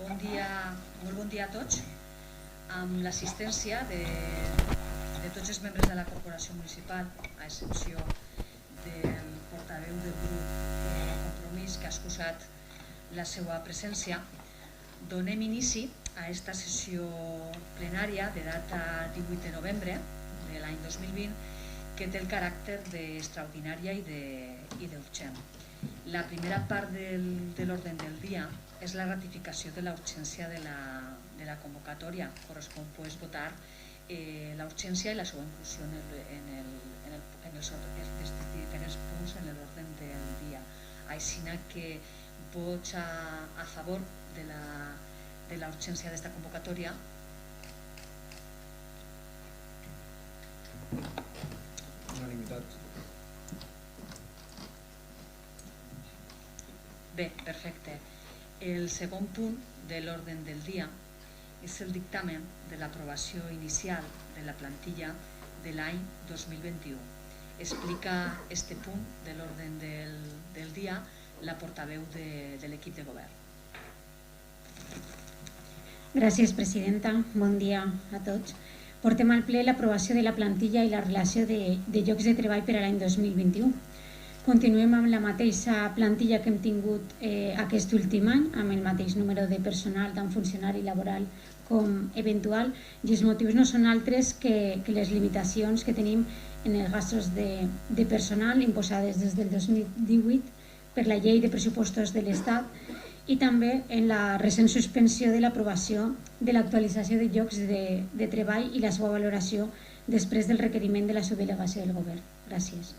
Molt bon dia a tots. Amb l'assistència de tots els membres de la Corporació Municipal, a excepció del portaveu del grup Compromís, que ha excusat la seva presència, donem inici a aquesta sessió plenària de data 18 de novembre de l'any 2020, que té el caràcter d'extraordinària i d'urgent. La primera part de l'ordre del dia és la ratificació de la urgència de la convocatòria. Correspon votar la urgència i la seva inclusió en els diferents punts en l'ordre del dia. Així que vots a favor de la urgència d'esta convocatòria. Unanimitat. Bé, perfecte. El segon punt de l'ordre del dia és el dictamen de l'aprovació inicial de la plantilla de l'any 2021. Explica este punt de l'ordre del dia la portaveu de l'equip de govern. Gràcies, presidenta. Bon dia a tots. Portem al ple l'aprovació de la plantilla i la relació de llocs de treball per a l'any 2021. Continuem amb la mateixa plantilla que hem tingut aquest últim any, amb el mateix número de personal, tant funcionari laboral com eventual, i els motius no són altres que les limitacions que tenim en els gastos de personal imposades des del 2018 per la llei de pressupostos de l'Estat i també en la recent suspensió de l'aprovació de l'actualització de llocs de treball i la seva valoració després del requeriment de la subdelegació del govern. Gràcies.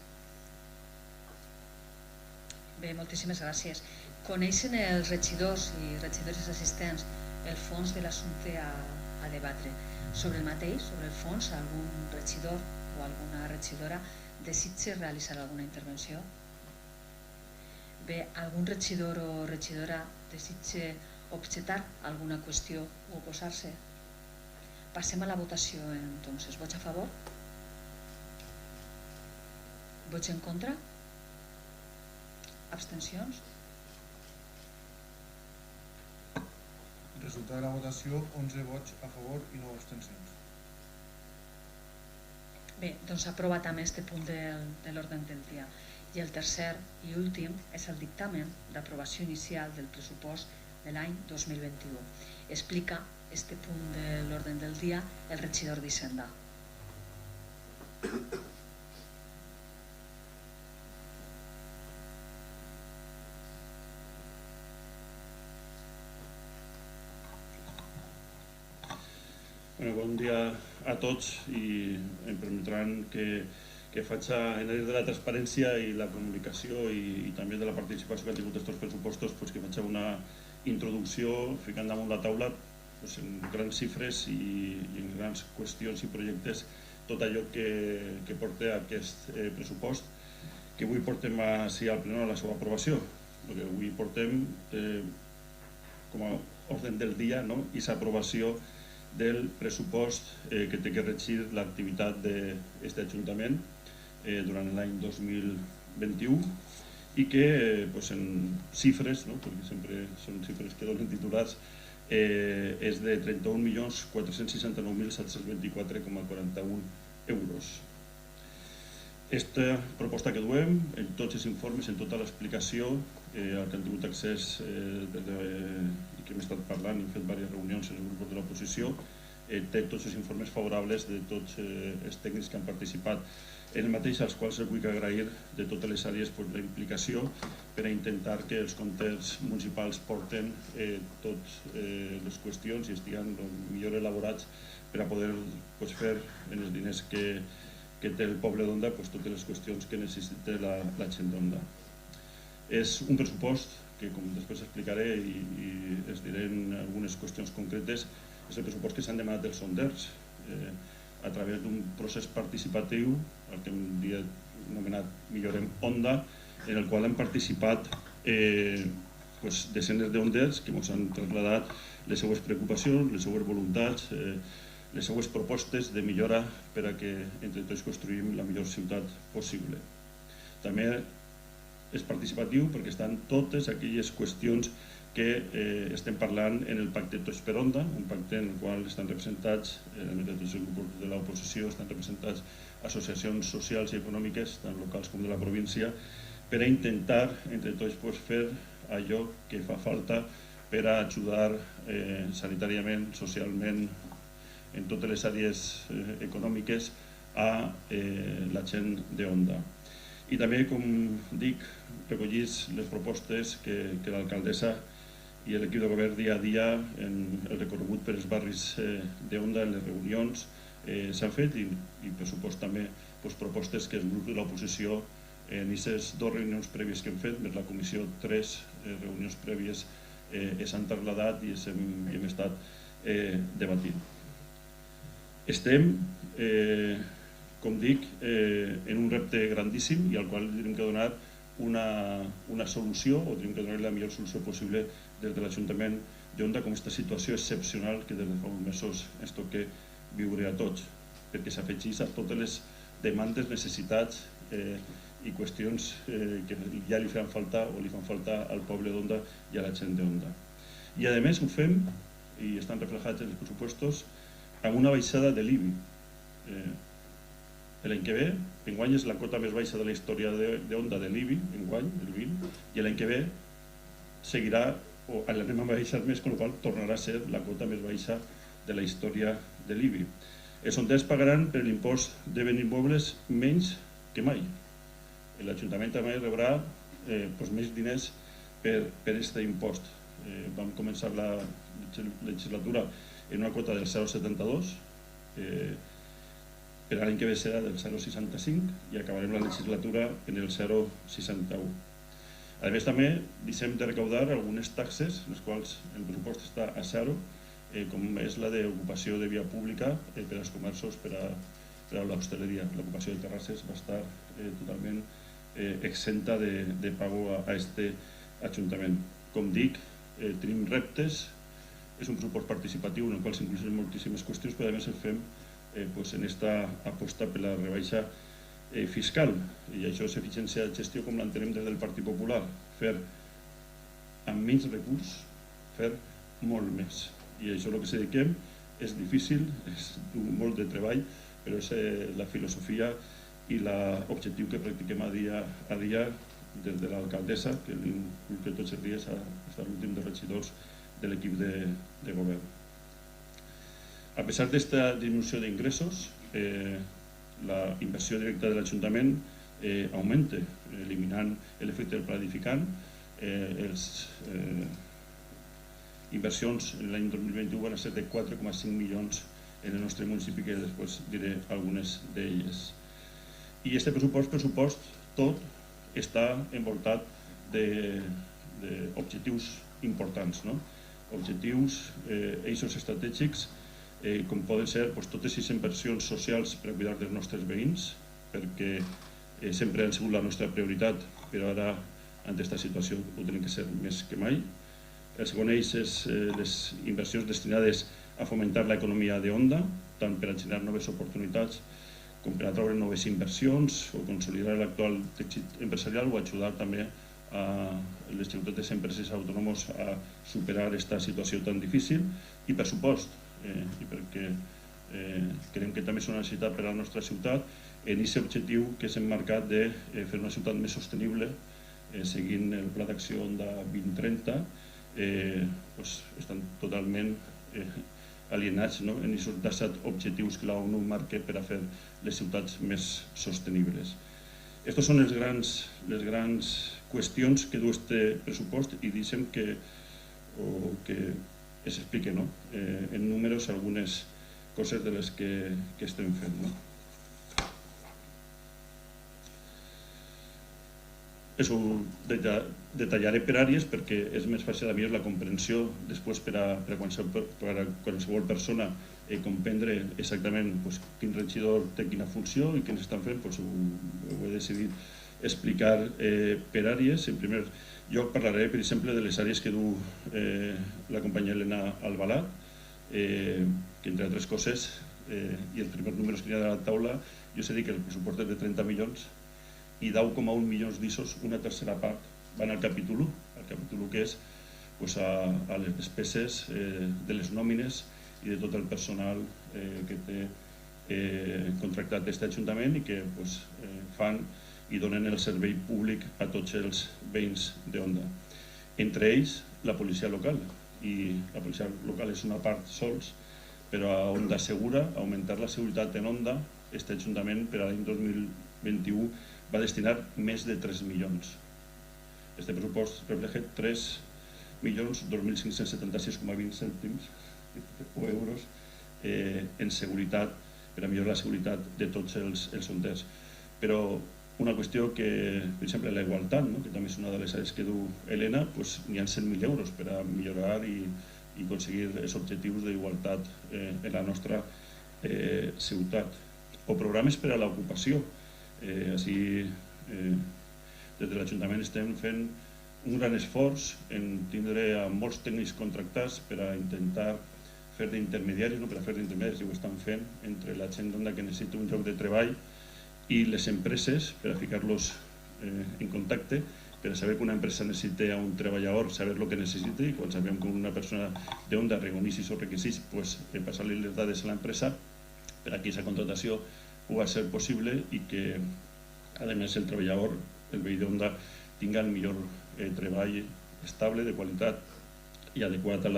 Bé, moltíssimes gràcies. Coneixen els regidors i regidores assistents el fons de l'assumpte a debatre. Sobre el mateix, sobre el fons, algun regidor o alguna regidora desitja realitzar alguna intervenció? Bé, algun regidor o regidora desitja objectar alguna qüestió o oposar-se? Passem a la votació, entonces. Vots a favor? Vots en contra? Abstencions? Resultat de la votació, 11 vots a favor i 9 abstencions. Bé, doncs aprova també este punt de l'ordre del dia. I el tercer i últim és el dictamen d'aprovació inicial del pressupost de l'any 2021. Explica este punt de l'ordre del dia el regidor d'Hisenda. Bon dia a tots i em permetran que faig en l'àrea de la transparència i la comunicació i també de la participació que han tingut aquests pressupostos, que faig una introducció ficant damunt la taula en grans xifres i en grans qüestions i projectes tot allò que porta aquest pressupost que avui portem al ple a la seva aprovació. Avui portem com a ordre del dia i l'aprovació del pressupost que té que regir l'activitat d'aquest Ajuntament durant l'any 2021 i que en xifres, perquè sempre són xifres que donen titulars, és de 31.469.724,41 euros. Aquesta proposta que duem, en tots els informes, en tota l'explicació al que han tingut accés i que hem estat parlant i hem fet diverses reunions en els grups de l'oposició, té tots els informes favorables de tots els tècnics que han participat en el mateix, als quals vull agrair de totes les àrees la implicació per a intentar que els comptes municipals porten totes les qüestions i estiguen millor elaborats per a poder fer en els diners que té el poble d'Onda totes les qüestions que necessita la gent d'Onda. És un pressupost que, com després explicaré i es diré en algunes qüestions concretes, és el pressupost que s'han demanat dels sonders a través d'un procés participatiu, el que hem anomenat Millorem Onda, en el qual han participat desenes d'onders que ens han traslladat les seues preocupacions, les seues voluntats, les seues propostes de millora per a que entre tots construïm la millor ciutat possible. També és participatiu perquè estan totes aquelles qüestions que estem parlant en el pacte Tots per Onda, un pacte en el qual estan representats, a més de tots els grups de l'oposició, estan representats associacions socials i econòmiques, tant locals com de la província, per a intentar entre tots fer allò que fa falta per a ajudar sanitàriament, socialment, en totes les àrees econòmiques a la gent d'Onda. I també, com dic, recollís les propostes que l'alcaldessa i l'equip de govern dia a dia en el recorregut per els barris d'Onda, en les reunions, s'han fet i per supost també propostes que els grups de l'oposició en aquestes 2 reunions prèvies que hem fet, més la comissió 3 reunions prèvies s'han trasladat i hem estat debatint. Estem, com dic, en un repte grandíssim i al qual hem de donar una solució o hem de donar la millor solució possible des de l'Ajuntament d'Onda com aquesta situació excepcional que des de fa uns mesos ens toca viure a tots, perquè s'afegeix a totes les demandes, necessitats i qüestions que ja li fan falta o li fan falta al poble d'Onda i a la gent d'Onda. I a més ho fem, i estan reflejats en els pressupostos, amb una baixada de l'IBI. L'any que ve, enguany és la quota més baixa de la història d'Onda de l'IBI, enguany, el 20, i l'any que ve seguirà, o l'anem a baixar més, amb la qual tornarà a ser la quota més baixa de la història de l'IBI. Els onders pagaran per l'impost de béns immobles menys que mai. L'Ajuntament també rebrà més diners per aquest impost. Vam començar la legislatura en una quota del 0,72, per l'any que ve serà del 0,65 i acabarem la legislatura en el 0,61. A més també deixem de recaudar algunes taxes, les quals el pressupost està a 0, com és la d'ocupació de via pública per als comerços, per a l'hostaleria. L'ocupació de terrasses va estar totalment exenta de pago a aquest Ajuntament. Com dic, tenim reptes, és un pressupost participatiu en el qual s'inclusen moltíssimes qüestions, però a més el fem en aquesta aposta per la rebaixa fiscal, i això s'eficiència de gestió com l'entenem des del Partit Popular, fer amb menys recursos, fer molt més. I això el que se dediquem és difícil, és molt de treball, però és la filosofia i l'objectiu que practiquem a dia des de l'alcaldessa, que tots els dies ha estat l'últim dels regidors de l'equip de govern. A pesar d'esta disminució d'ingressos, la inversió directa de l'Ajuntament augmenta, eliminant l'efecte del planificant. Les inversions l'any 2021 van ser de 4,5 milions en el nostre municipi, que després diré algunes d'elles. I aquest pressupost tot està envoltat d'objectius importants, objectius, eixos estratègics, com poden ser totes les inversions socials per a cuidar dels nostres veïns, perquè sempre han sigut la nostra prioritat, però ara, en aquesta situació, ho tenim que ser més que mai. El segon eix és les inversions destinades a fomentar l'economia d'Onda, tant per a generar noves oportunitats com per a treure noves inversions o consolidar l'actual teixit empresarial o ajudar també a les petites empreses autònomes a superar aquesta situació tan difícil. I per supost, i perquè creiem que també és una necessitat per a la nostra ciutat, en aquest objectiu que s'hem marcat de fer una ciutat més sostenible, seguint el Pla d'Acció Onda 2030, estan totalment alienats en aquests 17 objectius que l'ONU marca per a fer les ciutats més sostenibles. Aquestes són les grans qüestions que du este pressupost i deixem que s'expliquen en números algunes coses de les que estem fent. Ho detallaré per àrees perquè és més fàcil a mi la comprensió després per a qualsevol persona comprendre exactament quin regidor té quina funció i què estan fent. Ho he decidit explicar per àrees. En primer lloc parlaré, per exemple, de les àrees que du la companya Elena Albalat, que entre altres coses, i els primers números que hi ha a la taula, jo sé que el pressupost és de 30 milions i 10,1 milions d'ISOs, una tercera part, van al capítol 1, que és a les despeses de les nòmines i de tot el personal que té contractat aquest Ajuntament i que fan i donen el servei públic a tots els veïns d'Onda. Entre ells, la policia local. I la policia local és una part sols, però a Onda Segura, augmentar la seguretat en Onda, aquest Ajuntament per a l'any 2021 va destinar més de 3 milions. Este pressupost refleja 3.2.576,20 cèntims o euros en seguretat, per a millorar la seguretat de tots els onders. Però una qüestió que, per exemple, la igualtat, que també és una de les àrees que du Helena, n'hi ha 100.000 euros per a millorar i aconseguir els objectius d'igualtat en la nostra ciutat. O programes per a l'ocupació. Així, des de l'Ajuntament estem fent un gran esforç en tindre molts tècnics contractats per a intentar fer d'intermediaris, per a fer d'intermediaris, i ho estan fent entre la gent que necessita un lloc de treball i les empreses per a ficar-los en contacte, per a saber que una empresa necessita un treballador, saber el que necessita, i quan sabem que una persona d'Onda reuneix aquests requisits, passar-li les dades a l'empresa per a que aquesta contratació pugui ser possible i que, a més, el treballador, el veí d'Onda, tingui el millor treball estable, de qualitat i adequat a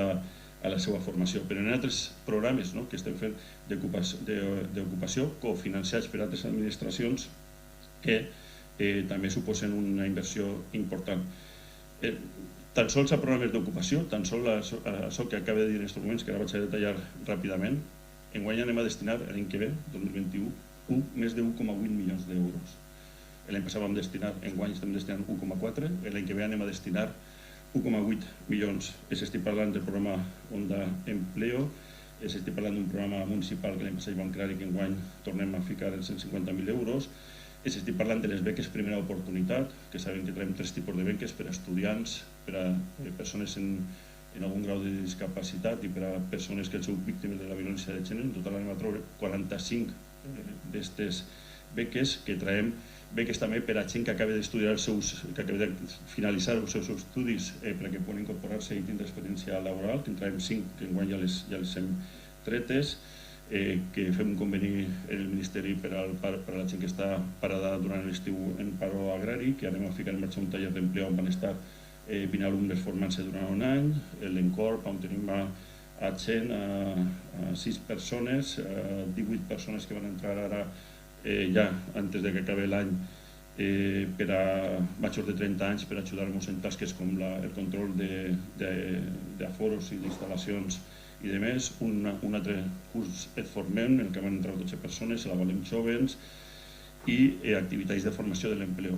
la seva formació. Però en altres programes que estem fent d'ocupació, cofinanciats per altres administracions, que també suposen una inversió important. Tan sols a programes d'ocupació, tan sols a això que acaba de dir en aquests moments, que ara vaig a detallar ràpidament, enguany anem a destinar, l'any que ve, 2021, més de 1,8 milions d'euros. L'any passat vam destinar, enguany estem destinant 1,4, l'any que ve anem a destinar 1,8 milions. Estic parlant del programa Onda Empleo, estic parlant d'un programa municipal que l'any passat vam crear i que enguany tornem a ficar els 150.000 euros. Estic parlant de les beques Primera Oportunitat, que sabem que traiem 3 tipus de beques per a estudiants, per a persones en algun grau de discapacitat i per a persones que han sigut víctimes de la violència de gènere. En total anem a treure 45 d'aquestes beques, que traiem beques també per a gent que acaba d'estudiar que acaba de finalitzar els seus estudis perquè poden incorporar-se i tindre experiència laboral, que en traiem 5, que enguany ja les hem tretes, que fem un conveni en el Ministeri per a la gent que està parada durant l'estiu en paro agrari, que anem a ficar en marxa un taller d'empleo on van estar 20 alumnes formant-se durant un any, l'Encorp, on tenim a gent, a 6 persones, 18 persones que van entrar ara ja antes de que acabi l'any per a majors de 30 anys per ajudar-nos en tasques com el control d'aforos i d'instal·lacions i de més. Un altre curs et formem en el que van entrar 12 persones, la volem jovens, i activitats de formació de l'empleo.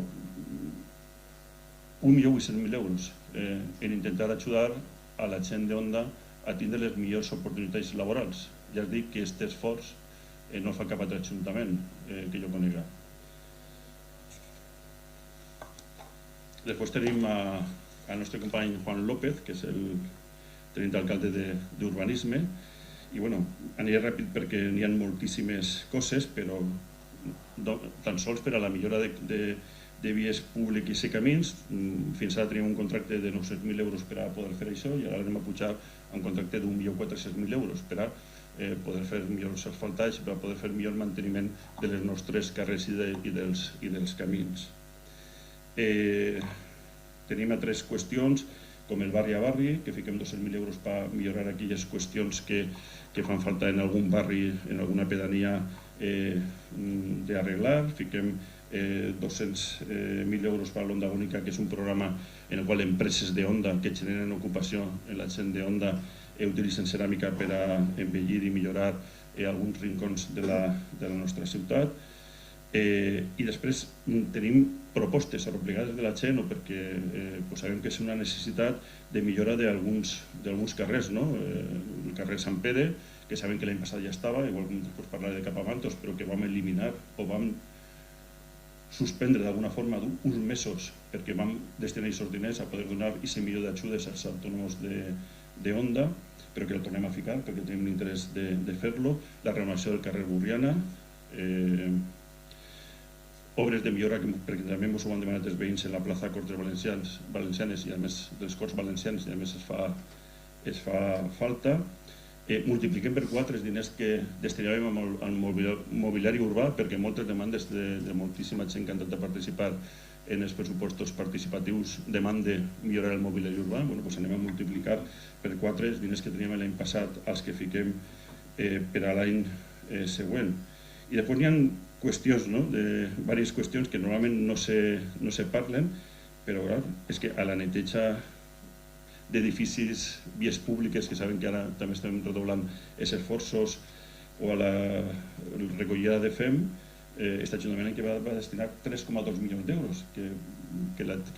1.800.000 euros en intentar ajudar a la gent d'Onda a tindre les millors oportunitats laborals. Ja us dic que aquest esforç no el fa cap altre ajuntament que jo conega. Després tenim el nostre company Juan López, que és el tinent d'alcalde d'Urbanisme, i aniré ràpid perquè n'hi ha moltíssimes coses, però tan sols per a la millora de vies públiques i camins. Fins ara teníem un contracte de 900.000 euros per a poder fer això i ara anem a pujar a un contracte d'1.400.000 euros per a poder fer millors asfaltats, per a poder fer millor manteniment de les nostres carrers i dels camins. Tenim altres qüestions, com el barri a barri, que fiquem 200.000 euros per millorar aquelles qüestions que fan falta en algun barri, en alguna pedania d'arreglar. Fiquem 200.000 euros per a l'Onda Única, que és un programa en el qual empreses d'Onda que generen ocupació en la gent d'Onda utilitzen ceràmica per a embellir i millorar alguns rincons de la nostra ciutat. I després tenim propostes arreplegades de la gent perquè sabem que és una necessitat de millora d'alguns carrers. El carrer Sant Pere, que sabem que l'any passat ja estava, igual que després parlaré de Capamantos, però que vam eliminar o vam suspendre d'alguna forma uns mesos perquè vam destinar aquests diners a poder donar aquest milió d'ajudes als autònoms d'Onda, però que el tornem a ficar perquè tenim l'interès de fer-lo. La renovació del carrer Burriana, obres de millora perquè també ens ho han demanat els veïns en la plaça Corts Valencianes i a més dels Corts Valencians i a més es fa falta. Multipliquem per 4 els diners que destinàvem al mobiliari urbà perquè moltes demandes de moltíssima gent que ha intentat participar en els pressupostos participatius demanda millorar el mobiliari urbà. Doncs anem a multiplicar per 4 els diners que teníem l'any passat als que fiquem per a l'any següent. I després n'hi ha qüestions, diverses qüestions que normalment no se parlen, però és que a la neteja d'edificis, vies públiques, que saben que ara també estem redoblant els esforços, o a la recollida de FEM, aquest Ajuntament que va destinar 3,2 milions d'euros, que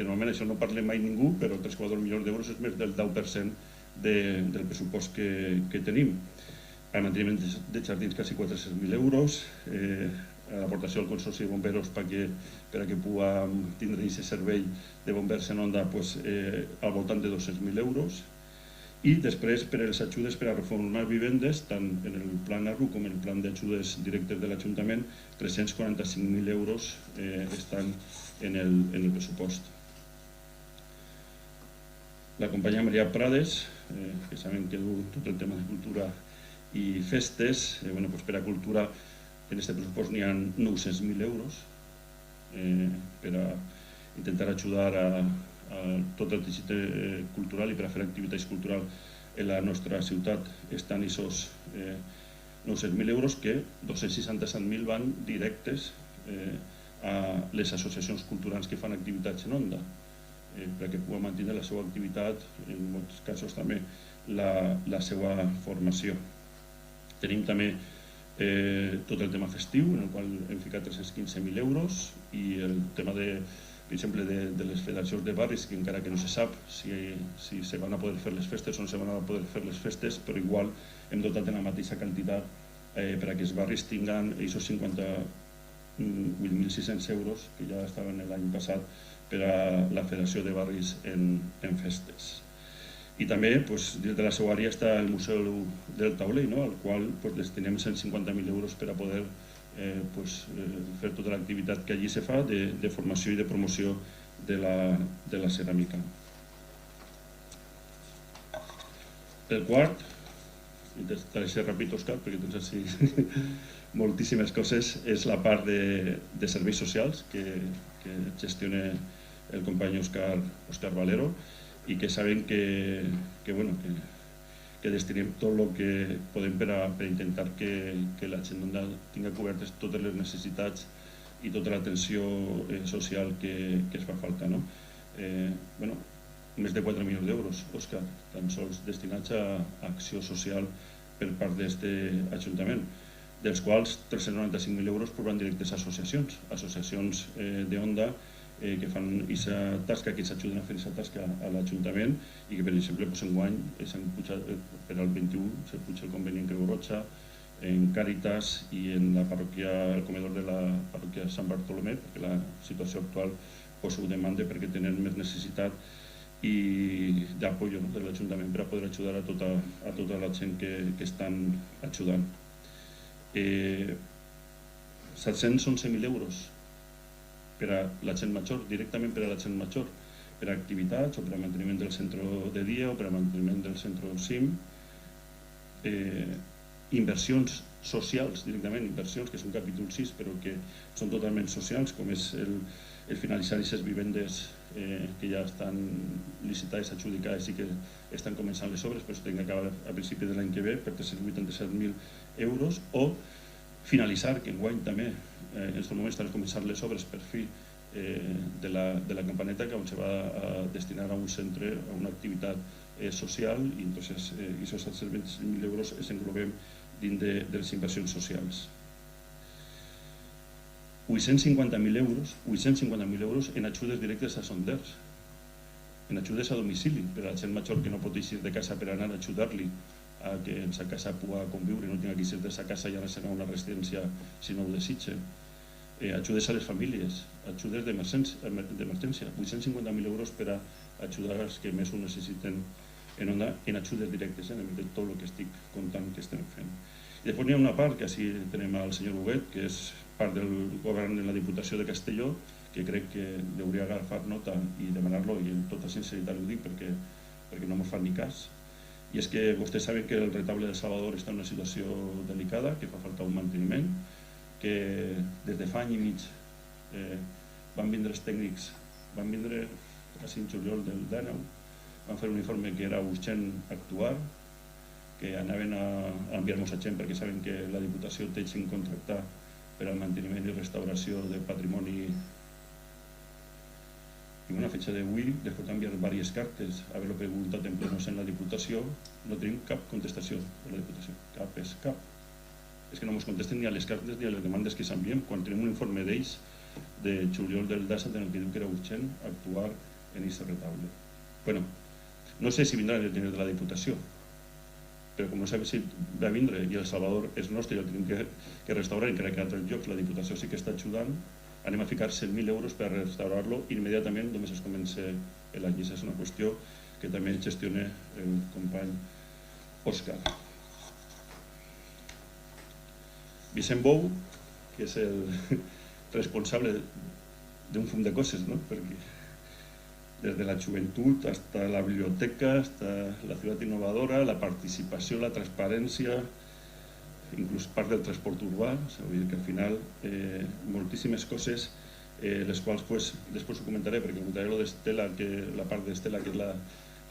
normalment això no parla mai ningú, però 3,2 milions d'euros és més del 10% del pressupost que tenim. Al manteniment de jardins, quasi 400.000 euros, a l'aportació al Consorci de Bomberos per a que puguem tindre aquest servei de bombers en onda al voltant de 200.000 euros. I després, per a les ajudes per a reformar vivendes, tant en el plan ARU com en el plan d'ajudes directes de l'Ajuntament, 345.000 euros estan en el pressupost. La companya Maria Prades, que saben que du tot el tema de cultura i festes, per a cultura en aquest pressupost n'hi ha 900.000 euros per a intentar ajudar a tot el teixit cultural i per a fer activitats culturals en la nostra ciutat. Estan aquests 900.000 euros que 267.000 van directes a les associacions culturals que fan activitats en onda perquè puguen mantenir la seva activitat, en molts casos també la seva formació. Tenim també tot el tema festiu, en el qual hem ficat 315.000 euros, i el tema, per exemple, de les federacions de barris, que encara que no se sap si se van a poder fer les festes o no se van a poder fer les festes, però igual hem dotat en la mateixa quantitat per a que els barris tinguin aquests 58.600 euros que ja estaven l'any passat per a la Federació de Barris en festes. I també, dins de la seva àrea, està el Museu del Taulell, al qual destinem 150.000 euros per a poder fer tota l'activitat que allí se fa de formació i de promoció de la ceràmica. El quart, intentaré ser ràpid, Òscar, perquè tens així moltíssimes coses, és la part de serveis socials que gestiona el company Òscar Valero, i que saben que destinem tot el que podem per intentar que la gent tingui cobertes totes les necessitats i tota l'atenció social que es fa falta. Més de 4 milions d'euros, Òscar, tan sols destinats a acció social per part d'aquest Ajuntament, dels quals 395.000 euros van directes a associacions d'Onda que fan aquesta tasca, que s'ajuden a fer aquesta tasca a l'Ajuntament i que, per exemple, enguany s'han pujat per al 21, s'ha pujat el conveni en Creu Roja, en Càritas i en la parròquia, el comedor de la parròquia Sant Bartolomé, perquè la situació actual ho demanda perquè tenen més necessitat i d'apoyo de l'Ajuntament per a poder ajudar a tota la gent que estan ajudant. 711.000 euros per a la gent major, directament per a la gent major, per a activitats o per a manteniment del centre de dia o per a manteniment del centre CIM, inversions socials directament, inversions que són capítol 6 però que són totalment socials, com és el finalitzar aquestes vivendes que ja estan licitades, adjudicades i que estan començant les obres, però s'han d'acabar a principi de l'any que ve per 387.000 euros, o finalitzar, que enguany també en aquest moment estan començant les obres per fi de la campaneta, que on se va a destinar a un centre, a una activitat social, i entonces aquests 720.000 euros es englobem dins de les inversions socials. 850.000 euros en ajudes directes a sonders, en ajudes a domicili, per a la gent major que no pot eixir de casa per anar a ajudar-li a que en sa casa pugui conviure, no tingui que eixir de sa casa i anar a una residència si no ho desitja. Ajudes a les famílies, ajudes d'emergència, 850.000 euros per a ajudar els que més ho necessiten en ajudes directes, en tot el que estic contant que estem fent. I després n'hi ha una part que així tenim al senyor Huguet, que és part del govern en la Diputació de Castelló, que crec que hauria agafar nota i demanar-lo, i amb tota sinceritat ho dic perquè no m'ho fan ni cas. I és que vostès saben que el retable de Salvador està en una situació delicada, que fa falta un manteniment, que des de fa any i mig van vindre els tècnics, van vindre a Sant Juliol del 19, van fer un informe que era urgent actuar, que anaven a enviar-nos a gent perquè saben que la Diputació té gent contractar per al manteniment i restauració del patrimoni. I una fetge d'avui, després d'enviar diverses cartes, haver-lo preguntat en plenos en la Diputació, no tenim cap contestació de la Diputació, cap és cap. És que no ens contesten ni a les cartes ni a les demandes que s'envien, quan tenim un informe d'ells de juliol del 17 en el que diu que era urgent actuar en aquest retable. Bueno, no sé si vindran els diners de la Diputació, però com no sabem si va vindre i el Salvador és nostre i el tenim que restaurar, encara que a altres llocs la Diputació sí que està ajudant, anem a ficar 100.000 euros per restaurar-lo immediatament només es comença l'any. És una qüestió que també gestiona el company Òscar. Vicent Bou, que és el responsable d'un fum de coses, no? Perquè des de la joventut hasta la biblioteca, hasta la ciutat innovadora, la participació, la transparència, inclús part del transport urbà, que al final moltíssimes coses, les quals després ho comentaré, perquè comentaré la part d'Estela, que és la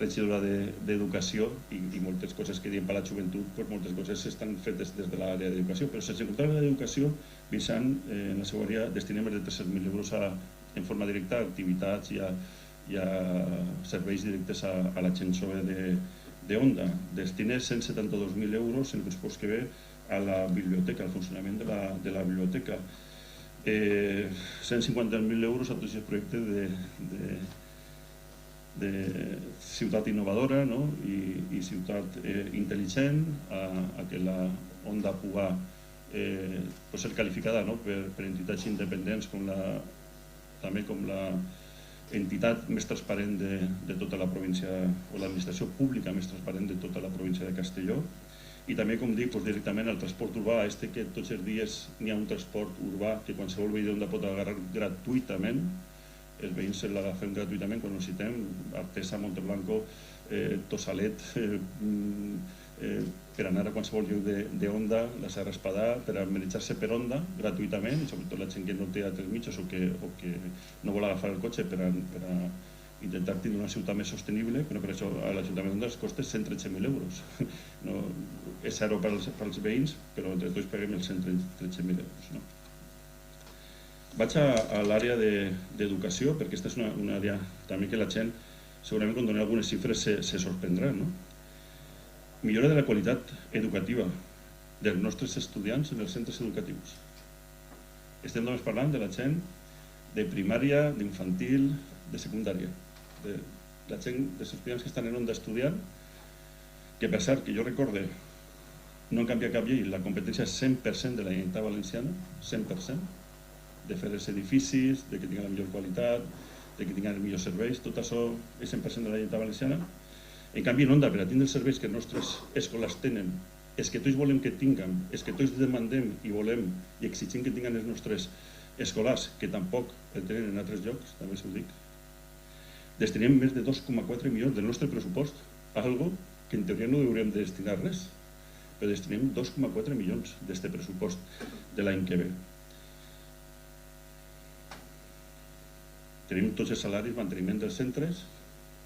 regidora d'Educació, i moltes coses que diem per la joventut, moltes coses estan fetes des de l'àrea d'Educació, però sense comptar l'Educació, Vicent, en la seva àrea, destinem més de 300.000 euros en forma directa a activitats i a serveis directes a la gent jove d'Onda. Destina 172.000 euros en el pressupost que ve a la biblioteca, al funcionament de la biblioteca. 150.000 euros a tots els projectes de ciutat innovadora i ciutat intel·ligent, a que la Onda pugui ser qualificada per entitats independents també com la entitat més transparent de tota la província, o l'administració pública més transparent de tota la província de Castelló. I també, com dic, directament el transport urbà, que tots els dies n'hi ha un transport urbà que qualsevol veí d'Onda pot agarrar gratuïtament, els veïns se l'agafen gratuïtament quan ho necessitem, Artesa, Monteblanco, Tossalet, per anar a qualsevol lloc d'Onda, la Serra Espadà, per a manejar-se per Onda gratuïtament, i sobretot la gent que no té altres mitjans o que no vol agafar el cotxe per a intentar tenir una ciutat més sostenible, però per això a l'Ajuntament d'Onda els costa 113.000 euros. És zero pels veïns, però entre tots paguem els 113.000 euros. Vaig a l'àrea d'educació, perquè aquesta és una àrea també que la gent, segurament quan donem algunes xifres se sorprendrà. Millora de la qualitat educativa dels nostres estudiants en els centres educatius. Estem només parlant de la gent de primària, d'infantil, de secundària, de la gent, dels estudiants que estan en Onda estudiant, que per cert, que jo recorde, no han canviat cap llei, la competència és 100% de la Generalitat Valenciana, 100%, de fer els edificis, de que tinguin la millor qualitat, de que tinguin els millors serveis, tot això és 100% de la Generalitat Valenciana. En canvi, en Onda, per a tindre els serveis que els nostres escolars tenen, és que tots volem que tinguem, és que tots demandem i volem i exigim que tinguin els nostres escolars, que tampoc el tenen en altres llocs, també s'ho dic, destinem més de 2,4 milions del nostre pressupost a algo que en teoria no hauríem de destinar res, però destinem 2,4 milions d'aquest pressupost de l'any que ve. Tenim tots els salaris, manteniment dels centres,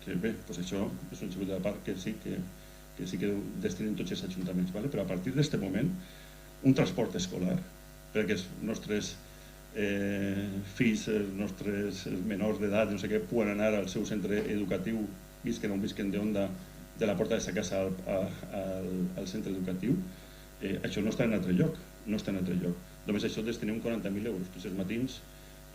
que bé, això és una xicota de part que sí que destinen tots els ajuntaments, però a partir d'aquest moment, un transport escolar, perquè els nostres fills, els nostres menors d'edat, no sé què, puguen anar al seu centre educatiu, visquen o visquen d'Onda, de la porta de sa casa al centre educatiu, això no està en altre lloc, Només això destinem 40.000 euros tots els matins,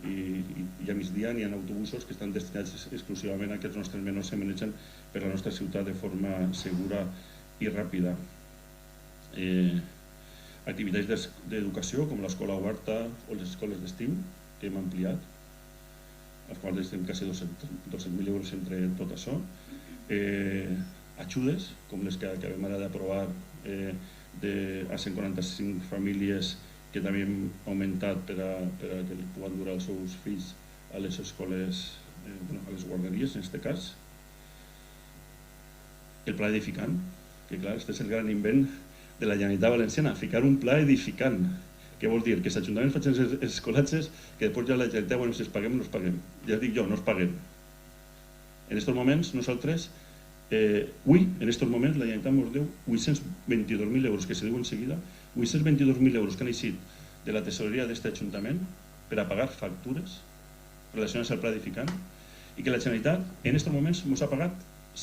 i a migdia n'hi ha autobusos que estan destinats exclusivament a que els nostres menors se manegen per la nostra ciutat de forma segura i ràpida. Activitats d'educació com l'escola oberta o les escoles d'estiu que hem ampliat, als quals destinem quasi 200.000 euros entre tot això. Ajudes com les que acabem ara d'aprovar a 145 famílies que també hem augmentat per a que puguen durar els seus fills a les escoles, a les guarderies en aquest cas. El pla edificant, que clar, aquest és el gran invent de la Generalitat Valenciana, ficar un pla edificant. Què vol dir? Que els ajuntaments facin els escolatges, que després ja la Generalitat, bueno, si els paguem, no els paguem. Ja dic jo, no els paguem. En aquests moments, nosaltres, avui, en aquests moments, la Generalitat ens deu 822.000 euros, que se diu en seguida, 822.000 euros que han eixit de la tesoreria d'aquest ajuntament per a pagar factures relacionades al pla edificant, i que la Generalitat, en aquests moments, ens ha pagat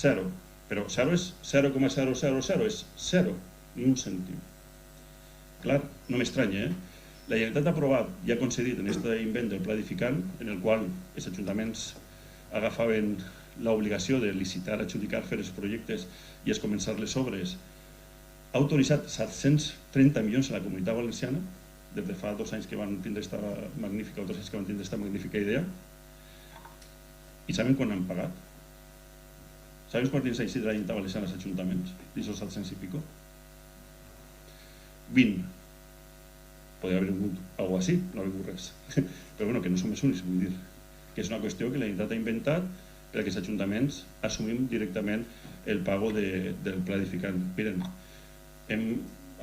0. Però 0 és 0,000, és 0, ni un cèntim. Clar, no m'estranya, La Generalitat ha aprovat i ha concedit en aquest invent del pla edificant, en el qual els ajuntaments agafaven l'obligació de licitar, adjudicar, fer els projectes i es començar les obres, ha autoritzat 730 milions a la Comunitat Valenciana, des de fa 2 anys que van tindre aquesta magnífica, o 3 anys que van tindre aquesta magnífica idea, i saben quan han pagat? Saben quants diners ha eixit de la Generalitat Valenciana als ajuntaments? D'aixòs 700 i pico? 20. Podria haver hagut alguna cosa així, no ha hagut res. Però bueno, que no som els únics, vull dir que és una qüestió que la Generalitat ha inventat perquè els ajuntaments assumim directament el pago del pla edificant. Miren, hem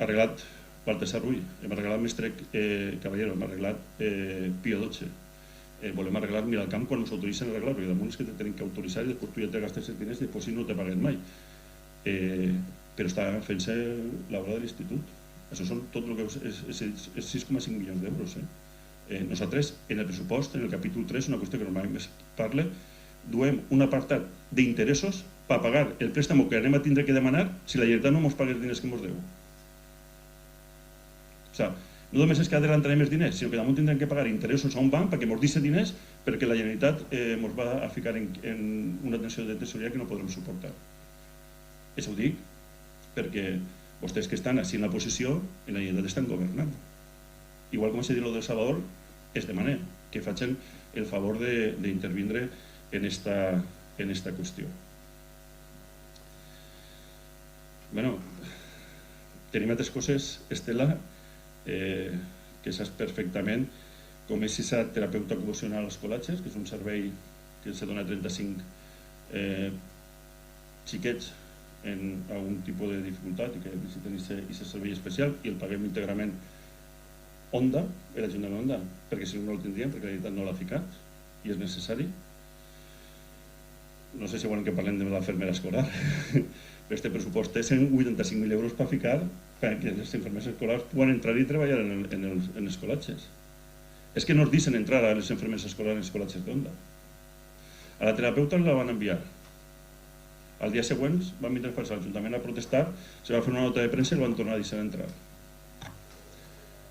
arreglat Baltasar Rull, hem arreglat Mestre Caballero, hem arreglat Pío XII, volem arreglar Miralcamp quan ens autoritzen a arreglar, perquè damunt és que tenim que autoritzar i després tu ja te gastes els diners i després si no te paguen mai. Però està fent-se l'obra de l'institut. Això són tot el que és 6,5 milions d'euros. Nosaltres, en el pressupost, en el capítol 3, una qüestió que normalment es parla, duem un apartat d'interessos per pagar el préstamo que anem a tindre que demanar si la Generalitat no ens paga els diners que ens deu. O sigui, no només és que adelantarem els diners, sinó que damunt tindrem que pagar interessos a un banc perquè ens deixi diners perquè la Generalitat ens va a ficar en una tensió de tesoreria que no podrem suportar. Això ho dic perquè vostès que estan així en la posició, en la Generalitat estan governant. Igual com s'ha dit el del Salvador, es demana que facin el favor d'intervindre en esta qüestió. Bé, tenim altres coses, Estela, que saps perfectament com és aquesta terapeuta ocupacional als col·latges, que és un servei que se dona a 35 xiquets en algun tipus de dificultat i que necessiten aquest servei especial i el paguem íntegrament Onda, l'Ajuntament Onda, perquè si no el tindríem, perquè la Generalitat no l'ha ficat i és necessari. No sé si volen que parlem de la fermera escolar. Este pressupost té 185.000 euros per ficar perquè les infermeres escolars puguen entrar i treballar en els col·latges. És que no es deixen entrar a les infermeres escolars en els col·latges d'Onda. A la terapeuta la van enviar. Al dia següent van vindre a l'Ajuntament a protestar, se va fer una nota de premsa i el van tornar a deixar entrar.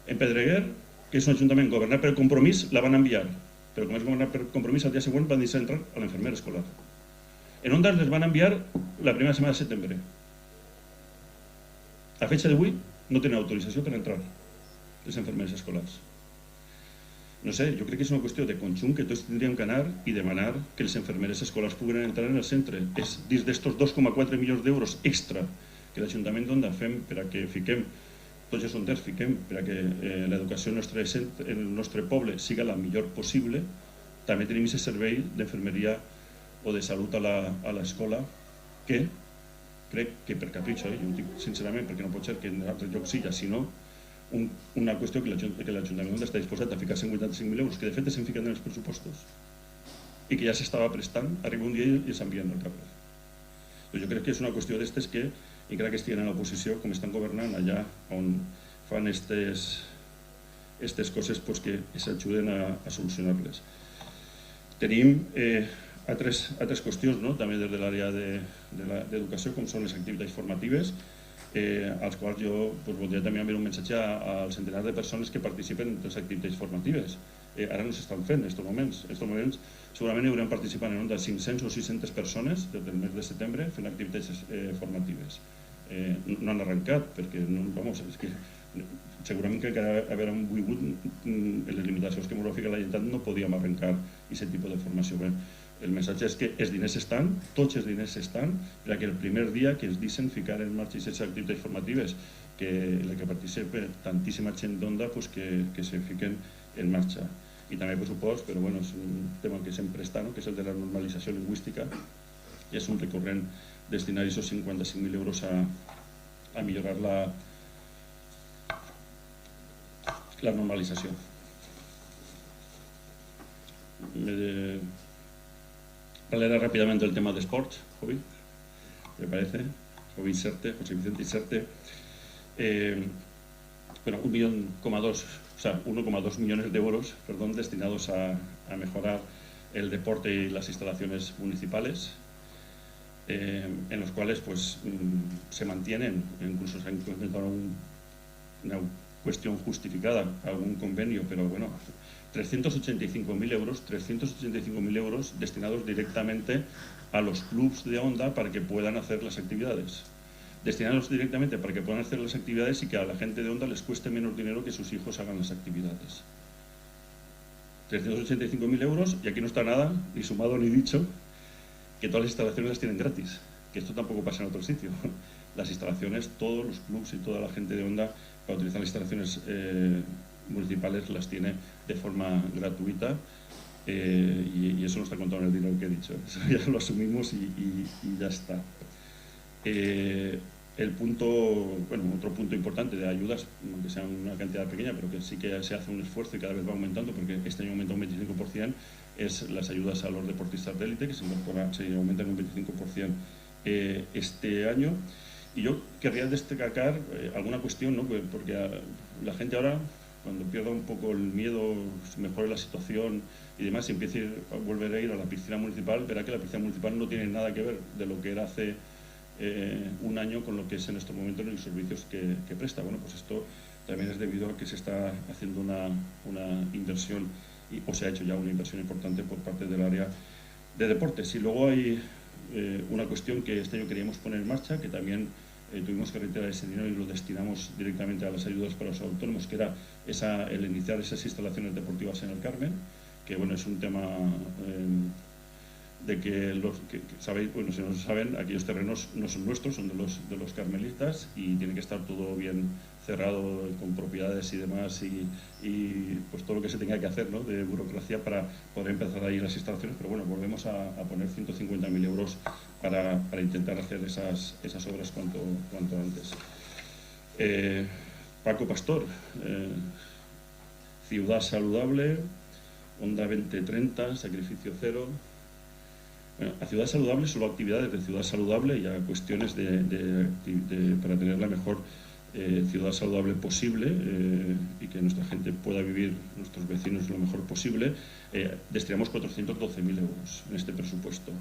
En Pedreguer, que és un ajuntament governat per Compromís, la van enviar, però com és governat per Compromís, al dia següent van deixar entrar a l'infermer escolar. En Onda les van enviar la primera setmana de setembre. A fecha d'avui no tenen autorització per entrar les infermeres escolars. No sé, jo crec que és una qüestió de conjunt que tots tindríem que anar i demanar que les infermeres escolars puguin entrar en el centre. És dins d'estos 2,4 milions d'euros extra que l'Ajuntament d'Onda fem per a que fiquem tots els onders fiquem per a que l'educació en el nostre poble siga la millor possible. També tenim aquest servei d'infermeria o de salut a l'escola que crec que per capritxo, jo ho dic sincerament perquè no pot ser que en altres llocs siga, sinó una qüestió que l'Ajuntament està disposat a ficar 185.000 euros, que de fet s'han ficat en els pressupostos i que ja s'estava prestant, arriba un dia i s'envien al cap. Jo crec que és una qüestió d'estes que encara que estiguen en l'oposició, com estan governant allà on fan aquestes coses que s'ajuden a solucionar-les. Tenim altres qüestions, també des de l'àrea d'educació, com són les activitats formatives, als quals jo voldria també enviar un missatge al centenar de persones que participen en les activitats formatives. Ara no s'estan fent en aquests moments. En aquests moments segurament hi haurem participant en de 500 o 600 persones des del mes de setembre fent activitats formatives. No han arrencat perquè segurament que encara haurem volgut les limitacions que ens va ficar la Generalitat no podíem arrencar aquest tipus de formació. El missatge és que els diners estan, tots els diners estan, perquè el primer dia que ens deixen ficar en marxa aquestes activitats formatives en la que participe tantíssima gent d'Onda pues, que se fiquen en marxa. I també pressupost, però bueno, és un tema que sempre està, no? Que és el de la normalització lingüística, i és un recurrent destinar aquests 55.000 euros a millorar la normalització. Hablaré rápidamente del tema de sports, Jovi, ¿me parece? Jovi Iserte, José Vicente Iserte. Bueno, 1,2 millones de euros, perdón, destinados a mejorar el deporte y las instalaciones municipales, en los cuales pues se mantienen, incluso se ha implementado una cuestión justificada, algún convenio, pero bueno, 385.000 euros destinados directamente a los clubs de Onda para que puedan hacer las actividades. Destinados directamente para que puedan hacer las actividades y que a la gente de Onda les cueste menos dinero que sus hijos hagan las actividades. 385.000 euros, y aquí no está nada, ni sumado ni dicho, que todas las instalaciones las tienen gratis, que esto tampoco pasa en otro sitio. Las instalaciones, todos los clubs y toda la gente de Onda para utilizar las instalaciones municipales las tiene de forma gratuita, y eso no está contado en el dinero que he dicho, eso ya lo asumimos y ya está. El punto, bueno, otro punto importante de ayudas, aunque sea una cantidad pequeña, pero que sí que se hace un esfuerzo y cada vez va aumentando, porque este año aumenta un 25%, es las ayudas a los deportistas de élite, que se aumentan un 25% este año. Y yo querría destacar alguna cuestión, ¿no? Porque la gente ahora, cuando pierda un poco el miedo, se mejore la situación y demás, y empiece a volver a ir a la piscina municipal, verá que la piscina municipal no tiene nada que ver de lo que era hace un año con lo que es en estos momentos los servicios que presta. Bueno, pues esto también es debido a que se está haciendo una inversión, o se ha hecho ya una inversión importante por parte del área de deportes. Y luego hay una cuestión que este año queríamos poner en marcha, que también tuvimos que retirar ese dinero y lo destinamos directamente a las ayudas para los autónomos, que era el iniciar esas instalaciones deportivas en el Carmen, que bueno, es un tema de que sabéis, bueno, si no lo saben, aquellos terrenos no son nuestros, son de los carmelitas, y tiene que estar todo bien cerrado con propiedades y demás, y pues todo lo que se tenga que hacer, ¿no? De burocracia para poder empezar ahí las instalaciones. Pero bueno, volvemos a poner 150.000 euros para intentar hacer esas obras cuanto antes. Paco Pastor, Ciudad Saludable, Onda 2030, Sacrificio Cero. Bueno, a Ciudad Saludable solo actividades de Ciudad Saludable y a cuestiones para tener la mejor ciudad saludable posible, y que nuestra gente pueda vivir, nuestros vecinos, lo mejor posible. Destinamos 412.000 euros en este presupuesto.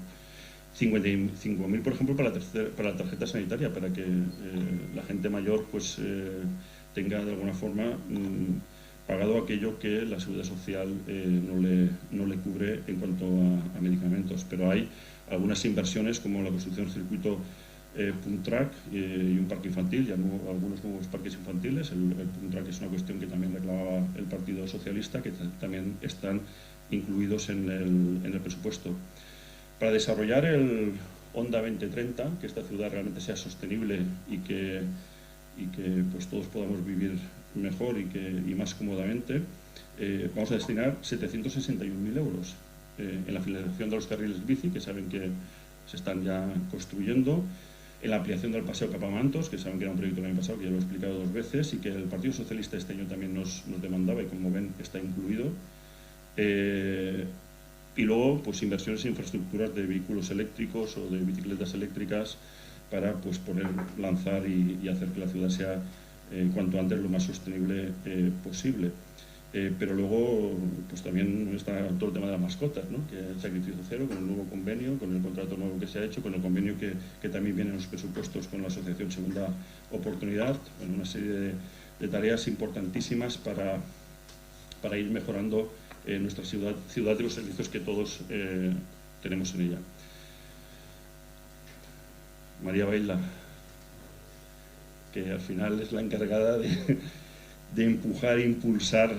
55.000, por ejemplo, para la tarjeta sanitaria, para que la gente mayor pues tenga de alguna forma pagado aquello que la Seguridad Social no le cubre en cuanto a medicamentos. Pero hay algunas inversiones, como la construcción del circuito Punt Track y un parque infantil, y algunos nuevos parques infantiles. El Punt Track es una cuestión que también reclamaba el Partido Socialista, que también están incluidos en el presupuesto. Para desarrollar el Onda 2030, que esta ciudad realmente sea sostenible y que pues todos podamos vivir mejor y más cómodamente, vamos a destinar 761.000 euros en la finalización de los carriles bici, que saben que se están ya construyendo, en la ampliación del Paseo Capamantos, que saben que era un proyecto el año pasado, que ya lo he explicado 2 veces, y que el Partido Socialista este año también nos demandaba, y como ven está incluido. Y luego pues inversiones en infraestructuras de vehículos eléctricos o de bicicletas eléctricas para pues poder lanzar y hacer que la ciudad sea cuanto antes lo más sostenible posible. Pero luego pues también está todo el tema de las mascotas, ¿no? Que el Sacrificio Cero, con el nuevo convenio, con el contrato nuevo que se ha hecho, con el convenio que también viene en los presupuestos con la Asociación Segunda Oportunidad, en una serie de tareas importantísimas para ir mejorando nuestra ciudad y los servicios que todos tenemos en ella. María Baila, que al final es la encargada de empujar e impulsar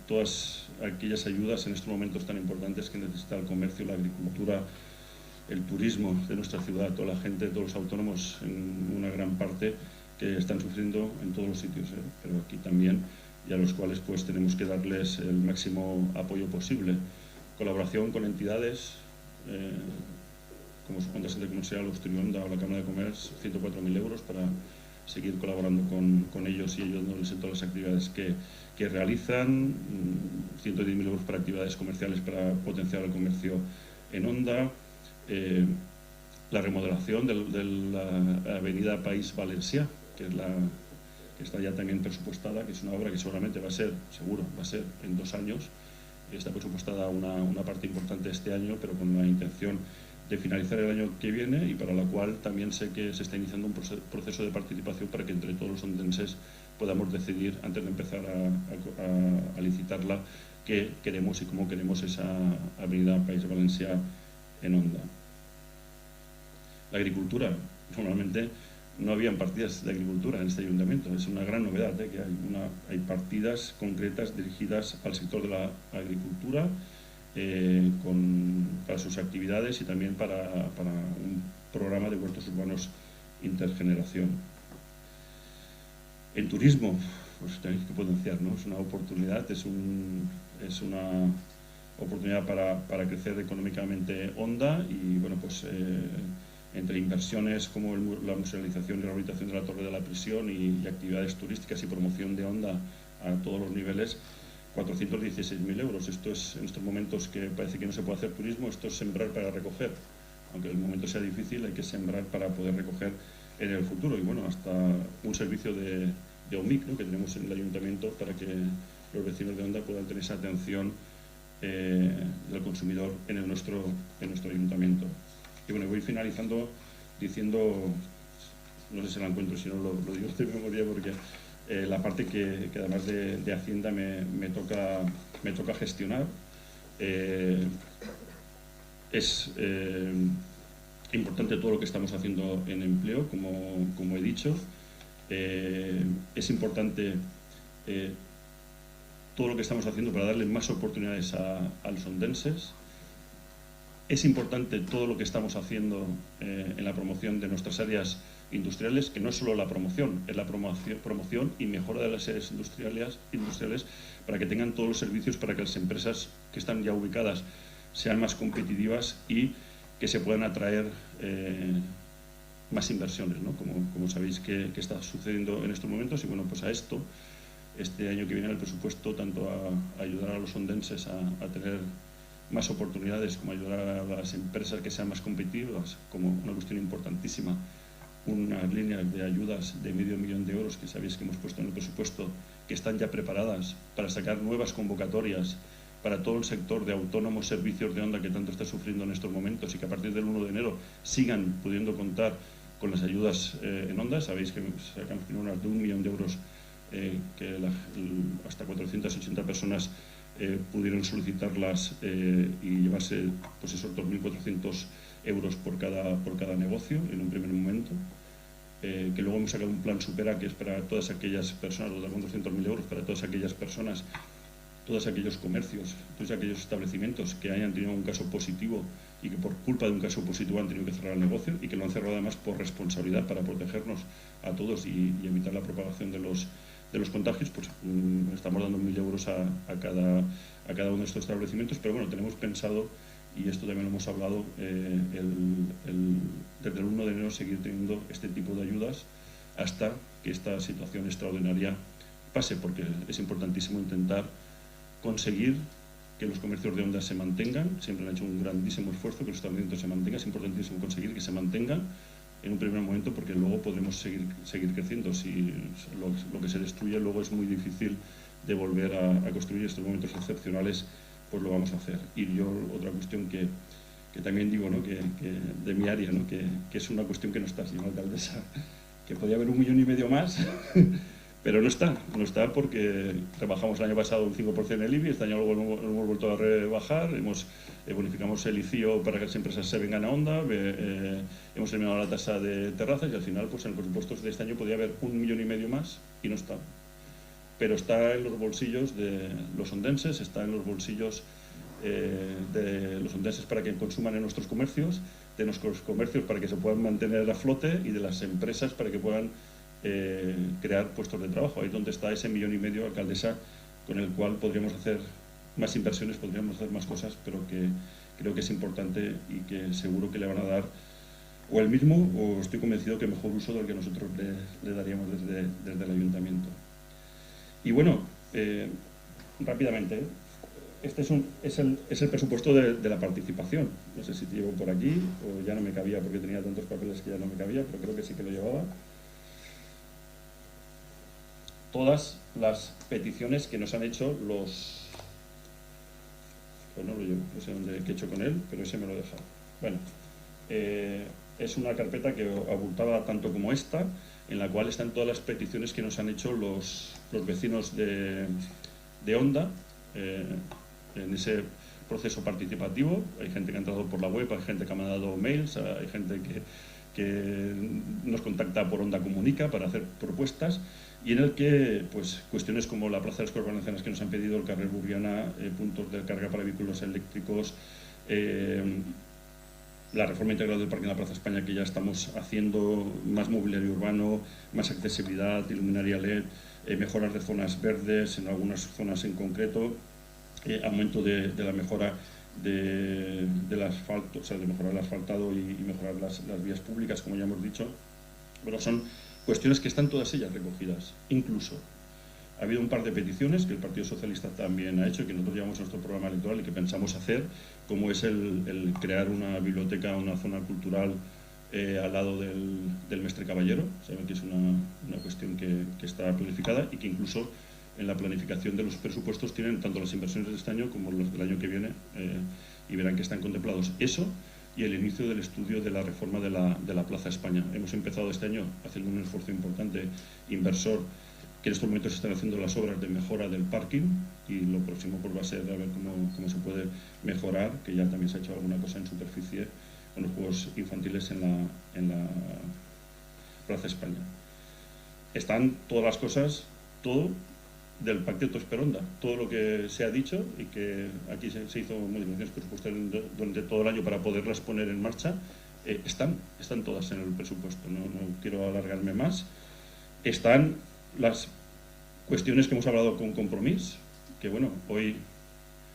todas aquellas ayudas en estos momentos tan importantes que necesita el comercio, la agricultura, el turismo de nuestra ciudad, toda la gente, todos los autónomos en una gran parte que están sufriendo en todos los sitios, pero aquí también, y a los cuales pues tenemos que darles el máximo apoyo posible. Colaboración con entidades como su Junta de Centre Comercial, Onda o la Cámara de Comercio, 104.000 euros para seguir colaborando con ellos y ayudándoles en todas las actividades que realizan, 110.000 euros para actividades comerciales para potenciar el comercio en Onda, la remodelación de la avenida País Valencià, que está ya también presupuestada, que es una obra que seguramente va a ser en 2 años. Está presupuestada una parte importante este año, pero con la intención de finalizar el año que viene, y para la cual también sé que se está iniciando un proceso de participación para que entre todos los ondenses podamos decidir, antes de empezar a licitarla, qué queremos y cómo queremos esa avenida País Valencià en Onda. La agricultura, normalmente no habían partidas de agricultura en este ayuntamiento, es una gran novedad, que hay partidas concretas dirigidas al sector de la agricultura, para sus actividades y también para un programa de huertos urbanos intergeneración. En turismo, pues tenéis que potenciar, ¿no? Es una oportunidad, es una oportunidad para crecer económicamente Onda, y bueno, pues entre inversiones como la musealización y rehabilitación de la Torre de la Prisión y actividades turísticas y promoción de Onda a todos los niveles, 416.000 euros. Esto es, en estos momentos que parece que no se puede hacer turismo, esto es sembrar para recoger. Aunque el momento sea difícil, hay que sembrar para poder recoger en el futuro. Y bueno, hasta un servicio de OMIC, ¿no?, que tenemos en el ayuntamiento para que los vecinos de Onda puedan tener esa atención del consumidor en nuestro ayuntamiento. Y bueno, voy finalizando diciendo, no sé si la encuentro, si no lo digo de memoria, porque la parte que además de Hacienda me toca gestionar. Es importante todo lo que estamos haciendo en empleo, como he dicho. Es importante todo lo que estamos haciendo para darle más oportunidades a los ondenses. Es importante todo lo que estamos haciendo en la promoción de nuestras áreas industriales, que no es solo la promoción, es la promoción y mejora de las áreas industriales para que tengan todos los servicios, para que las empresas que están ya ubicadas sean más competitivas y que se puedan atraer más inversiones, ¿no? Como sabéis que está sucediendo en estos momentos. Y bueno, pues a esto, este año que viene el presupuesto, tanto a ayudar a los ondenses a tener más oportunidades, como ayudar a las empresas que sean más competitivas, como una cuestión importantísima, unas líneas de ayudas de $500.000 de euros que sabéis que hemos puesto en el presupuesto, que están ya preparadas para sacar nuevas convocatorias para todo el sector de autónomos servicios de Onda que tanto está sufriendo en estos momentos, y que a partir del 1 de enero sigan pudiendo contar con las ayudas en Onda. Sabéis que sacamos unas de $1 millón de euros, que hasta 480 personas pudieron solicitarlas y llevarse pues esos 2.400 euros por cada negocio en un primer momento. Que luego hemos sacado un plan Supera, que es para todas aquellas personas, los de 400.000 euros para todas aquellas personas, todos aquellos comercios, todos aquellos establecimientos que hayan tenido un caso positivo y que por culpa de un caso positivo han tenido que cerrar el negocio, y que lo han cerrado además por responsabilidad, para protegernos a todos y evitar la propagación de los contagios. Pues estamos dando 1.000 euros a cada uno de estos establecimientos. Pero bueno, tenemos pensado, y esto también lo hemos hablado, desde el 1 de enero seguir teniendo este tipo de ayudas hasta que esta situación extraordinaria pase, porque es importantísimo intentar conseguir que los comercios de Onda se mantengan. Siempre han hecho un grandísimo esfuerzo que los establecimientos se mantengan. Es importantísimo conseguir que se mantengan en un primer momento, porque luego podremos seguir creciendo. Si lo que se destruye luego es muy difícil de volver a construir. Estos momentos excepcionales pues lo vamos a hacer. Y yo, otra cuestión que también digo, ¿no?, que de mi área, ¿no?, que es una cuestión que no está, señora alcaldesa, que podría haber 1,5 millones más, pero no está porque rebajamos el año pasado un 5% el IBI, este año luego lo hemos vuelto a rebajar, bonificamos el ICIO para que las empresas se vengan a Onda, hemos eliminado la tasa de terrazas, y al final pues en los presupuestos de este año podría haber 1,5 millones más y no está. Pero está en los bolsillos de los ondenses, está en los bolsillos de los ondenses para que consuman en nuestros comercios, de nuestros comercios para que se puedan mantener a flote, y de las empresas para que puedan crear puestos de trabajo. Ahí es donde está ese 1,5 millones, alcaldesa, con el cual podríamos hacer más inversiones, podríamos hacer más cosas, pero que creo que es importante y que seguro que le van a dar o el mismo, o estoy convencido que mejor uso del que nosotros le daríamos desde el ayuntamiento. Y bueno, rápidamente, este es el presupuesto de la participación. No sé si te llevo por aquí o ya no me cabía porque tenía tantos papeles que ya no me cabía, pero creo que sí que lo llevaba. Todas las peticiones que nos han hecho los... Pues no lo llevo, no sé qué he hecho con él, pero ese me lo he dejado. Bueno, es una carpeta que abultada tanto como esta, en la cual están todas las peticiones que nos han hecho los vecinos de Onda, en ese proceso participativo. Hay gente que ha entrado por la web, hay gente que me ha dado mails, hay gente que nos contacta por Onda Comunica para hacer propuestas, y en el que pues cuestiones como la plaza de las Corts Valencianas que nos han pedido, el carrer Burriana, puntos de carga para vehículos eléctricos, la reforma integral del parque en la Plaza España, que ya estamos haciendo, más mobiliario urbano, más accesibilidad, iluminaria LED, mejoras de zonas verdes en algunas zonas en concreto, aumento de la mejora del asfalto, o sea, de mejorar el asfaltado y mejorar las vías públicas, como ya hemos dicho. Pero son cuestiones que están todas ellas recogidas. Incluso ha habido un par de peticiones que el Partido Socialista también ha hecho y que nosotros llevamos en nuestro programa electoral y que pensamos hacer, como es el crear una biblioteca, una zona cultural al lado del Mestre Caballero. Saben que es una cuestión que está planificada y que incluso en la planificación de los presupuestos tienen tanto las inversiones de este año como los del año que viene, y verán que están contemplados eso y el inicio del estudio de la reforma de la Plaza España. Hemos empezado este año haciendo un esfuerzo importante inversor, que en estos momentos se están haciendo las obras de mejora del parking, y lo próximo pues va a ser a ver cómo se puede mejorar, que ya también se ha hecho alguna cosa en superficie con los juegos infantiles en la Plaza España. Están todas las cosas, todo del Pacto Esperonda, todo lo que se ha dicho y que aquí se hizo modificaciones presupuestarias durante todo el año para poderlas poner en marcha, están todas en el presupuesto, no quiero alargarme más. Están las cuestiones que hemos hablado con Compromís, que bueno, hoy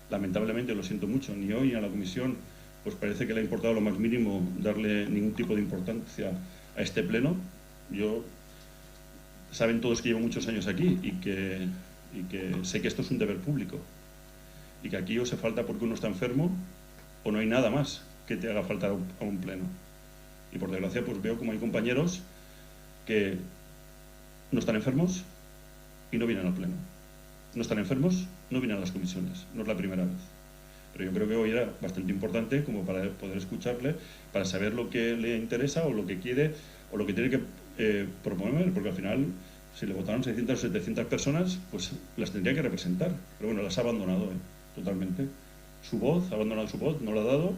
lamentablemente, lo siento mucho, ni hoy ni a la comisión pues parece que le ha importado lo más mínimo darle ningún tipo de importancia a este pleno. Saben todos que llevo muchos años aquí y que sé que esto es un deber público y que aquí o se falta porque uno está enfermo o no hay nada más que te haga faltar a un pleno. Y por desgracia pues veo como hay compañeros que no están enfermos y no vienen al pleno. No están enfermos, no vienen a las comisiones. No es la primera vez. Pero yo creo que hoy era bastante importante como para poder escucharle, para saber lo que le interesa o lo que quiere o lo que tiene que proponer, porque al final, si le votaron 600 o 700 personas, pues las tendría que representar. Pero bueno, las ha abandonado totalmente. Su voz, ha abandonado su voz, no la ha dado,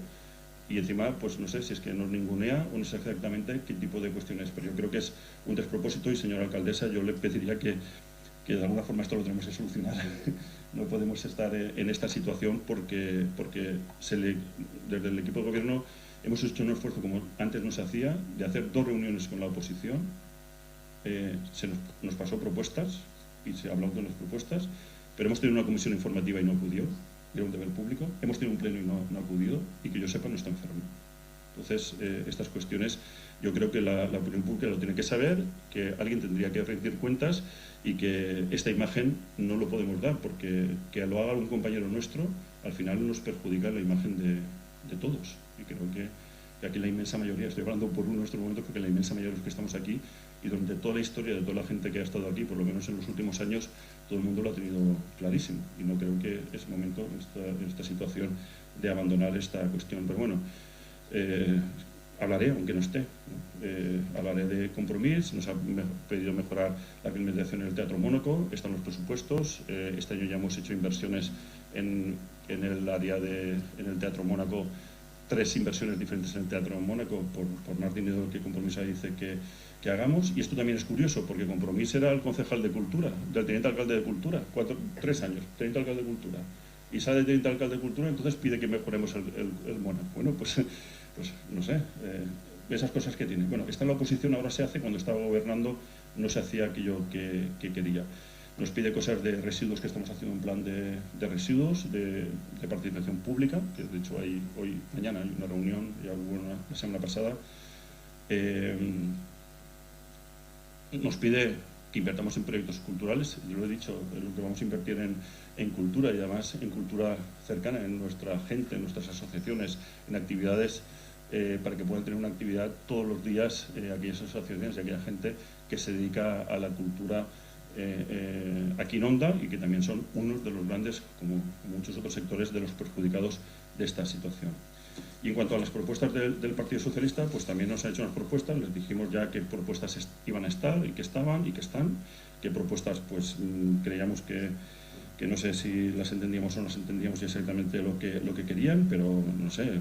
y encima, pues no sé si es que nos ningunea o no sé exactamente qué tipo de cuestiones, pero yo creo que es un despropósito y, señora alcaldesa, yo le pediría que de alguna forma esto lo tenemos que solucionar. No podemos estar en esta situación porque desde el equipo de gobierno hemos hecho un esfuerzo, como antes no se hacía, de hacer 2 reuniones con la oposición. Nos pasó propuestas y se ha hablado de las propuestas, pero hemos tenido una comisión informativa y no acudió, era un deber público. Hemos tenido un pleno y no ha acudido, y que yo sepa no está enfermo. Entonces, estas cuestiones yo creo que la opinión pública lo tiene que saber, que alguien tendría que rendir cuentas y que esta imagen no lo podemos dar, porque que lo haga un compañero nuestro al final nos perjudica la imagen de todos. Y creo que aquí la inmensa mayoría, estoy hablando por uno en estos momentos porque la inmensa mayoría de los que estamos aquí y durante toda la historia de toda la gente que ha estado aquí, por lo menos en los últimos años, todo el mundo lo ha tenido clarísimo, y no creo que es momento en esta situación de abandonar esta cuestión. Pero bueno, hablaré, aunque no esté, ¿no? Hablaré de Compromís. Nos ha pedido mejorar la climatización en el Teatro Mónaco, están los presupuestos. Este año ya hemos hecho inversiones en el área en el Teatro Mónaco, 3 inversiones diferentes en el Teatro Mónaco por más dinero que Compromís dice que hagamos. Y esto también es curioso, porque Compromís era el concejal de Cultura, del teniente alcalde de Cultura, 3 años, teniente alcalde de Cultura, y sale de teniente alcalde de Cultura, entonces pide que mejoremos el Mónaco. Bueno, pues no sé, esas cosas que tiene. Bueno, está en la oposición, ahora se hace, cuando estaba gobernando no se hacía aquello que quería. Nos pide cosas de residuos, que estamos haciendo un plan de residuos, de participación pública, que de hecho mañana hay una reunión, ya hubo una la semana pasada. Nos pide que invertamos en proyectos culturales, yo lo he dicho, lo que vamos a invertir en cultura, y además en cultura cercana, en nuestra gente, en nuestras asociaciones, en actividades para que puedan tener una actividad todos los días, aquellas asociaciones y aquella gente que se dedica a la cultura aquí en Onda, y que también son unos de los grandes, como muchos otros sectores, de los perjudicados de esta situación. Y en cuanto a las propuestas del Partido Socialista, pues también nos ha hecho unas propuestas, les dijimos ya qué propuestas iban a estar y que estaban y que están, qué propuestas pues creíamos que no sé si las entendíamos o no las entendíamos exactamente lo que querían, pero no sé,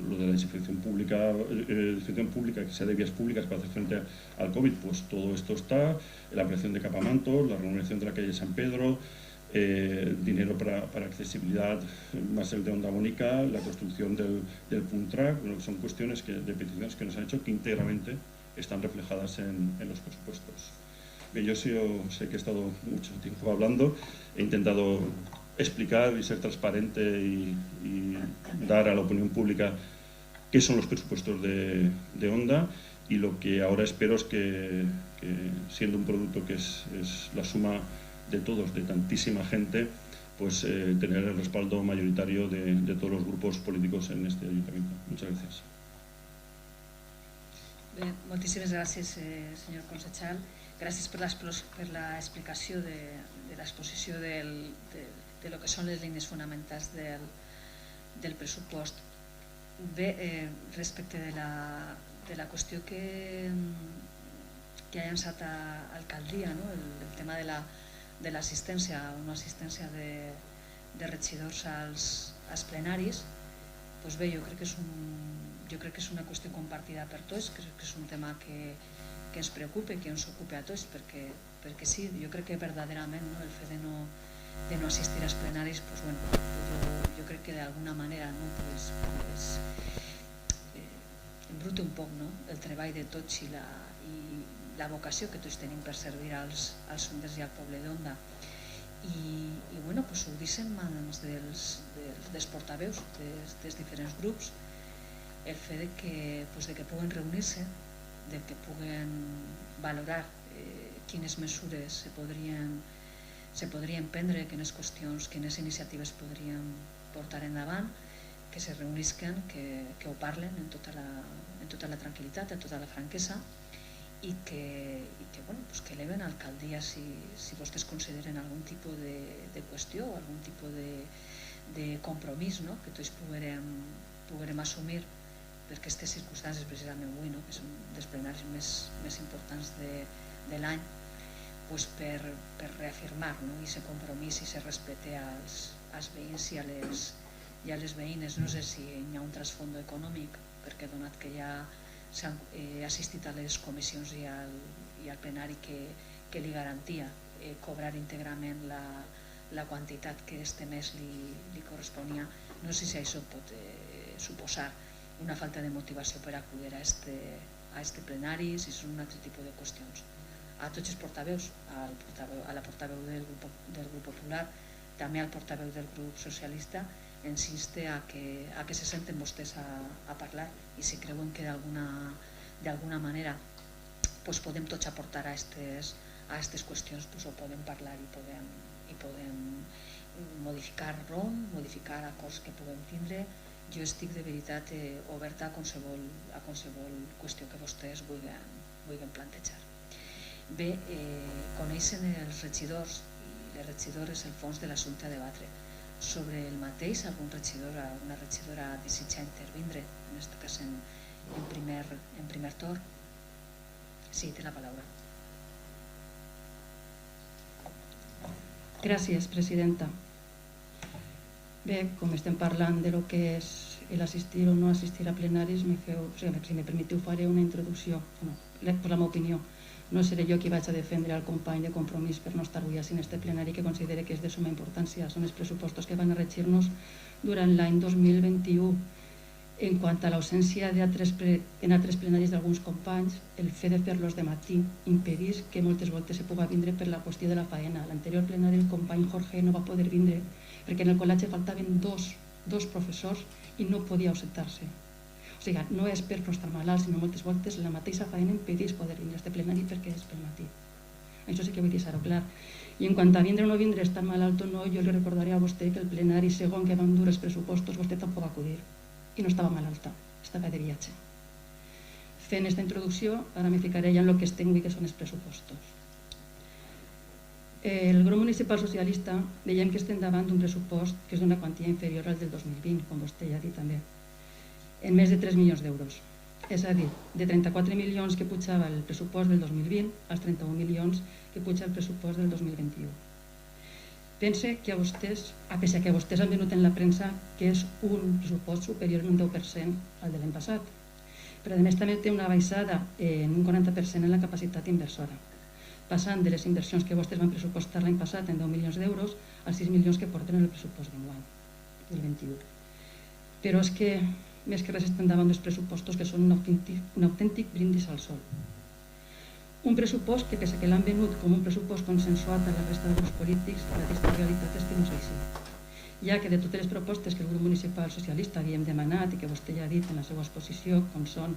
lo de la desinfección pública que sea de vías públicas para hacer frente al COVID, pues todo esto está, la ampliación de campamentos, la remodelación de la calle San Pedro, dinero para accesibilidad más el de Onda Bonica, la construcción del Punt Track, son cuestiones de peticiones que nos han hecho que íntegramente están reflejadas en los presupuestos. Bien, yo sé que he estado mucho tiempo hablando, he intentado explicar y ser transparente y dar a la opinión pública qué son los presupuestos de Onda, y lo que ahora espero es que siendo un producto que es la suma de todos, de tantísima gente, pues tener el respaldo mayoritario de todos los grupos políticos en este ayuntamiento. Muchas gracias. Bé, moltíssimes gràcies, senyor Consejal. Gràcies per l'explicació de l'exposició de lo que són les línies fonamentals del pressupost. Bé, respecte de la qüestió que ha llançat a l'alcaldia, el tema de l'assistència, una assistència de regidors als plenaris, doncs bé, jo crec que és una qüestió compartida per tots, crec que és un tema que ens preocupa i que ens ocupa a tots, perquè sí, jo crec que verdaderament el fet de no assistir als plenaris, jo crec que d'alguna manera embruta un poc el treball de tots i la vocació que tots tenim per servir als onders i al poble d'Onda. I ho deixen en mans dels portaveus dels diferents grups, el fet de que puguen reunir-se, de que puguen valorar quines mesures se podrien prendre, quines qüestions, quines iniciatives podrien portar endavant, que se reunisquen, que ho parlen en tota la tranquil·litat, en tota la franquesa, i que eleven a l'alcaldia si vostès consideren algun tipus de qüestió, algun tipus de compromís que tots puguem assumir per aquestes circumstàncies, precisament avui, que són dels plenaris més importants de l'any, per reafirmar aquest compromís i aquest respecte als veïns i a les veïnes. No sé si hi ha un trasfondo econòmic, perquè donat que ja s'ha assistit a les comissions i al plenari que li garantia cobrar íntegrament la quantitat que este mes li corresponia, no sé si això pot suposar una falta de motivació per acudir a este plenari, si són un altre tipus de qüestions. A tots els portaveus, a la portaveu del grup popular, també al portaveu del grup socialista, ens inste a que se senten vostès a parlar, i si creuen que d'alguna manera podem tots aportar a aquestes qüestions, ho podem parlar i podem modificar ROM, modificar acords que puguem tindre. Jo estic de veritat oberta a qualsevol qüestió que vostès vulguin plantejar. Bé, coneixen els regidors i les regidores el fons de l'assumpte a debatre. Sobre el mateix, algun regidor, alguna regidora desitja intervindre, en aquest cas en primer torn? Sí, té la paraula. Gràcies, presidenta. Bé, com estem parlant de lo que és l'assistir o no assistir a plenaris, si me permeteu faré una introducció, per la meva opinió. No seré jo qui vaig a defendre el company de Compromís per no estar avui en este plenari, que considere que és de suma importància. Són els pressupostos que van a regir-nos durant l'any 2021. En quant a l'ausència en altres plenaris d'alguns companys, el fet de fer-los de matí impedís que moltes voltes se puga vindre per la qüestió de la faena. L'anterior plenari el company Jorge no va poder vindre perquè en el col·legi faltaven dos professors i no podia ausentar-se. O sigui, no és per estar malalt, sinó moltes voltes la mateixa faena impedís poder vindre a este plenari perquè és pel matí. Això sí que vull deixar-ho clar. I en quant a vindre o no vindre, estar malalt o no, jo li recordaré a vostè que el plenari segon que van dur els pressupostos vostè tampoc va acudir. I no estava malalta, estava de viatge. Fent aquesta introducció, ara me ficaré ja en el que estem avui, que són els pressupostos. El grup municipal socialista veiem que estem davant d'un pressupost que és d'una quantia inferior al del 2020, com vostè ja ha dit també, en més de 3 milions d'euros. És a dir, de 34 milions que pujava el pressupost del 2020 als 31 milions que puja el pressupost del 2021. Pense que a vostès, a pesar que vostès han venut en la premsa que és un pressupost superior en un 10% al de l'any passat, però a més també té una baixada en un 40% en la capacitat inversora, passant de les inversions que vostès van pressupostar l'any passat en 10 milions d'euros als 6 milions que porten en el pressupost d'enguany, del 21. Però és que, més que res, estem davant dels pressupostos que són un autèntic brindis al sol. Un pressupost que, pese que l'han venut com un pressupost consensuat a la resta de grups polítics, la trista realitat és que no és així. Ja que de totes les propostes que el grup municipal socialista havíem demanat i que vostè ja ha dit en la seva exposició, com són,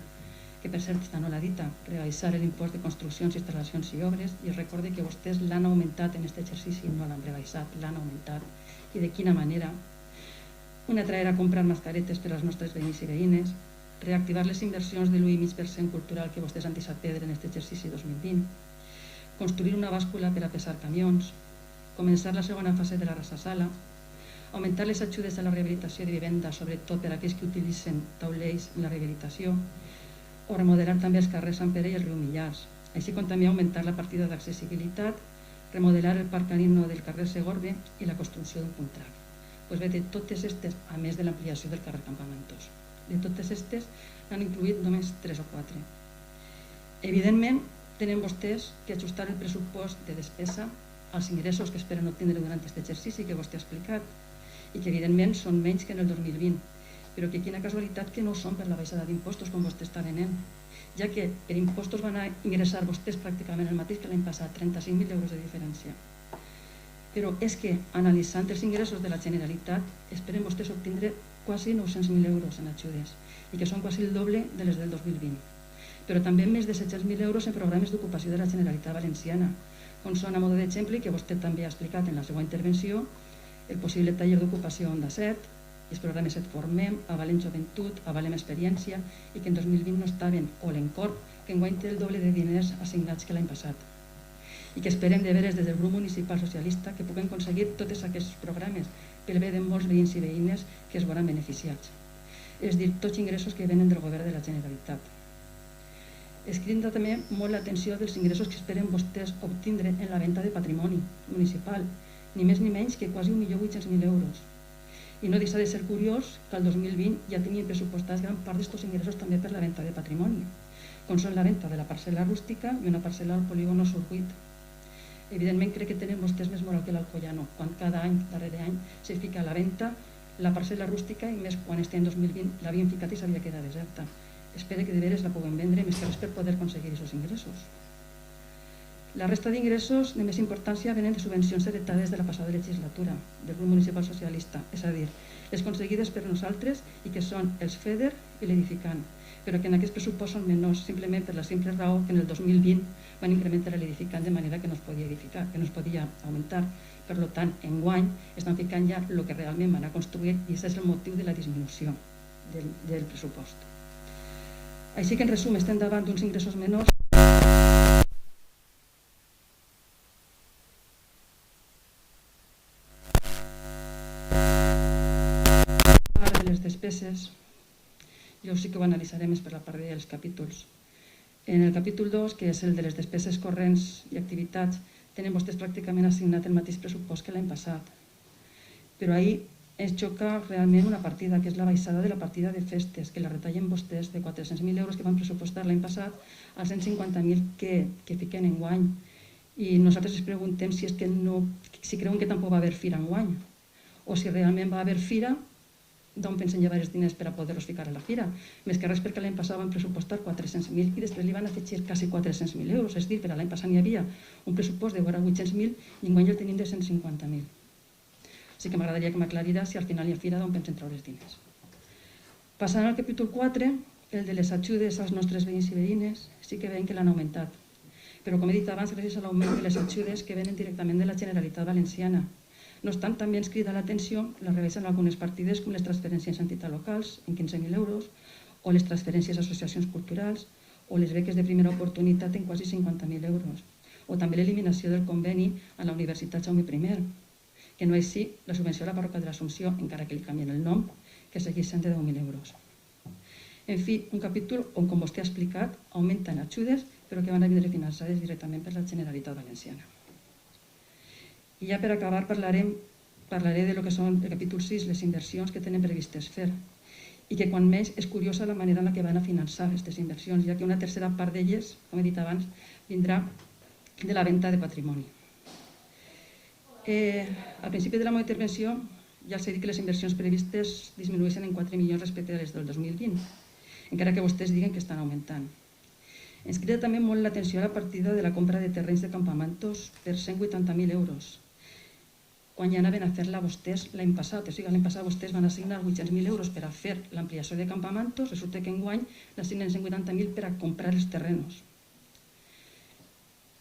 que per cert està no l'ha dita, rebaixar l'impost de construccions, instal·lacions i obres, i recorde que vostès l'han augmentat en aquest exercici, no l'han rebaixat, l'han augmentat. I de quina manera? Una altra era comprar mascaretes per als nostres veïns i veïnes, reactivar les inversions de l'1,5% cultural que vostès han deixat perdre en aquest exercici 2020, construir una bàscula per a pesar camions, començar la segona fase de la Rasa-Sala, augmentar les ajudes a la rehabilitació de vivenda, sobretot per a aquells que utilitzen taulells en la rehabilitació, o remodelar també els carrers Sant Pere i el riu Millars, així com també augmentar la partida d'accessibilitat, remodelar el parc canino del carrer Segorbe i la construcció d'un punt trac. Doncs bé, de totes aquestes, a més de l'ampliació del carrer Campamentos, de totes aquestes n'han incluït només 3 o 4. Evidentment, tenen vostès que ajustar el pressupost de despesa als ingressos que esperen obtindre durant aquest exercici que vostè ha explicat i que evidentment són menys que en el 2020, però que quina casualitat que no són per la baixada d'impostos com vostè està venent, ja que per impostos van a ingressar vostès pràcticament el mateix que l'any passat, 35.000 euros de diferència. Però és que, analitzant els ingressos de la Generalitat, esperen vostès obtindre quasi 900.000 euros en ajudes i que són quasi el doble de les del 2020. Però també més de 700.000 euros en programes d'ocupació de la Generalitat Valenciana, on són, a mode d'exemple, que vostè també ha explicat en la seva intervenció, el possible taller d'ocupació Onda 7, els programes Et Formem, Avalem Joventut, Avalem Experiència, i que en 2020 no estaven, o l'Encorp, que enguany té el doble de diners assignats que l'any passat. I que esperem de veres des del grup municipal socialista que puguem aconseguir tots aquests programes pel bé de molts veïns i veïnes que es veuran beneficiats. És dir, tots ingressos que venen del govern de la Generalitat. Es crida també molt l'atenció dels ingressos que esperen vostès obtindre en la venda de patrimoni municipal, ni més ni menys que quasi 1.800.000 euros. I no deixa de ser curiós que el 2020 ja tenien pressupostats gran part d'aquests ingressos també per la venda de patrimoni, com són la venda de la parcel·la rústica i una parcel·la al polígono Surguit. Evidentment crec que tenen vostès més moral que l'Alcoyano, quan cada any, darrere any, se fica a la venda la parcel·la rústica i més quan este any 2020 l'havien ficat i s'havia quedat deserta. Espero que de veres la puguem vendre més que res per poder aconseguir aquests ingressos. La resta d'ingressos de més importància venen de subvencions heretades de la passada legislatura del grup municipal socialista, és a dir, les aconseguides per nosaltres i que són els FEDER i l'Edificant, però que en aquest pressupost són menors simplement per la simple raó que en el 2020 van incrementar l'Edificant de manera que no es podia edificar, que no es podia augmentar. Per tant, enguany estan ficant ja el que realment van a construir i aquest és el motiu de la disminució del pressupost. Així que en resum estem davant d'uns ingressos menors despeses, jo sí que ho analitzaré més per la part dels capítols. En el capítol 2, que és el de les despeses corrents i activitats, tenen vostès pràcticament assignat el mateix pressupost que l'any passat. Però ahir ens xoca realment una partida, que és la baixada de la partida de festes, que la retallen vostès de 400.000 euros que van pressupostar l'any passat als 150.000 que fiquen enguany. I nosaltres ens preguntem si creuen que tampoc va haver fira enguany, o si realment va haver fira d'on pensen llevar els diners per a poder-los ficar a la fira. Més que res perquè l'any passat van pressupostar 400.000 i després li van afegir quasi 400.000 euros. És a dir, per a l'any passat n'hi havia un pressupost de vora 800.000 i enguany el tenim de 150.000. Així que m'agradaria que m'aclarira si al final hi ha fira d'on pensen treure els diners. Passant al capítol 4, el de les ajudes als nostres veïns i veïnes, sí que veiem que l'han augmentat. Però, com he dit abans, gràcies a l'augment de les ajudes que venen directament de la Generalitat Valenciana. No obstant, també ens crida l'atenció la rebaixa en algunes partides com les transferències a entitats locals en 15.000 euros o les transferències a associacions culturals o les beques de primera oportunitat en quasi 50.000 euros o també l'eliminació del conveni a la Universitat Jaume I, que no és així la subvenció a la parròquia de l'Assumpció, encara que li canvien el nom, que segueix sent de 10.000 euros. En fi, un capítol on, com vostè ha explicat, augmenten ajudes però que van a vindre finançades directament per la Generalitat Valenciana. I ja per acabar parlaré de lo que són el capítol 6, les inversions que tenen previstes fer. I que quan més és curiosa la manera en què van a finançar aquestes inversions, ja que una tercera part d'elles, com he dit abans, vindrà de la venda de patrimoni. Al principi de la meva intervenció ja els he dit que les inversions previstes disminueixen en 4 milions respecte a les del 2020, encara que vostès diguen que estan augmentant. Ens crida també molt l'atenció a la partida de la compra de terrenys de campamentos per 180.000 euros, quan ja anaven a fer-la vostès l'any passat. O sigui, l'any passat vostès van assignar 800.000 euros per a fer l'ampliació de campamentos, resulta que enguany n'assignen 180.000 per a comprar els terrenos.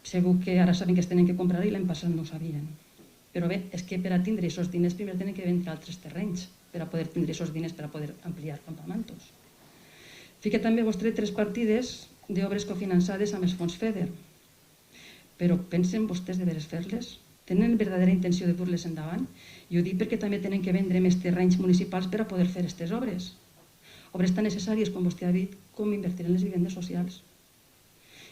Segur que ara saben que es tenen que comprar i l'any passat no ho sabien. Però bé, és que per a tindre aquests diners primer tenen que vendre altres terrenys per a poder tindre aquests diners per a poder ampliar campamentos. Fica també vostè 3 partides d'obres cofinançades amb els fons FEDER. Però pensen vostès de veres fer-les? Tenen verdadera intenció de dur-les endavant? I ho dic perquè també tenen que vendre més terrenys municipals per a poder fer aquestes obres. Obres tan necessàries, com vostè ha dit, com invertir en les vivendes socials.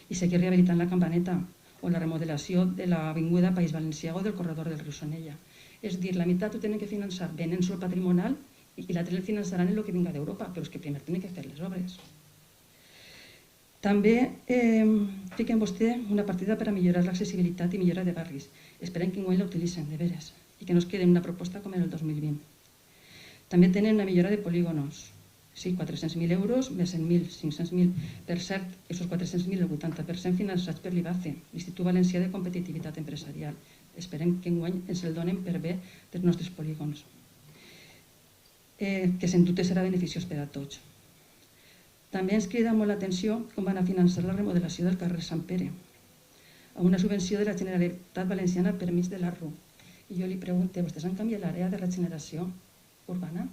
I seguir rehabilitant la Campaneta o la remodelació de l'avinguda País Valencià o del corredor del riu Sonella. És dir, la meitat ho tenen que finançar venent sol patrimonial i l'altre el finançaran en el que vinga d'Europa, però és que primer tenen que fer les obres. També fiquen vostè una partida per a millorar l'accessibilitat i millora de barris. Esperem que enguany la utilitzen, de veres, i que no es quedi una proposta com en el 2020. També tenen una millora de polígonos. Sí, 400.000 euros, més 100.000, 500.000. Per cert, aquests 400.000, el 80% finançats per l'IBACE, l'Institut Valencià de Competitivitat Empresarial. Esperem que enguany ens el donen per bé dels nostres polígons, que sens dubte serà beneficiós per a tots. També ens crida molt l'atenció com van a finançar la remodelació del carrer Sant Pere, amb una subvenció de la Generalitat Valenciana per mig de l'ARRU. I jo li pregunto, vostès han canviat l'àrea de regeneració urbana?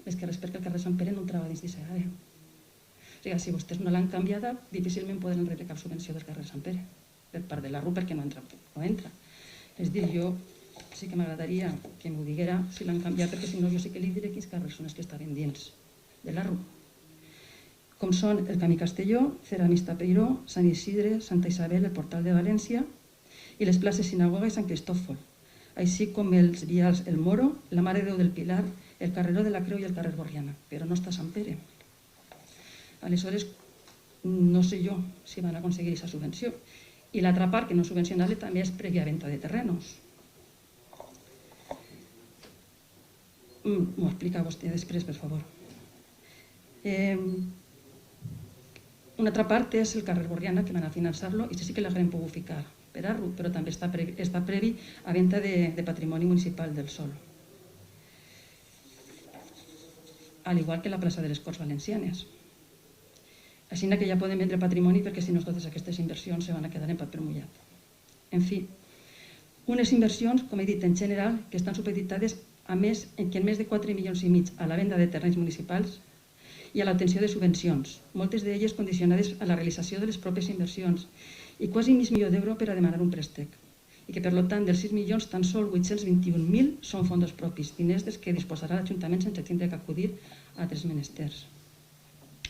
Més que res perquè el carrer Sant Pere no entrava dins d'aquesta àrea. O sigui, si vostès no l'han canviada, difícilment poden rebre cap subvenció del carrer Sant Pere, per part de l'ARRU, perquè no entra. És dir, jo sí que m'agradaria que m'ho diguera si l'han canviat, perquè si no jo sí que li diré quins carrers són els que estaven dins de l'ARRU. Com són el Camí Castelló, Ceramista Peiró, Sant Isidre, Santa Isabel, el Portal de València i les places Sinagoga i Sant Cristòfol, així com els vials El Moro, la Mare de Déu del Pilar, el Carreró de la Creu i el carrer Borriana, però no està Sant Pere. Aleshores, no sé jo si van aconseguir aquesta subvenció. I l'altra part, que no és subvencionable, també és prèvia venda de terrenos. M'ho explica vostè després, per favor. Una altra part és el carrer Borriana, que van a finançar-lo, i sí que l'haurem pogut ficar per ARRU, però també està previ a venda de patrimoni municipal del sòl. Al igual que la plaça de les Corts Valencianes. Així que ja podem vendre patrimoni perquè si no totes aquestes inversions se van a quedar en paper mullat. En fi, unes inversions, com he dit, en general, que estan supeditades a més de 4,5 milions a la venda de terrenys municipals i a l'obtenció de subvencions, moltes d'elles condicionades a la realització de les pròpies inversions i quasi mig milió d'euros per a demanar un préstec. I que, per tant, dels 6 milions, tan sol 821.000 són fons propis, diners dels que disposarà l'Ajuntament sense tindre que acudir a altres menesters.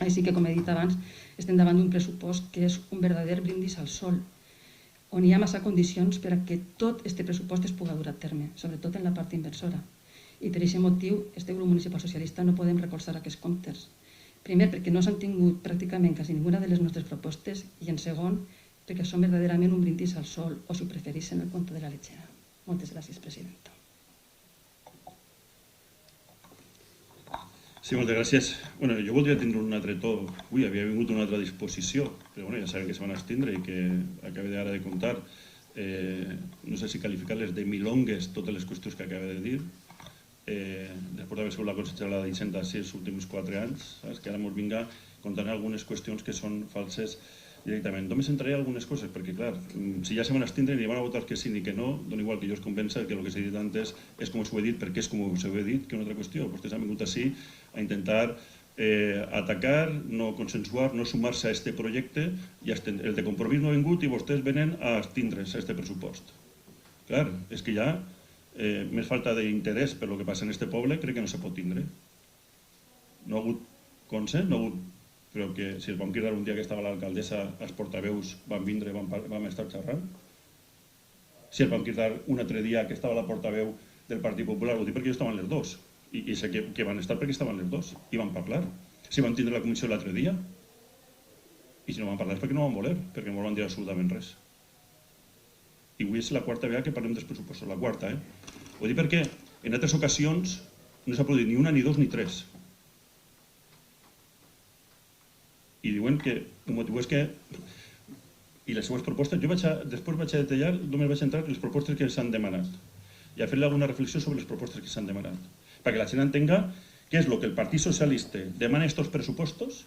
Així que, com he dit abans, estem davant d'un pressupost que és un verdader brindis al sol, on hi ha massa condicions per a que tot aquest pressupost es pugui dur a terme, sobretot en la part inversora. I per aquest motiu, este grup municipal socialista no podem recolzar aquests comptes. Primer, perquè no s'han tingut pràcticament quasi ninguna de les nostres propostes i, en segon, perquè són verdaderament un brindis al sol o, si ho prefereixen, el conte de la lechera. Moltes gràcies, presidenta. Sí, moltes gràcies. Bueno, jo voldria tindre un altre to. Ui, havia vingut una altra disposició, però bueno, ja sabem que se van abstindre i que acaba ara de contar. No sé si qualificar-les de milongues totes les qüestions que acaba de dir. Després d'haver sigut la consellera d'Hisenda els últims 4 anys, saps? Que ara ens vinga contant algunes qüestions que són falses directament. Només entraré algunes coses, perquè clar, si ja se van abstindre i van a votar que sí ni que no, dona igual que jo es convença que el que s'ha dit antes és com s'ho he dit, perquè és com s'ho he dit, que una altra qüestió. Vostès han vingut així a intentar atacar, no consensuar, no sumar-se a aquest projecte, i el de Compromís no ha vingut i vostès venen a abstindre's a aquest pressupost. Clar, és que ja més falta d'interès per el que passa en aquest poble crec que no se pot tindre. No ha hagut consens, no ha hagut, però que si els vam cridar un dia que estava l'alcaldessa, els portaveus van vindre i vam estar xerrant. Si els vam cridar un altre dia que estava la portaveu del Partit Popular, ho dic perquè estaven les dos, i sé que van estar perquè estaven les dos, i van parlar. Si vam tindre la comissió l'altre dia, i si no van parlar és perquè no van voler, perquè no van dir absolutament res. I avui és la quarta vegada que parlem dels pressupostos, la quarta, Ho dic perquè en altres ocasions no s'ha produït ni una, ni dos, ni tres. I diuen que el motiu és que... I les seues propostes, després vaig a detallar, només vaig entrar en les propostes que s'han demanat i a fer-li alguna reflexió sobre les propostes que s'han demanat, perquè la gent entenga què és el que el Partit Socialista demana estos pressupostos,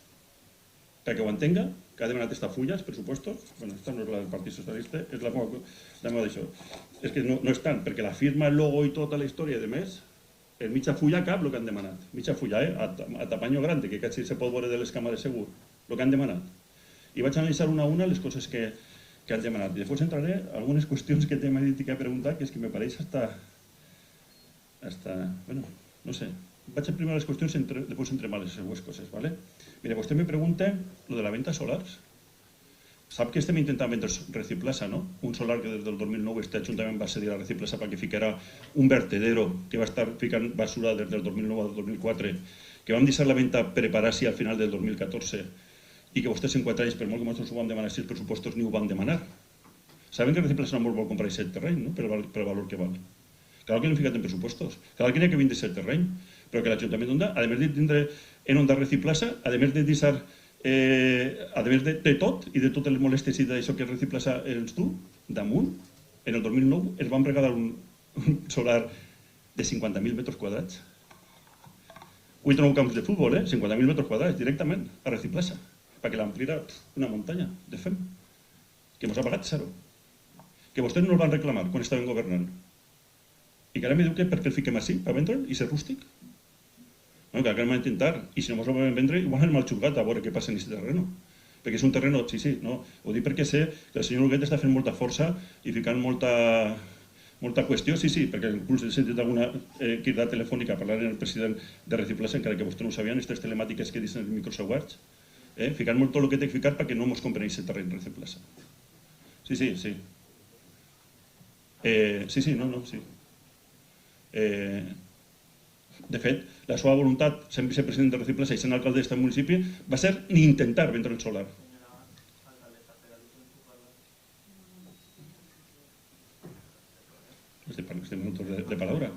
perquè ho entenga, que ha demanat esta fulla, els pressupostos. Bueno, esta no és la del Partit Socialista, és la meva d'això. És que no és tant, perquè la firma, el logo i tota la història, de més, en mitja fulla cap el que han demanat. Mitja fulla, a tapanyo grande, que quasi se pot veure de les càmeres segur, el que han demanat. I vaig analitzar una a una les coses que han demanat. I després entraré a algunes qüestions que t'he dit que he preguntat, que és que me pareix hasta... Bueno, no sé. Vaig a primar les qüestions, després entrem a les següents coses, ¿vale? Mira, vostè me pregunta lo de la venda solars. Sap que estem intentant vendre Reciplaza, no? Un solar que des del 2009 este Ajuntament va cedir a Reciplaza perquè ficara un vertedero que va estar ficant basura des del 2009 al 2004, que vam deixar la venda preparar-s'hi al final del 2014 i que vostès en 4 anys, per molt que nosaltres ho vam demanar, si els pressupostos ni ho van demanar. Saben que Reciplaza no vol comprar aquest terreny, no? Per el valor que val. Clar que l'hem ficat en pressupostos. Clar que n'hi ha que vindre aquest terreny, però que l'Ajuntament d'Onda, a més de tindre en Onda Reciplaza, a més de deixar, a més de tot i de totes les molèsties i d'això que Reciplaza ens du, damunt, en el 2009 es van regalar un solar de 50.000 metres quadrats. 8 o 9 camps de futbol, 50.000 metres quadrats, directament, a Reciplaza, perquè l'ampliarà una muntanya de fem, que ens ha pagat 0. Que vostès no el van reclamar quan estaven governant. I que ara me diu que per què el fiquem així, per vendre'l i ser rústic? No, que anem a intentar, i si no ens el vam vendre, igual anem al xulgat a veure què passa en aquest terreno. Perquè és un terreno, sí, no, ho dic perquè sé que el senyor Huguet està fent molta força i ficant molta qüestió, sí, perquè inclús he sentit alguna crida telefònica parlant amb el president de Reciplaza, encara que vostè no ho sabien, aquestes telemàtiques que dicen els microsegüents, ficant molt tot el que té que ficar perquè no ens compren aquest terreny Reciplaza. Sí. Sí. De fet, la seva voluntat, sent vicepresident de Reciplaza i sent alcalde d'aquest municipi, va ser ni intentar vendre el solar. Estic minuts de paraula.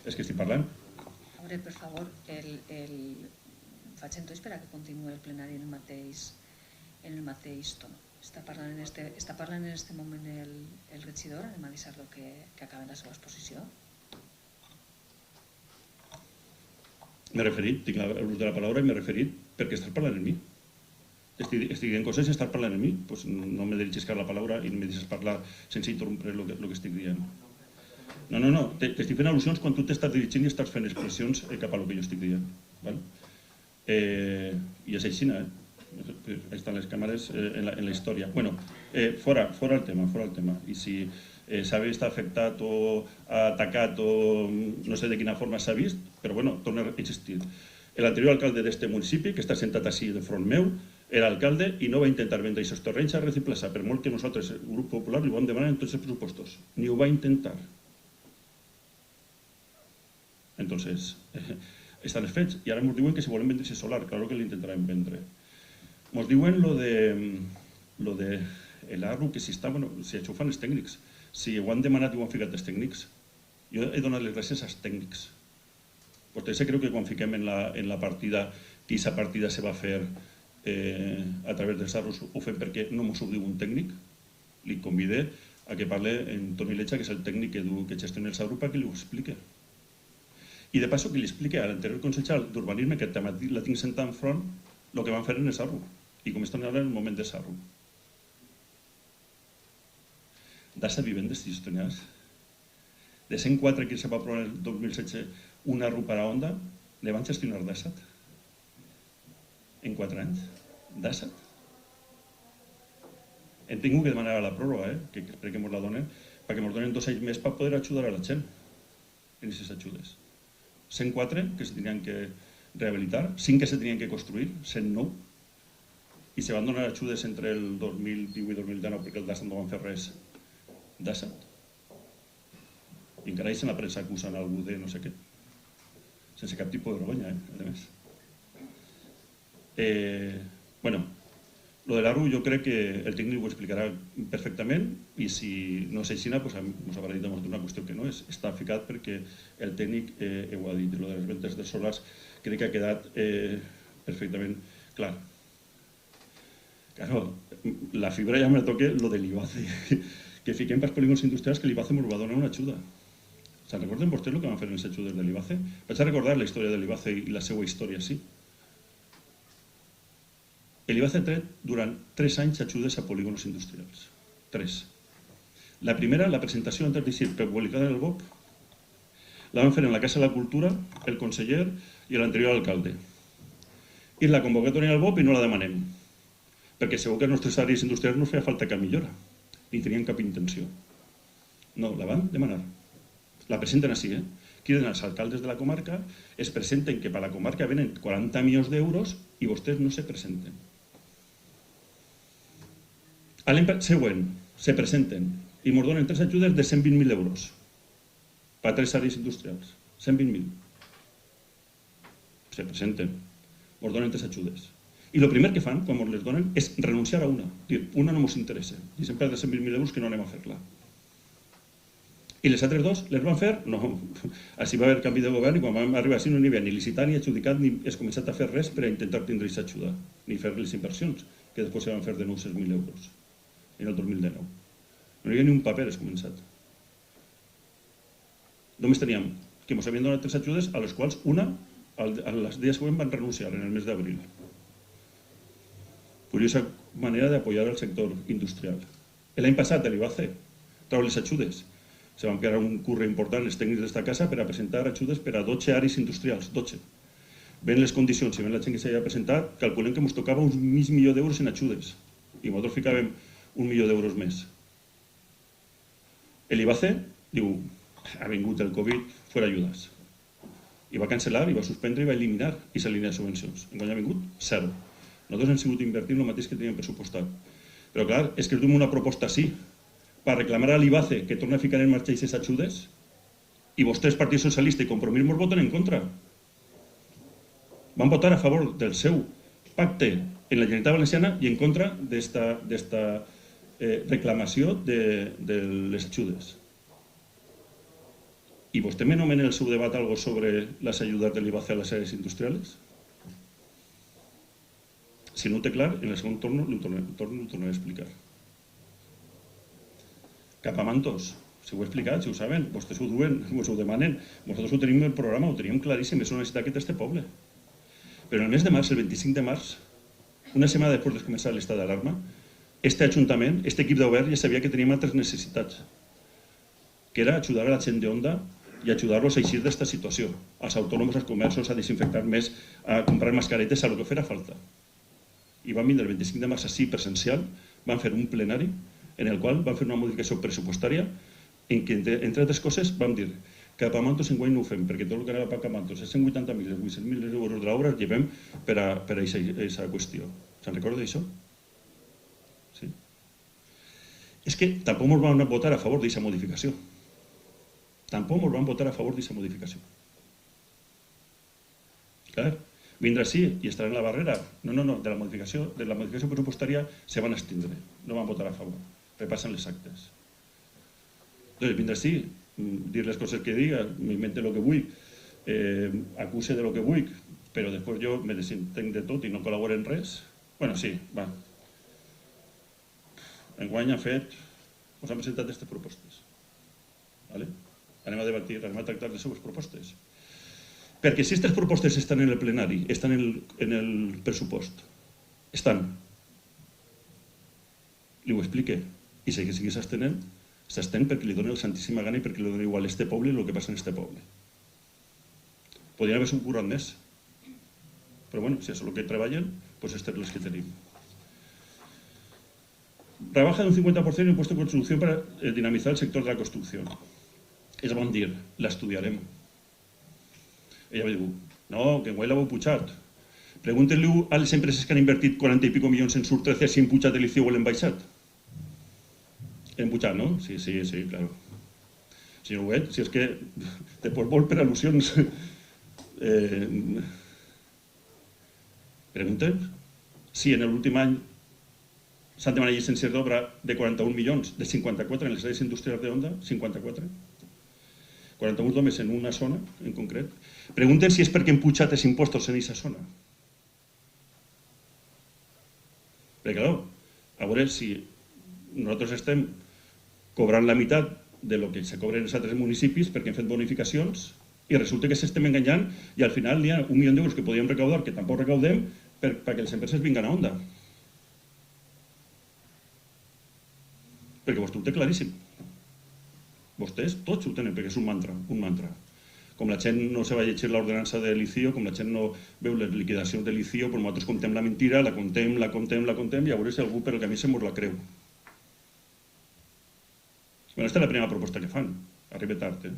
És que estic parlant. A veure, per favor, faig entonces per a que continuï el plenari en el mateix tono. Està parlant en este moment el regidor, anem a deixar-lo que acabi la seva exposició. M'he referit, tinc l'ús de la paraula i m'he referit perquè estàs parlant amb mi. Estic dient coses i estàs parlant amb mi, doncs no me dirigis la paraula i no me deixes parlar sense interrompre el que estic dient. No, t'estic fent al·lusions quan tu t'estàs dirigint i estàs fent expressions cap a el que jo estic dient. I és així, estan les càmeres en la història. Bueno, fora el tema. I si s'ha vist afectat o atacat o no sé de quina forma s'ha vist, però bueno, torna a existir. L'anterior alcalde d'aquest municipi, que està sentat així de front meu, era alcalde i no va intentar vendre aquests terrenys a Reciplaza, per molt que nosaltres, el grup popular, li vam demanar en tots els pressupostos. Ni ho va intentar. Entonces, estan els fets. I ara ens diuen que si volem vendre aquest solar, clar que l'intentarem vendre. Ens diuen lo de l'ARU, que si està, bueno, si això ho fan els tècnics. Si ho han demanat i ho han ficat els tècnics, jo he donat les gràcies als tècnics. Vostè se creu que quan fiquem en la partida, que aquesta partida se va fer a través dels arros, ho fem perquè no ens ho diu un tècnic? Li convide a que parle en Toni Lecha, que és el tècnic que gestiona el Sarru, perquè li ho explique. I de passo que li explique a l'anterior consellera d'Urbanisme, que la tinc sentada enfront, el que van fer en el Sarru i com estan ara en el moment de Sarru. D'assa vivendes gestionades. De 104 que se va aprovar el 2016 una RU per a Onda, ne van gestionar d'Assat. En 4 anys. D'Assat. Hem tingut que demanar la pròrroga, que espero que ens la donen, perquè ens donen 2 anys més per poder ajudar a la gent en aquestes ajudes. 104 que se tenien que rehabilitar, 5 que se tenien que construir, 109, i se van donar ajudes entre el 2018 i 2019 perquè el d'Assat no van fer res d'Assat. I encara ells en la premsa acusen algú de no sé què, sense cap tipus de vergonya, a més. Bueno, lo de l'ARU jo crec que el tècnic ho explicarà perfectament i si no és així, doncs ens haurà dit una qüestió que no és. Està ficat perquè el tècnic ho ha dit. Lo de les ventes dels solars crec que ha quedat perfectament clar. Claro, la fibra ja me toca lo de l'IBACE, que fiquem pels polígons industrials que l'IBACE ens va donar una ajuda. Se'n recorden vostès el que van fer en les ajudes de l'IBACE? Vaig a recordar la història de l'IBACE i la seva història, sí. L'IBACE ha tret durant 3 anys ajudes a polígons industrials. 3. La primera, la presentació antes de ser publicada en el BOP, la van fer en la Casa de la Cultura, el conseller i l'anterior alcalde. I la convocatòria al BOP i no la demanem, perquè segur que als nostres àrees industrials no feia falta cap millora, ni tenien cap intenció. No, la van demanar. La presenten així, criden als alcaldes de la comarca, es presenten que per la comarca venen 40 milions d'euros i vostès no se presenten. A l'any següent se presenten i ens donen 3 ajudes de 120.000 euros per 3 àrees industrials. 120.000. Se presenten, ens donen 3 ajudes. I el primer que fan, quan ens les donen, és renunciar a una. Dir, una no ens interessa. I sempre de 120.000 euros que no anem a fer-la. I les altres 2 les van fer? No. Així va haver canvi de govern i quan vam arribar així no n'hi havia ni licitat ni adjudicat ni es començat a fer res per a intentar tindre aquesta ajuda, ni fer les inversions, que després se van fer de 900.000 euros en el 2019. No hi havia ni un paper, es començat. Només teníem que ens havien donat 3 ajudes, a les quals una, als dies següents van renunciar, en el mes d'abril. Curiosa manera d'apoyar el sector industrial. L'any passat, l'IBACE trau les ajudes. Se van crear un curre important els tècnics d'esta casa per a presentar ajudes per a 12 àrees industrials, 12. Ven les condicions i ven la gent que s'havia presentat, calculem que ens tocava uns mig milió d'euros en ajudes i nosaltres ficàvem 1 milió d'euros més. L'IBACE diu, ha vingut el Covid, fuera ajudes. I va cancel·lar, i va suspendre i va eliminar aquesta línia de subvencions. Enguany ha vingut 0. Nosaltres hem sigut invertint el mateix que teníem pressupostat. Però clar, és que es duem una proposta així, per reclamar a l'IBACE que torni a ficar en marxa aquestes ajudes i vostès, Partit Socialista i Compromís, ens voten en contra. Van votar a favor del seu pacte en la Generalitat Valenciana i en contra d'esta reclamació de les ajudes. I vostè m'anomena en el seu debat algo sobre les ajudes de l'IBACE a les àrees industrials? Si no ho té clar, en el segon torn ho tornaré a explicar. Capamantos, si ho he explicat, si ho saben, vostès ho duen, us ho demanen, nosaltres ho tenim en el programa, ho teníem claríssim, és una necessitat que té este poble. Però el mes de març, el 25 de març, una setmana després de començar l'estat d'alarma, este ajuntament, este equip de govern ja sabia que teníem altres necessitats, que era ajudar a la gent d'Onda i ajudar-los a eixir d'esta situació, als autònoms, als comerços, a desinfectar més, a comprar mascaretes, a lo que fera falta. I van vindre el 25 de març així, presencial, van fer un plenari en el qual van fer una modificació pressupostària en què, entre altres coses, vam dir que a Capamantos enguany no ho fem, perquè tot el que anava a Capamantos és 180.000, 800.000 euros de l'obra, els llevem per a aquesta qüestió. Se'n recorda d'això? Sí? És que tampoc ens van votar a favor d'aquesta modificació. Tampoc ens van votar a favor d'aquesta modificació. Clar, vindrà així i estaran en la barrera. No, de la modificació pressupostària se van abstindre, no van votar a favor. Repassen les actes. Doncs vindrà així, dir les coses que diga, m'invente el que vull, acuse de lo que vull, però després jo me desentenc de tot i no col·laboro en res. Bueno, sí, va. Enguany us han presentat aquestes propostes. Anem a debatir, anem a tractar les seues propostes. Perquè si aquestes propostes estan en el plenari, estan en el pressupost, estan, li ho explique, i si seguís s'estén perquè li dona la santíssima gana i perquè li dona igual a este poble el que passa en este poble. Podrien haver-se currat més, però bueno, si és el que treballen, doncs estes les que tenim. Rebaja de un 50% el impuesto de construcción para dinamizar el sector de la construcción. Es bon dir, l'estudiarem. Ella me diu, no, que enguany l'heu pujat. Pregúntenle a les empreses que han invertit 40 i pico milions en Sur 13 si han pujat l'ICIO o l'han baixat. Hem pujat, no? Sí, claro. Senyor Huguet, si és que després vol per al·lusions. Pregunten si en l'últim any s'han demanat llicències d'obra de 41 milions, de 54 en les àrees industrials d'Onda, 54. 41 només en una zona, en concret. Pregunten si és perquè han pujat els impostos en aquesta zona. Perquè, clar, a veure si nosaltres estem cobrant la meitat de lo que se cobra en els altres municipis perquè hem fet bonificacions i resulta que s'estem enganyant i al final hi ha 1 milió d'euros que podíem recaudar, que tampoc recaudem, perquè les empreses vinguen a Onda. Perquè vostè ho té claríssim. Vostès tots ho tenen, perquè és un mantra. Com la gent no se va llegir l'ordenança de l'ICIO, com la gent no veu les liquidacions de l'ICIO, però nosaltres contem la mentira, la contem, i a veure si algú per el camí se mos la creu. Bueno, aquesta és la primera proposta que fan. Arriba tard,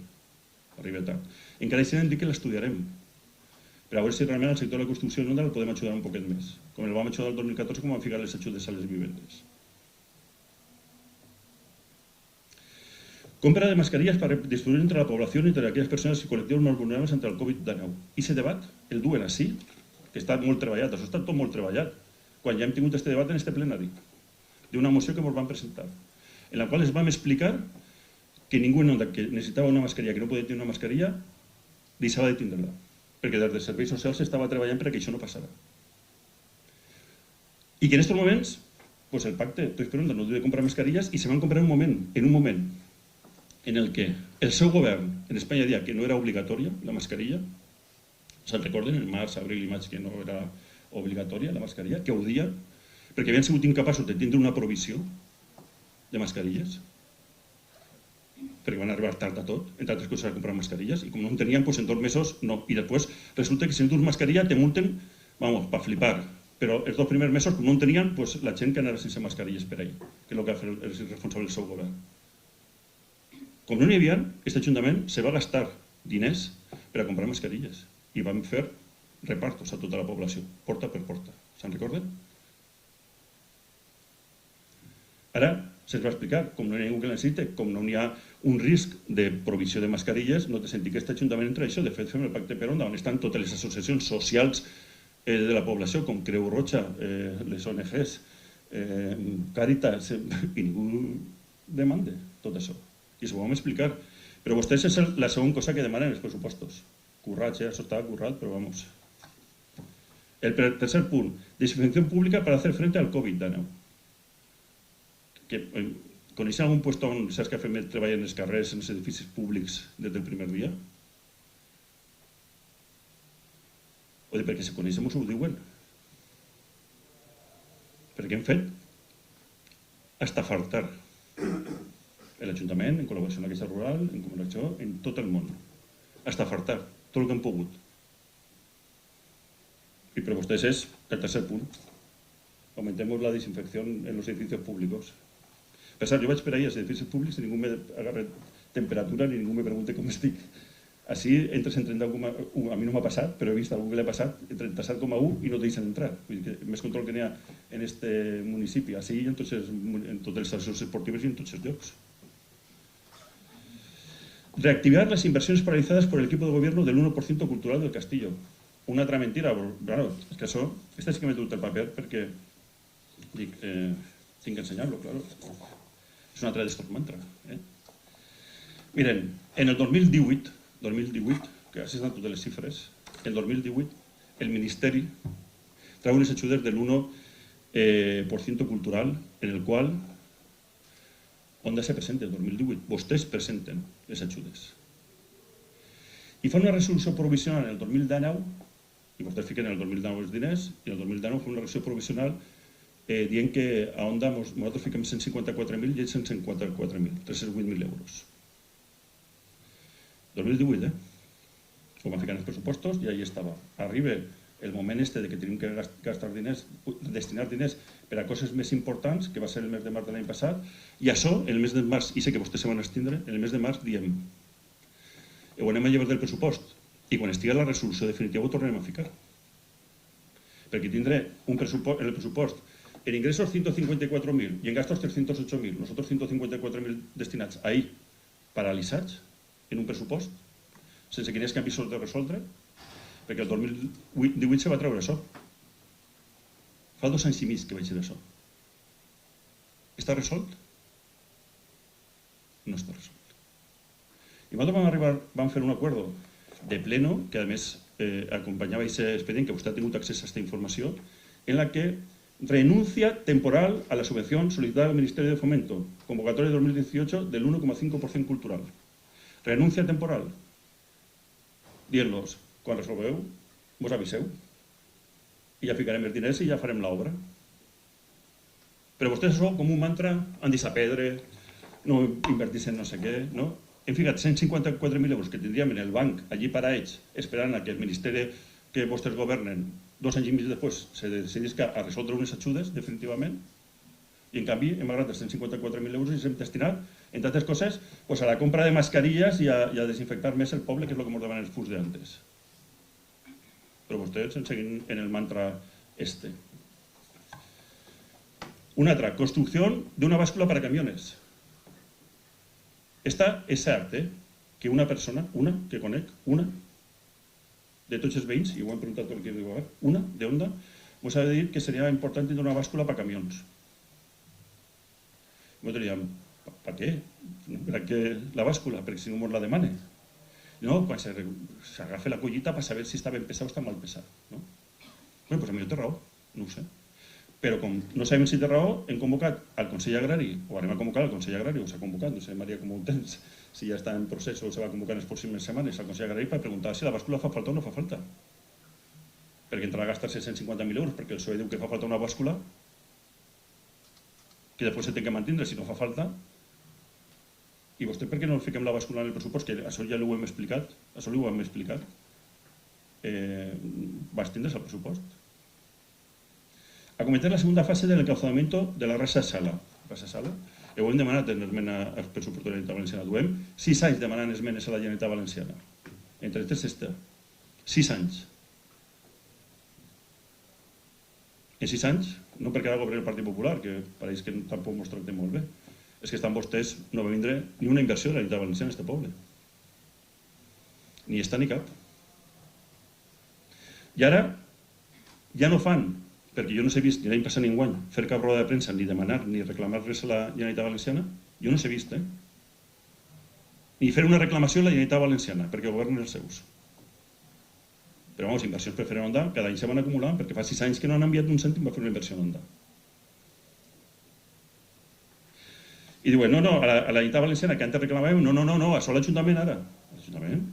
Arriba tard. Encara així hem dit que l'estudiarem, per a veure si realment el sector de la construcció no el podem ajudar un poquet més, com el vam ajudar el 2014 com vam ficar les ajudes a les vivendes. Compra de mascarillas para distribuir entre la población y entre aquellas personas y colectivos más vulnerables ante el Covid-19. I aquest debat el duen així, que està molt treballat, això està tot molt treballat, quan ja hem tingut aquest debat en este plenari, d'una moció que ens van presentar, en la qual es vam explicar que ningú que necessitava una mascarilla, que no podia tenir una mascarilla, deixava de tindre-la, perquè des dels serveis socials s'estava treballant perquè això no passara. I que en aquests moments, el pacte, tots per Onda, no diu de comprar mascarilles i se van comprar en un moment en el que el seu govern en Espanya deia que no era obligatòria la mascarilla, se'n recorden, en març, abril i maig, que no era obligatòria la mascarilla, que ho deia, perquè havien sigut incapaços de tindre una provisió de mascarilles, perquè van arribar tard a tot, entre altres coses a comprar mascarilles, i com no en tenien, en 2 mesos no. I després resulta que si no tens mascarilla te multen, vamos, per flipar. Però els 2 primers mesos, com no en tenien, la gent que anava sense mascarilles per ahí, que és el que va fer el responsable del seu govern. Com no n'hi havia, aquest ajuntament se va gastar diners per a comprar mascarilles i van fer repartos a tota la població, porta per porta. Se'n recorden? Ara se'ns va explicar, com no hi ha ningú que la necessite, com no hi ha un risc de provisió de mascarilles, no té sentit que aquest ajuntament entre això. De fet, fem el pacte per Onda, on estan totes les associacions socials de la població, com Creu Roja, les ONGs, Càritas, i ningú demanda tot això. I s'ho vam explicar. Però vostès és la segona cosa que demanen els pressupostos. Currats, això estava currat, però vamos. El tercer punt, desinfecció pública per fer frente al Covid-19. Coneixen algun lloc on saps que ha fet treball en els carrers, en els edificis públics des del primer dia? O perquè se coneixen ho diuen? Perquè hem fet hasta fartar. L'Ajuntament, en col·laboració amb la Caixa Rural, en comunicació, en tot el món. Hasta fartar, tot el que hem pogut. I per vostès és el tercer punt. Aumentemos la desinfecció en els edificios públicos. Per cert, jo vaig per ahí als edificis públics i ningú m'agarra temperatura ni ningú me pregunta com estic. Així entres en 30,1, a mi no m'ha passat, però he vist algú que l'ha passat en 37,1 i no et deixen entrar. Vull dir que més control que n'hi ha en aquest municipi, així en totes les estacions esportives i en tots els llocs. Reactivar las inversiones paralizadas por el equipo de gobierno del 1% cultural del Castillo. Una altra mentira, claro, és que això, este sí que m'he dut el paper perquè dic, tinc que ensenyar-lo, claro. És un altre d'estos mantra. Miren, en el 2018, que així estan totes les xifres, el 2018 el Ministeri treu unes ajudes del 1% cultural en el qual Onda se presenta el 2018, vostès presenten les ajudes. I fa una resolució provisional en el 2019, i vostès fiquen en el 2019 els diners, i en el 2019 fa una resolució provisional dient que a Onda nosaltres fiquem 154.000 i ells 154.000, 308.000 euros. 2018, ho van ficar en els pressupostos i allà estava. Arriba el moment de que tenim que gastar diners, destinar diners per a coses més importants, que va ser el mes de març de l'any passat, i això, el mes de març, i sé que vostès se van abstindre, el mes de març diem ho anem a llevar del pressupost, i quan estigui la resolució definitiva ho tornarem a ficar. Perquè tindré en el pressupost en ingressos 154.000 i en gastos 308.000, nosotros 154.000 destinats ahí, paralitzats, en un pressupost, sense quines canvis s'ho de resoldre, perquè el 2018 se va treure això. Fa 2 anys i mig que vaig dir això. Està resolt? No està resolt. I nosaltres vam fer un acord de pleno, que a més acompanyava aquest expedient, que vostè ha tingut accés a aquesta informació, en la que renuncia temporal a la subvención solicitada al Ministerio de Fomento, convocatoria de 2018 del 1,5% cultural. Renuncia temporal. Dient-los, quan resolveu, vos aviseu. I ja ficarem els diners i ja farem l'obra. Però vostès això, com un mantra, han d'isapedre, no invertís en no sé què, no? Hem ficat 154.000 euros que tindríem en el banc, allí parats, esperant a que el Ministeri que vostès governen 2 anys i mig després se decidisca a resoldre unes ajudes, definitivament, i en canvi hem agarrat els 154.000 euros i ens hem destinat, entre altres coses, a la compra de mascarilles i a desinfectar més el poble, que és el que ens demanen els furs d'antes. Però vostès ens seguim en el mantra este. Una altra, construcció d'una bàscula per a camiones. Esta és cert, que una persona, una que conec, una de tots els veïns, i ho hem preguntat tot el que diu, una de Onda, ens ha de dir que seria important tenir una bàscula per a camions. Nosaltres diríem, per què? Per què la bàscula? Perquè si no ens la demane. No, quan s'agafa la collita per saber si està ben pesat o està mal pesat. Bé, doncs a mi té raó, no ho sé. Però com no sabem si té raó, hem convocat al Consell Agrari, o anem a convocar al Consell Agrari, o s'ha convocat, no sé, Maria, com ho tens, si ja està en procés o se va convocar en les pròximes setmanes al Consell Agrari per preguntar si la bàscula fa falta o no fa falta. Perquè entrarà a gastar-se 150.000 euros perquè el PSOE diu que fa falta una bàscula, que després se té que mantenir si no fa falta. I vostè per què no fiquem la bàscula en el pressupost? Que això ja ho hem explicat, va estendre's al pressupost. Acometer la segunda fase del encauzamiento de la Rasa Sala. Ho hem demanat en l'esmena al pressupost de la Generalitat Valenciana. Duem 6 anys demanant esmenes a la Generalitat Valenciana. Entre tres està. 6 anys. En 6 anys, no perquè ara governi el Partit Popular, que pareix que tampoc ens tractem molt bé, és que estan vostès, no va vindre ni una inversió de la Generalitat Valenciana en aquest poble. Ni està ni cap. I ara ja no fan, perquè jo no s'he vist ni l'any passat ni enguany fer cap roda de premsa, ni demanar, ni reclamar res a la Generalitat Valenciana, jo no s'he vist, ni fer una reclamació a la Generalitat Valenciana, perquè governen els seus. Però, vamos, inversions per fer en Onda, cada any se van acumulant, perquè fa 6 anys que no han enviat un cèntim per fer una inversió en Onda. I diuen, no, a la Generalitat Valenciana, que antes reclamàvem, no, això l'Ajuntament ara. L'Ajuntament?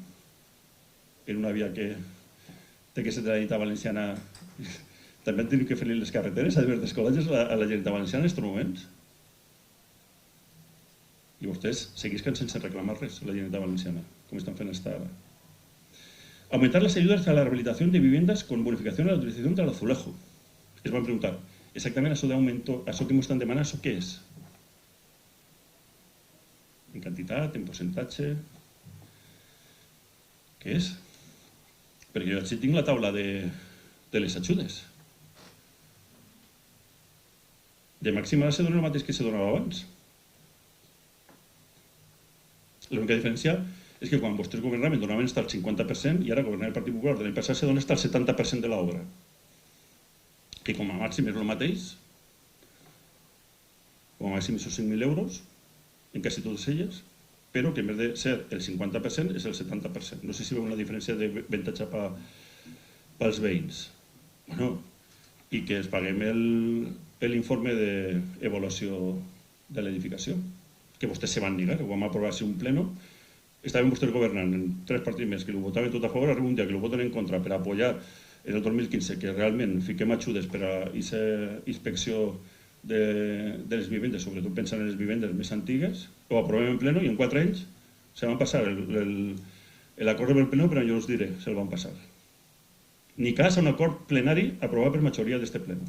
En una via que té que ser de la Generalitat Valenciana, també han tingut que fer-li les carreteres a diverses col·legis a la Generalitat Valenciana en aquests moments. I vostès seguisquen sense reclamar res a la Generalitat Valenciana, com estan fent hasta ara. Aumentar las ayudas a la rehabilitación de viviendas con bonificación a la utilización del azulejo. Es van preguntar, exactament això d'augmento, això que ens estan demanant, això què és? En quantitat, en percentatge? Què és? Perquè jo aquí tinc la taula de les ajudes. De màxima se dona el mateix que se donava abans. L'única diferència és que quan vostès governaven donaven fins al 50% i ara governar el Partit Popular de l'any passat se dona fins al 70% de l'obra. Que com a màxim és el mateix, com a màxim són 5.000 euros en quasi totes elles, però que en vez de ser el 50% és el 70%. No sé si veu una diferència d'avantatge pels veïns. I que es paguem l'informe d'avaluació de l'edificació, que vostès se van negar, ho vam aprovar un pleno, estaven vostès governant en 3 partits més, que ho votaven tot a favor, arriba un dia que ho voten en contra per apoyar en el 2015 que realment fiquem ajudes per a aquesta inspecció de les vivendes, sobretot pensant en les vivendes més antigues, ho aprovem en pleno i en 4 anys se van passar l'acord del pleno, però jo us diré, se'l van passar. Ni cas a un acord plenari aprovat per majoria d'este pleno.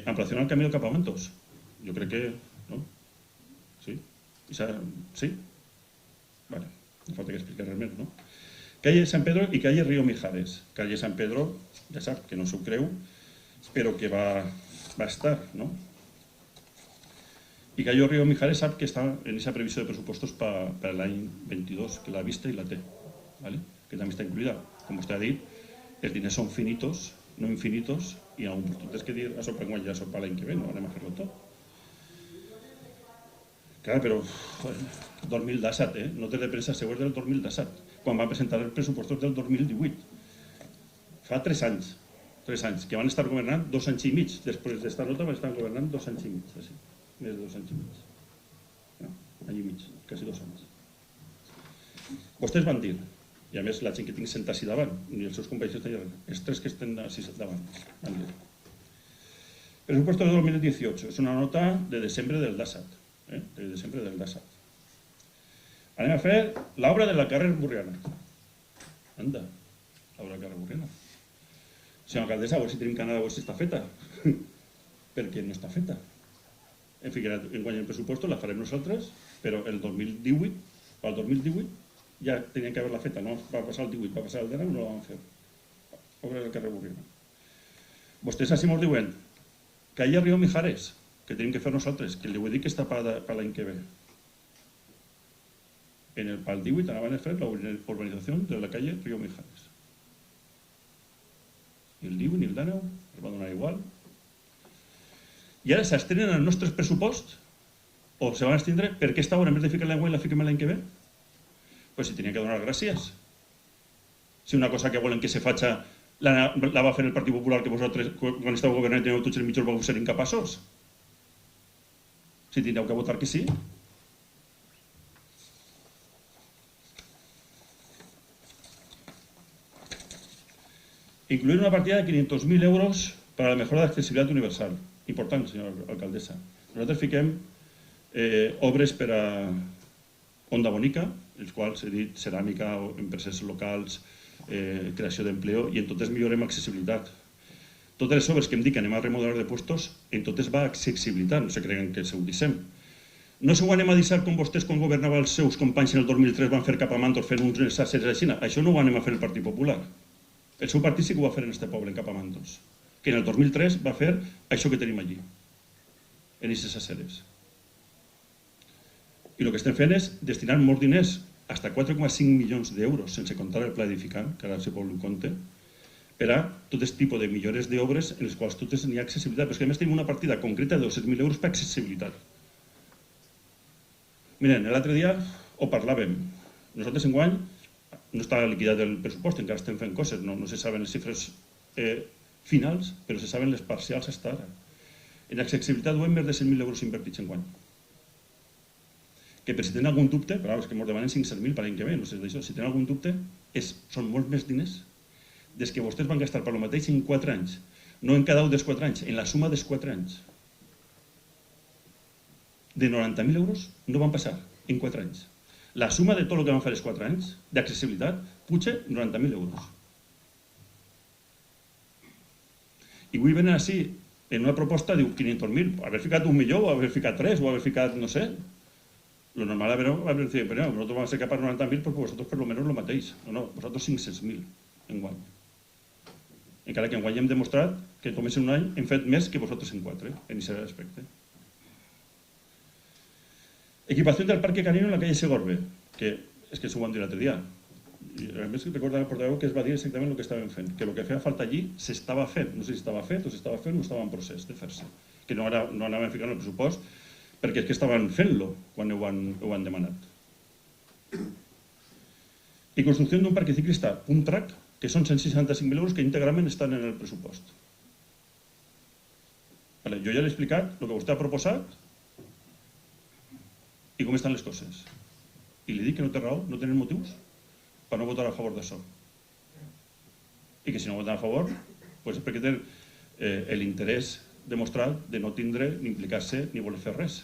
Ampliación al camí de Capamentos. Jo crec que... no? Sí? Sí? Vale, no falta que expliqui res més, no? Calle San Pedro i calle Río Mijares. Calle San Pedro, ja sap que no s'ho creu, però que va estar, no? I calle Río Mijares sap que està en aquesta previsió de pressupostos per l'any 22, que l'ha vista i la té, que també està incluïda. Com vostè ha dit, els diners són finitos, no infinitos, i en algun punt és que dir això per guanyar, això per l'any que ve, no anem a fer-lo tot. Clar, però 2017, no té de pressa segons del 2017, quan van presentar els pressupostos del 2018. Fa 3 anys, que van estar governant 2 anys i mig. Després d'esta nota van estar governant 2 anys i mig, més de 2 anys i mig. Any i mig, quasi 2 anys. Vostès van dir, i a més la gent que tinc sentat així davant, i els seus companys els 3 que estan així davant, van dir. Pressupostos de 2018, és una nota de desembre del 17. De desembre del 17. Anem a fer l'obra de la carrer Burriana. Anda, l'obra de la carrer Burriana. Senyora alcaldessa, a veure si tenim que anar a veure si està feta. Perquè no està feta. En fi, en guany el pressupost la farem nosaltres, però el 2018, pel 2018, ja tenien que haver-la feta. No va passar el 18, va passar el 19, no la vam fer. Obra de la carrer Burriana. Vostès així ens diuen que hi ha Río Mijares, que tenim que fer nosaltres, que li vull dir que està per l'any que ve. En el PAL 18 anaven a fer la urbanització de la calle Río Mijares. Ni el 18 ni el 19, es va donar igual. I ara s'estrenen els nostres pressuposts, o se van estendre, per què esta hora, en vez de ficar l'any la fiquem l'any que ve? Doncs si tenia que donar gràcies. Si una cosa que volen que se faci la va fer el Partit Popular, que vosaltres, quan esteu governant, teniu tots els mitjans, vau ser incapaços. Si tindreu que votar que sí. Incluir una partida de 500.000 euros para la mejora de accesibilidad universal. Important, senyora alcaldessa. Nosaltres fiquem obres per a Onda Bonica, els quals he dit ceràmica, empreses locals, creació d'empleo, i en totes millorem accessibilitat. Totes les obres que em dic que anem a remodelar de puestos, en totes va accessibilitat, no se creguen que se ho dissem. No se ho anem a deixar com vostès, quan governava els seus companys en el 2003, van fer Capamantos fent uns acers a Xina. Això no ho anem a fer el Partit Popular. El seu partit sí que ho va fer en este poble, en Capamantos, que en el 2003 va fer això que tenim allí, en aquestes aceres. I el que estem fent és destinar molts diners, fins a 4,5 milions d'euros, sense comptar el pla edificant, que ara se pot compte, per a tot aquest tipus de millores d'obres en les quals totes n'hi ha accessibilitat. Però és que a més tenim una partida concreta de 200.000 euros per accessibilitat. Miren, l'altre dia ho parlàvem. Nosaltres enguany no està liquidat el pressupost, encara estem fent coses, no se saben les xifres finals, però se saben les parcials fins ara. En accessibilitat duem més de 100.000 euros invertits enguany. Que per si tenen algun dubte, però és que ens demanen 500.000 per l'any que ve, no sé d'això, si tenen algun dubte, són molts més diners des que vostès van gastar per lo mateix en 4 anys, no en cada un dels 4 anys, en la suma dels 4 anys. De 90.000 euros no van passar en 4 anys. La suma de tot el que van fer els 4 anys d'accessibilitat puja 90.000 euros. I avui venen així, en una proposta, diu 500.000, haver ficat 1 milió, o haver ficat 3, o haver ficat, no sé. Lo normal haver dit, però nosaltres vam ser capaç de 90.000, però vosaltres per lo menys el mateix. No, vosaltres 500.000 enguany. Encara que enguany hem demostrat que només en un any hem fet més que vosaltres en 4, en aquest aspecte. Equipació del Parque Canino en la calle Segorbe, que és que s'ho van dir l'altre dia. A més, recorda el portaveu que es va dir exactament el que estàvem fent, que el que feia falta allí s'estava fent, no sé si estava fet o s'estava fent o estava en procés de fer-se. que no anaven ficant el pressupost perquè és que estaven fent-lo quan ho han demanat. I construcció d'un parc ciclista, un track, que són 165.000 euros que íntegrament estan en el pressupost. Jo ja l'he explicat el que vostè ha proposat i com estan les coses. I li dic que no té raó, no tenen motius per no votar a favor d'això. I que si no voten a favor és perquè tenen l'interès demostrat de no tindre, ni implicar-se, ni voler fer res.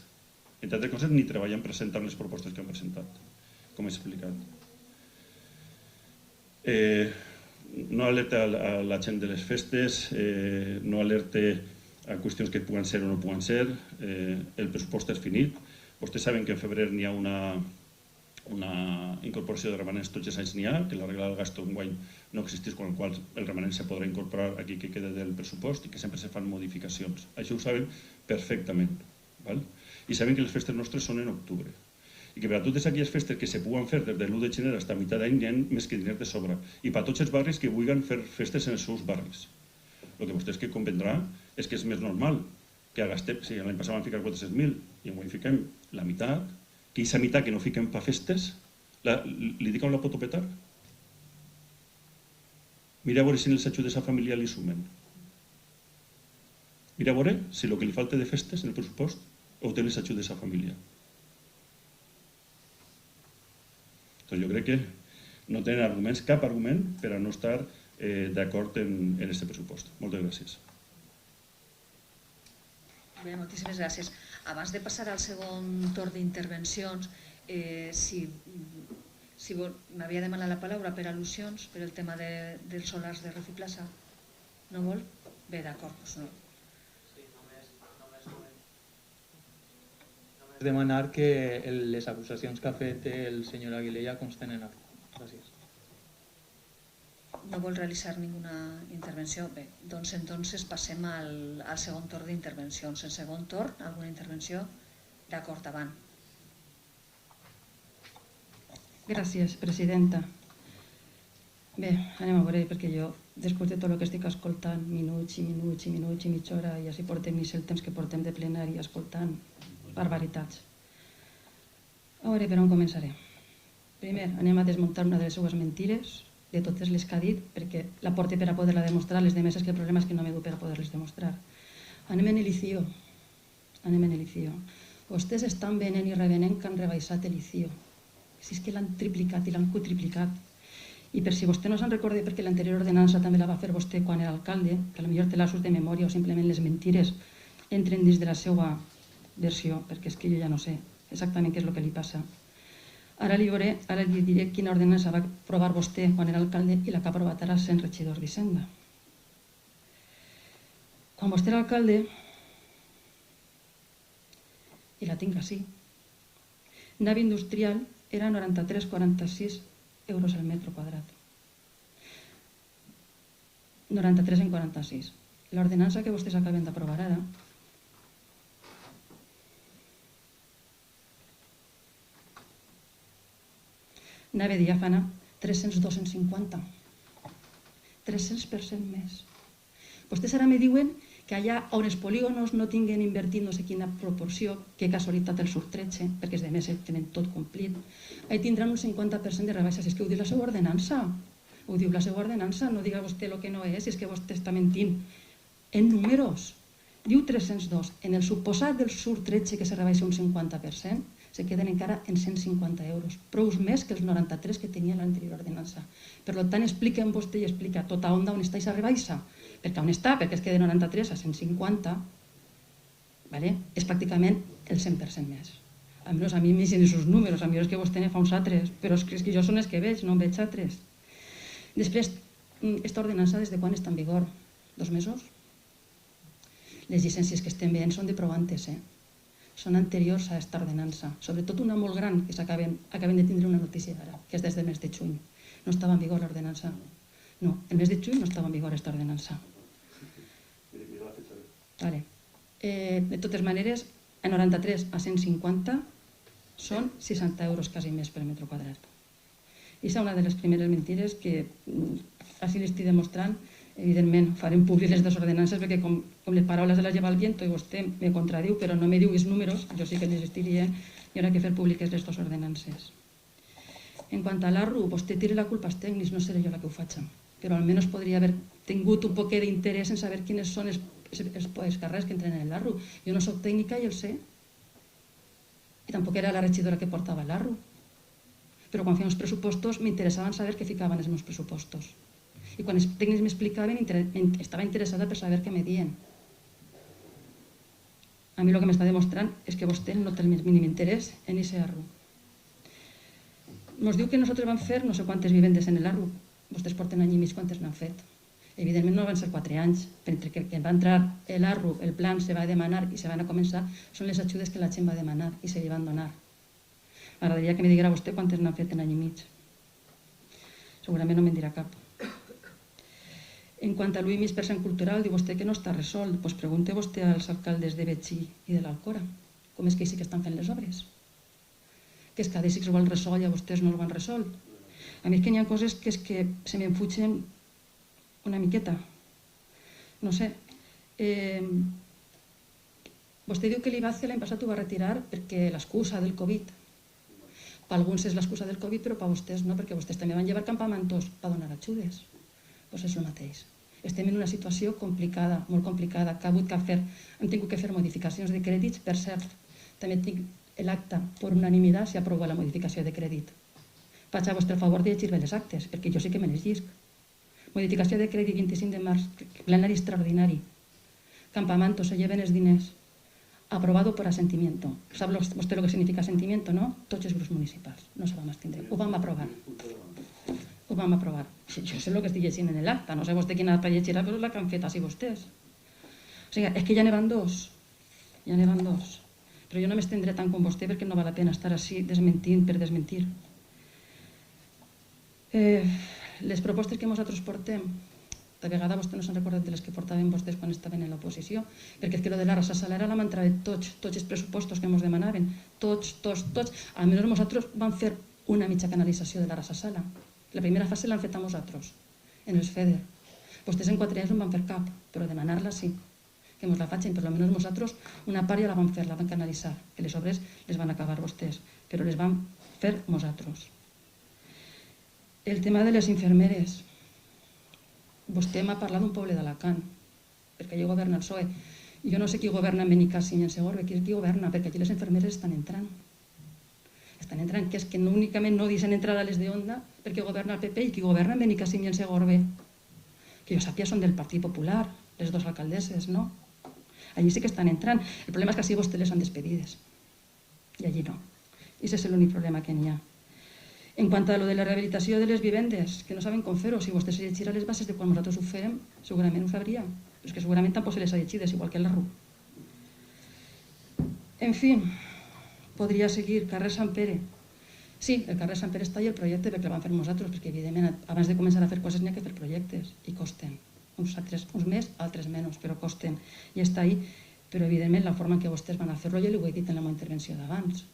Entre altres coses, ni treballar en presentar les propostes que han presentat, com he explicat. No alerta a la gent de les festes, no alerta a qüestions que puguen ser o no puguen ser, el pressupost és finit. Vostès saben que en febrer n'hi ha una incorporació de remanents, tots els anys n'hi ha, que la regla del gasto enguany no existeix, amb la qual el remanent se podrà incorporar aquí que queda del pressupost i que sempre se fan modificacions. Això ho saben perfectament. I saben que les festes nostres són en octubre. I que per a totes aquelles festes que se puguen fer des de l'1 de gener fins a mitjà d'any hi ha més que diners de sobre. I per a tots els barris que vulguin fer festes en els seus barris. El que vostès que convendrà és que és més normal que gastem, si l'any passat vam ficar 400.000 i avui fiquem la meitat, que aquesta meitat que no fiquem per festes, li dic on la pot petar? Mira a veure si en els ajuts a família li sumen. Mira a veure si el que li falta de festes en el pressupost ho té les ajudes a família. Doncs jo crec que no tenen arguments, cap argument per a no estar d'acord en aquest pressupost. Moltes gràcies. Bé, moltíssimes gràcies. Abans de passar al segon torn d'intervencions, si m'havia demanat la paraula per al·lusions, per el tema dels solars de Refiplaça. No vol? Bé, d'acord, doncs no. Demanar que les acusacions que ha fet el senyor Aguilella consten en acta. Gràcies. No vol realitzar ninguna intervenció? Bé, doncs entonces passem al segon torn d'intervencions. En segon torn, alguna intervenció? D'acord, avant. Gràcies, presidenta. Bé, anem a veure, perquè jo, després de tot el que estic escoltant, minuts i mitja hora, i així portem el temps que portem de plenari escoltant barbaritats. A veure per on començaré. Primer, anem a desmuntar una de les seues mentires, de totes les que ha dit, perquè la porte per a poder-la demostrar, les demés és que el problema és que no m'he dut per a poder-les demostrar. Anem en el ICIO. Vostès estan venent i revenent que han rebaixat el ICIO. Si és que l'han triplicat i l'han quadriplicat. I per si vostè no se'n recorda, perquè l'anterior ordenança també la va fer vostè quan era alcalde, que potser té lapsos de memòria o simplement les mentires entren dins de la seva versió, perquè és que jo ja no sé exactament què és el que li passa. Ara li diré quina ordenança va aprovar vostè quan era alcalde i la que ha aprovat ara sent regidor d'Hisenda. Quan vostè era alcalde, i la tinc així, nave industrial era 93,46 euros al metro quadrat. 93,46. L'ordenança que vostès acaben d'aprovar ara nave diàfana, 302,50. 300% més. Vostès ara me diuen que allà on els polígonos no tinguen invertit no sé quina proporció, que casualitat el surt 13, perquè els altres tenen tot complit, ahí tindran un 50% de rebaixa. Si és que ho diu la seva ordenança. Ho diu la seva ordenança, no diga vostè el que no és, si és que vostè està mentint. En números, diu 302. En el suposat del surt 13 que se rebaixa un 50%, se queden encara en 150 euros, prou més que els 93 que tenia l'anterior ordenança. Per tant, expliquen vostè i explica tota onda on està aquesta rebaixa. Perquè on està? Perquè es queda de 93 a 150, és pràcticament el 100% més. Almenys a mi m'hi sent els números, a mi és que vostè ne fa uns altres, però és que jo són els que veig, no en veig altres. Després, aquesta ordenança des de quan està en vigor? 2 mesos? Les llicències que estem veient són de prou antes, són anteriors a aquesta ordenança, sobretot una molt gran, que acabem de tindre una notícia ara, que és des del mes de juny. No estava en vigor l'ordenança. No, el mes de juny no estava en vigor aquesta ordenança. De totes maneres, a 93 a 150 són 60 euros quasi més per metre quadrat. I és una de les primeres mentires que, així l'estic demostrant, Evidentment, farem públic les dues ordenances perquè com les paraules de la lleva al viento i vostè me contradiu, però no me diu els números, jo sí que n'existiria i haurà que fer públiques les dues ordenances. En quant a l'ARRU, vostè tira la culpa als tècnics, no seré jo la que ho faig, però almenys podria haver tingut un poquet d'interès en saber quines són els carrers que entren en l'ARRU. Jo no soc tècnica i el sé, i tampoc era la regidora que portava l'ARRU, però quan feia uns pressupostos m'interessaven saber què ficaven els meus pressupostos. I quan els tècnics m'explicaven estava interessada per saber què me dien. A mi el que m'està demostrant és que vostè no té el mínim interès en aquest ARRU. Ens diu que nosaltres vam fer no sé quantes vivendes en l'ARRU. Vostès porten any i mig quantes n'han fet. Evidentment no van ser 4 anys, perquè que va entrar l'ARRU, el plan se va demanar i se van a començar, són les ajudes que la gent va demanar i se li van donar. M'agradaria que me diguera vostè quantes n'han fet en any i mig. Segurament no me'n dirà cap. En quant a l'1,5% cultural, diu vostè que no està resolt. Doncs pregunte vostè als alcaldes de Betxí i de l'Alcora. Com és que sí que estan fent les obres? Que és que a Dèsics ho han resolt i a vostès no ho han resolt. A mi és que n'hi ha coses que és que se me'n fugen una miqueta. No sé. Vostè diu que l'IBACE l'any passat ho va retirar perquè l'excusa del Covid. Per alguns és l'excusa del Covid, però per vostès no, perquè vostès també van llevar campamentos per donar ajudes. Doncs és el mateix. Estem en una situació complicada, molt complicada, que hem tingut que fer modificacions de crèdits. Per cert, també tinc l'acte per unanimitat si aprova la modificació de crèdit. Vaig a vostre favor de llegir bé les actes, perquè jo sí que me les llisc. Modificació de crèdit 25 de març, plenari extraordinari. Campamento, se lleven els diners. Aprobado por asentimiento. ¿Sabe usted lo que significa asentimiento, no? Tots els grups municipals. No se van abstindre. Ho vam aprovar. Ho vam aprovar. Jo sé el que estic llegint en l'acte, no sé vostè quina acta llegirà, però és la que han fet així vostès. O sigui, és que ja n'hi van dos. Ja n'hi van dos. Però jo no m'estendré tant com vostè perquè no val la pena estar així desmentint per desmentir. Les propostes que nosaltres portem, de vegada vostè no se'n recorda de les que portaven vostès quan estaven en l'oposició, perquè és que lo de la rasa sala era la mantra de tots els pressupostos que ens demanaven. Tots. Almenys nosaltres vam fer una mitja canalització de la rasa sala. La primera fase l'han fet a nosaltres, en els FEDER. Vostès en 4 anys no en van fer cap, però demanar-la sí, que ens la facin. Per almenys nosaltres una part ja la vam fer, la vam canalitzar, que les obres les van acabar vostès, però les vam fer nosaltres. El tema de les infermeres. Vostè m'ha parlat d'un poble d'Alacant, perquè allà governa el PSOE. Jo no sé qui governa en Benicàssim i en Segorbe, qui governa, perquè allí les infermeres estan entrant. Estan entrant, que és que no únicament no deixen entrar a les d'Onda perquè governa el PP i qui governa en Benicàssim i en Segorbe, que jo sàpia són del Partit Popular, les dues alcaldesses, no? Allí sí que estan entrant. El problema és que així vostès les han despedides. I allí no. I aquest és l'únic problema que n'hi ha. En quant a lo de la rehabilitació de les vivendes, que no saben com fer-ho, si vostè se llegirà les bases de quan nosaltres ho fèrem, segurament ho sabria. Però és que segurament tampoc se les ha llegides, igual que l'ARRU. En fi, podria seguir. Carrer Sant Pere. Sí, el carrer Sant Pere està i el projecte perquè el vam fer nosaltres, perquè evidentment abans de començar a fer coses n'hi ha que fer projectes i costen. Uns més, altres menys, però costen. I està ahí, però evidentment la forma en què vostès van a fer-lo ja ho he dit en la meva intervenció d'abans.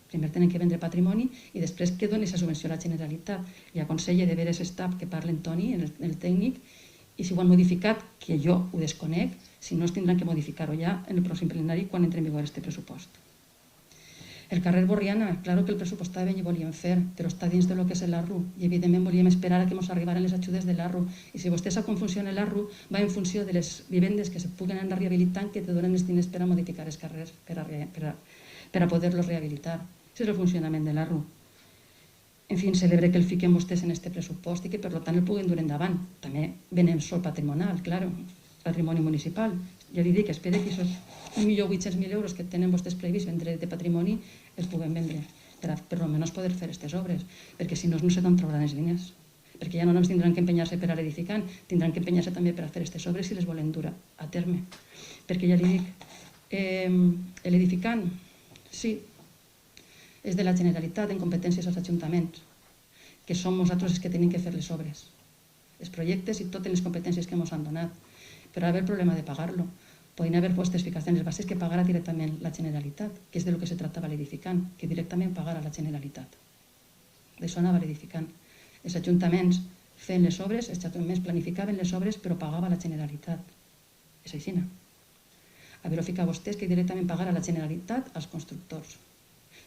Primer tenen que vendre patrimoni i després que doni aquesta subvenció a la Generalitat. Li aconsella de veure aquest staff que parla en Toni, el tècnic, i si ho han modificat, que jo ho desconec, si no es tindran que modificar-ho ja en el pròxim plenari quan entre en vigor este pressupost. El carrer Borriana, claro que el pressupostaven i volíem fer, però està dins del que és l'ARRU i evidentment volíem esperar a que ens arribaren les ajudes de l'ARRU. I si vostè sap com funciona l'ARRU, va en funció de les vivendes que se puguen anar rehabilitant que te donen els diners per a modificar els carrers, per a poder-los rehabilitar. Aquest és el funcionament de l'ARRU. En fi, celebre que el fiquem vostès en este pressupost i que per tant el puguen dur endavant. També venem sol patrimonial, claro, patrimoni municipal. Ja li dic, espero que aquests 1.800.000 euros que tenen vostès previst vendre de patrimoni els puguem vendre, per almenys poder fer aquestes obres, perquè si no, no sé d'on trauran els diners. Perquè ja no només tindran que empenyar-se per a l'edificant, tindran que empenyar-se també per a fer aquestes obres si les volen dur a terme. Perquè ja li dic, l'edificant, sí, és de la Generalitat en competències als ajuntaments, que som nosaltres els que tenim que fer les obres, els projectes i totes les competències que ens han donat. Però va haver el problema de pagar-lo. Podien haver postes ficats en les bases que pagara directament la Generalitat, que és de lo que se tractava l'edificant, que directament pagara la Generalitat. D'això anava l'edificant. Els ajuntaments feien les obres, els xatoments planificaven les obres, però pagava la Generalitat. És així. Haver-ho ficat vostès que directament pagar a la Generalitat als constructors.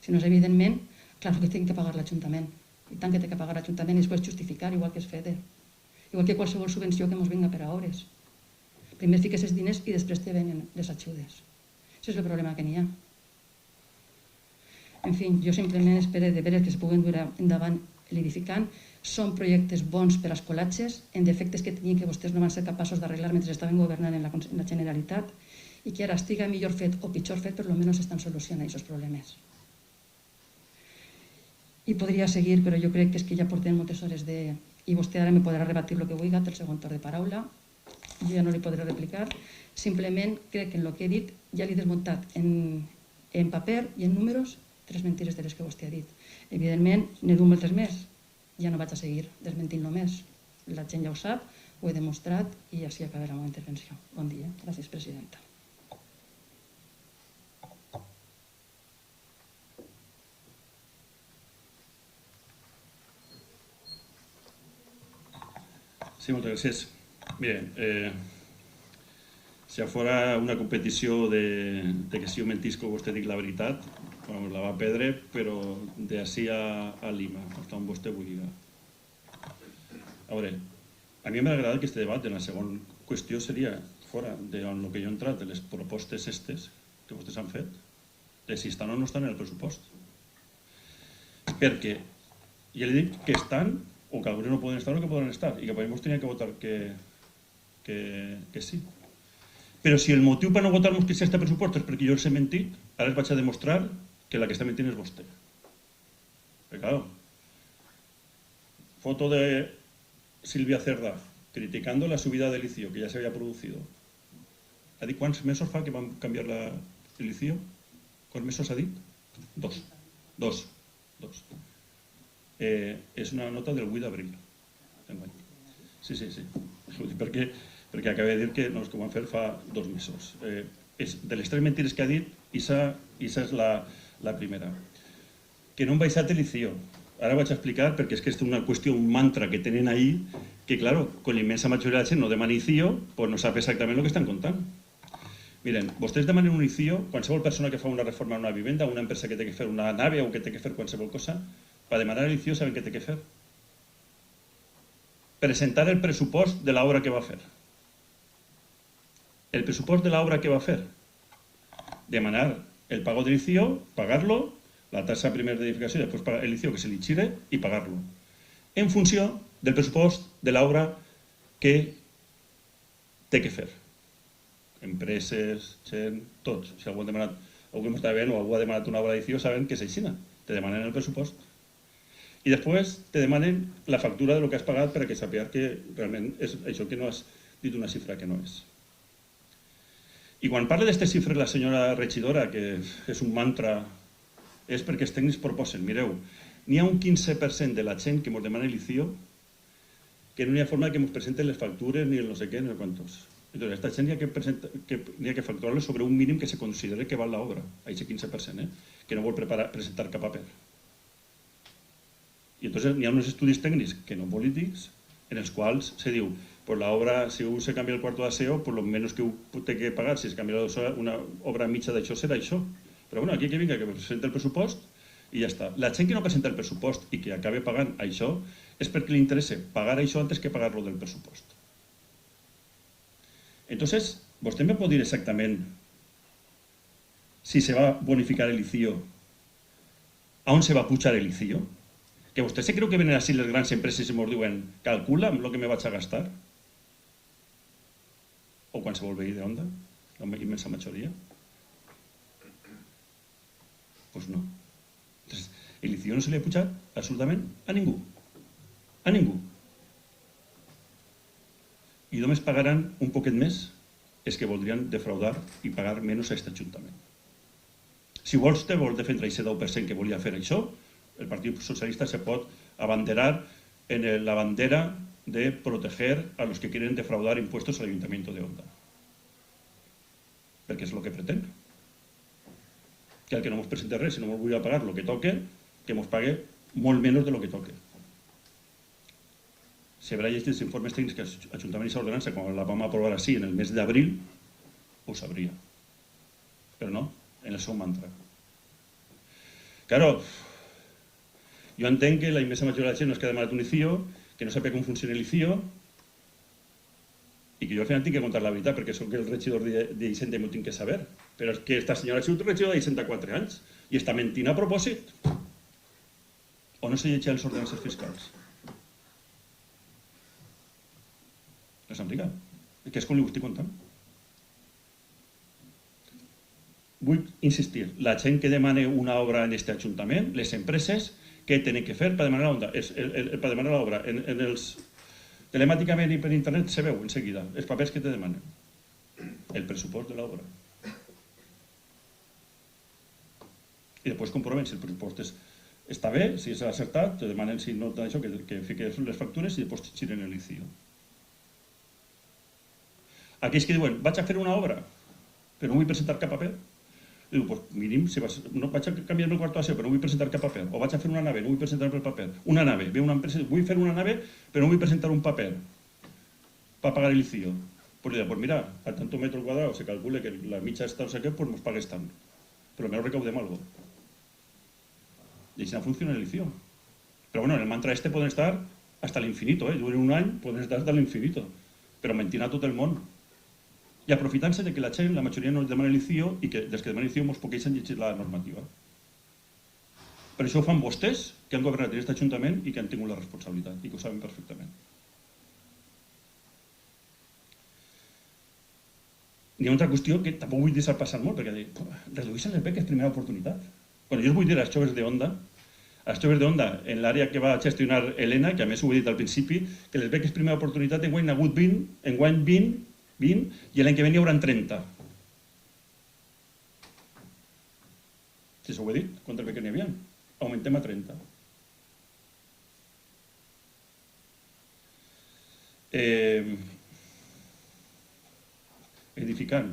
Si no és evidentment, clar que tenen que pagar l'Ajuntament. I tant que té que pagar l'Ajuntament i es pot justificar, igual que es FEDER. Igual que qualsevol subvenció que ens vinga per a obres. Primer fiques els diners i després te venen les ajudes. Això és el problema que n'hi ha. En fi, jo simplement espero de veure que es puguen dur endavant l'edificant. Són projectes bons per als colatges, en defectes que tenien que vostès no van ser capaços d'arreglar mentre estaven governant en la Generalitat i que ara estiga millor fet o pitjor fet, per almenys estan solucionant aquests problemes. I podria seguir, però jo crec que és que ja portem moltes hores de... I vostè ara me podrà rebatir el que vulgui, el segon torn de paraula. Jo ja no li podré replicar. Simplement crec que en el que he dit ja l'he desmuntat en paper i en números 3 mentires de les que vostè ha dit. Evidentment, n'he dut moltes més. Ja no vaig a seguir desmentint només. La gent ja ho sap, ho he demostrat i així acabarà la meva intervenció. Bon dia. Gràcies, presidenta. Sí, moltes gràcies. Mire, si fora una competició de que si jo mentisco vostè dic la veritat, la va perdre, però d'ací a Lima, fins on vostè vulgui. A veure, a mi m'agrada aquest debat. La segona qüestió seria, fora del que jo he entrat, de les propostes estes que vostès han fet, de si estan o no estan en el pressupost. Perquè ja li dic que estan, o que alguns no poden estar o que poden estar, i que podem tenir que votar que sí. Però si el motiu per no votar-nos que sí a este pressupost és perquè jo els he mentit, ara els vaig a demostrar que la que està mentint és vostè. Perquè, clar, foto de Silvia Cerda criticando la subida del ICIO, que ya se había producido. ¿Ha dit quants mesos fa que van canviar el ICIO? ¿Quants mesos ha dit? 2. És una nota del 8 d'abril. Sí. Perquè acabé de dir que no, és que ho van fer fa 2 mesos. De les 3 mentires que ha dit, esa és la primera. Que no han baixat l'ICIO. Ara vaig a explicar, perquè és que és una qüestió, un mantra que tenen ahí, que, claro, con la immensa majoria de la gent no demana ICIO, pues no sap exactament el que estan contant. Miren, vostès demanen un ICIO, qualsevol persona que fa una reforma en una vivenda, una empresa que té que fer una nave o que té que fer qualsevol cosa, per demanar l'ICIO saben què té que fer? Presentar el pressupost de l'obra que va fer. El pressupost de l'obra que va fer. Demanar el pago del ICIO, pagar-lo, la tasa primer d'edificació, després pagar el ICIO que se li gire i pagar-lo. En funció del pressupost de l'obra que té que fer. Empreses, gent, tots. Si algú ha demanat, algú m'està veient o algú ha demanat una obra d'ICIO, saben que és així. Te demanen el pressupost. I després te demanen la factura de lo que has pagat perquè sàpigues que realment és això que no has dit una xifra que no és. I quan parla d'aquestes xifres la senyora regidora, que és un mantra, és perquè els tècnics proposen, mireu, n'hi ha un 15% de la gent que ens demana l'ICIO que no hi ha forma que ens presenten les factures ni el no sé què ni el quantos. Entonces, aquesta gent n'hi ha que facturar-les sobre un mínim que se considere que val l'obra, aquest 15%, que no vol presentar cap paper. I entonces n'hi ha uns estudis tècnics que no polítics en els quals se diu pues la obra, si se canvia el cuarto de aseo, pues lo menos que té que pagar si es canvia una obra mitja d'això serà això. Però bueno, aquí que vinga, que presenta el pressupost i ja està. La gent que no presenta el pressupost i que acabe pagant això és perquè li interessa pagar això antes que pagar-lo del pressupost. Entonces, vostè me pot dir exactament si se va bonificar el ICIO, a on se va pujar el ICIO? Que vostè se creu que venen així les grans empreses i ens diuen calcula el que me vaig a gastar? O qualsevol veí d'Onda, la immensa majoria? Pues no. Entonces, el ICIO no se li ha pujat absolutament a ningú. A ningú. I només pagaran un poquet més és que voldrien defraudar i pagar menys a aquest Ajuntament. Si vostè vol defendre aquest 10% que volia fer això, el Partit Socialista se pot abanderar en la bandera de proteger a los que quieren defraudar impuestos al Ayuntamiento de Onda. Perquè és el que pretén. Que el que no ens presente res, si no ens vull pagar el que toque, que ens pague molt menys de lo que toque. si haurà llegit els informes tècnics que l'Ajuntament i l'ordenança, quan la vam aprovar així en el mes d'abril, ho sabria. Però no, en el seu mantra. Claro, jo entenc que la immensa majoria de la gent no és que ha demanat un ICIO, que no sap com funciona l'ICIO, i que jo al final tinc que contar la veritat, perquè soc el regidor d'Hisenda i m'ho tinc que saber. Però és que esta senyora ha sigut regidor d'Hisenda 4 anys i està mentint a propòsit. O no se llegeix les ordenances fiscals. No s'embriga. És que és com li ho estic contant. Vull insistir, la gent que demana una obra en aquest ajuntament, les empreses, què tenen que fer per demanar l'obra? Telemàticament i per internet se veu en seguida els papers que te demanen. El pressupost de l'obra. I després comproven si el pressupost està bé, si és acertat, te demanen si no això, que fiques les factures i després giren l'ICIO. Aquells que diuen, vaig a fer una obra, però no vull presentar cap paper. Diu, doncs mínim, vaig a canviar-me el quart d'acció, però no vull presentar cap paper. O vaig a fer una nave, no vull presentar el paper. Una nave, ve una empresa, vull fer una nave, però no vull presentar un paper per pagar l'ICIO. Doncs mira, a tanto metro quadrado se calcula que la mitja està no sé què, doncs mos pagues tant. Però almenys recaudem algo. I així no funciona l'ICIO. Però bueno, en el mantra este poden estar hasta l'infinito, durant un any poden estar hasta l'infinito, però mentint a tot el món. I aprofitant-se de que la gent, la majoria no demana l'ICIO i que des que demana l'ICIO mos poqueixen llegir la normativa. Per això ho fan vostès, que han governat en aquest ajuntament i que han tingut la responsabilitat i que ho saben perfectament. Hi ha una altra qüestió que tampoc vull deixar passar molt, perquè redueixen les beques primera oportunitat. Bueno, jo us vull dir als joves d'Onda, en l'àrea que va gestionar Helena, que a més ho he dit al principi, que les beques primera oportunitat enguany n'ha hagut 20, i l'any que ve n'hi haurà 30. Si s'ho he dit, quantes beques n'hi havia? Augmentem a 30. Edificant.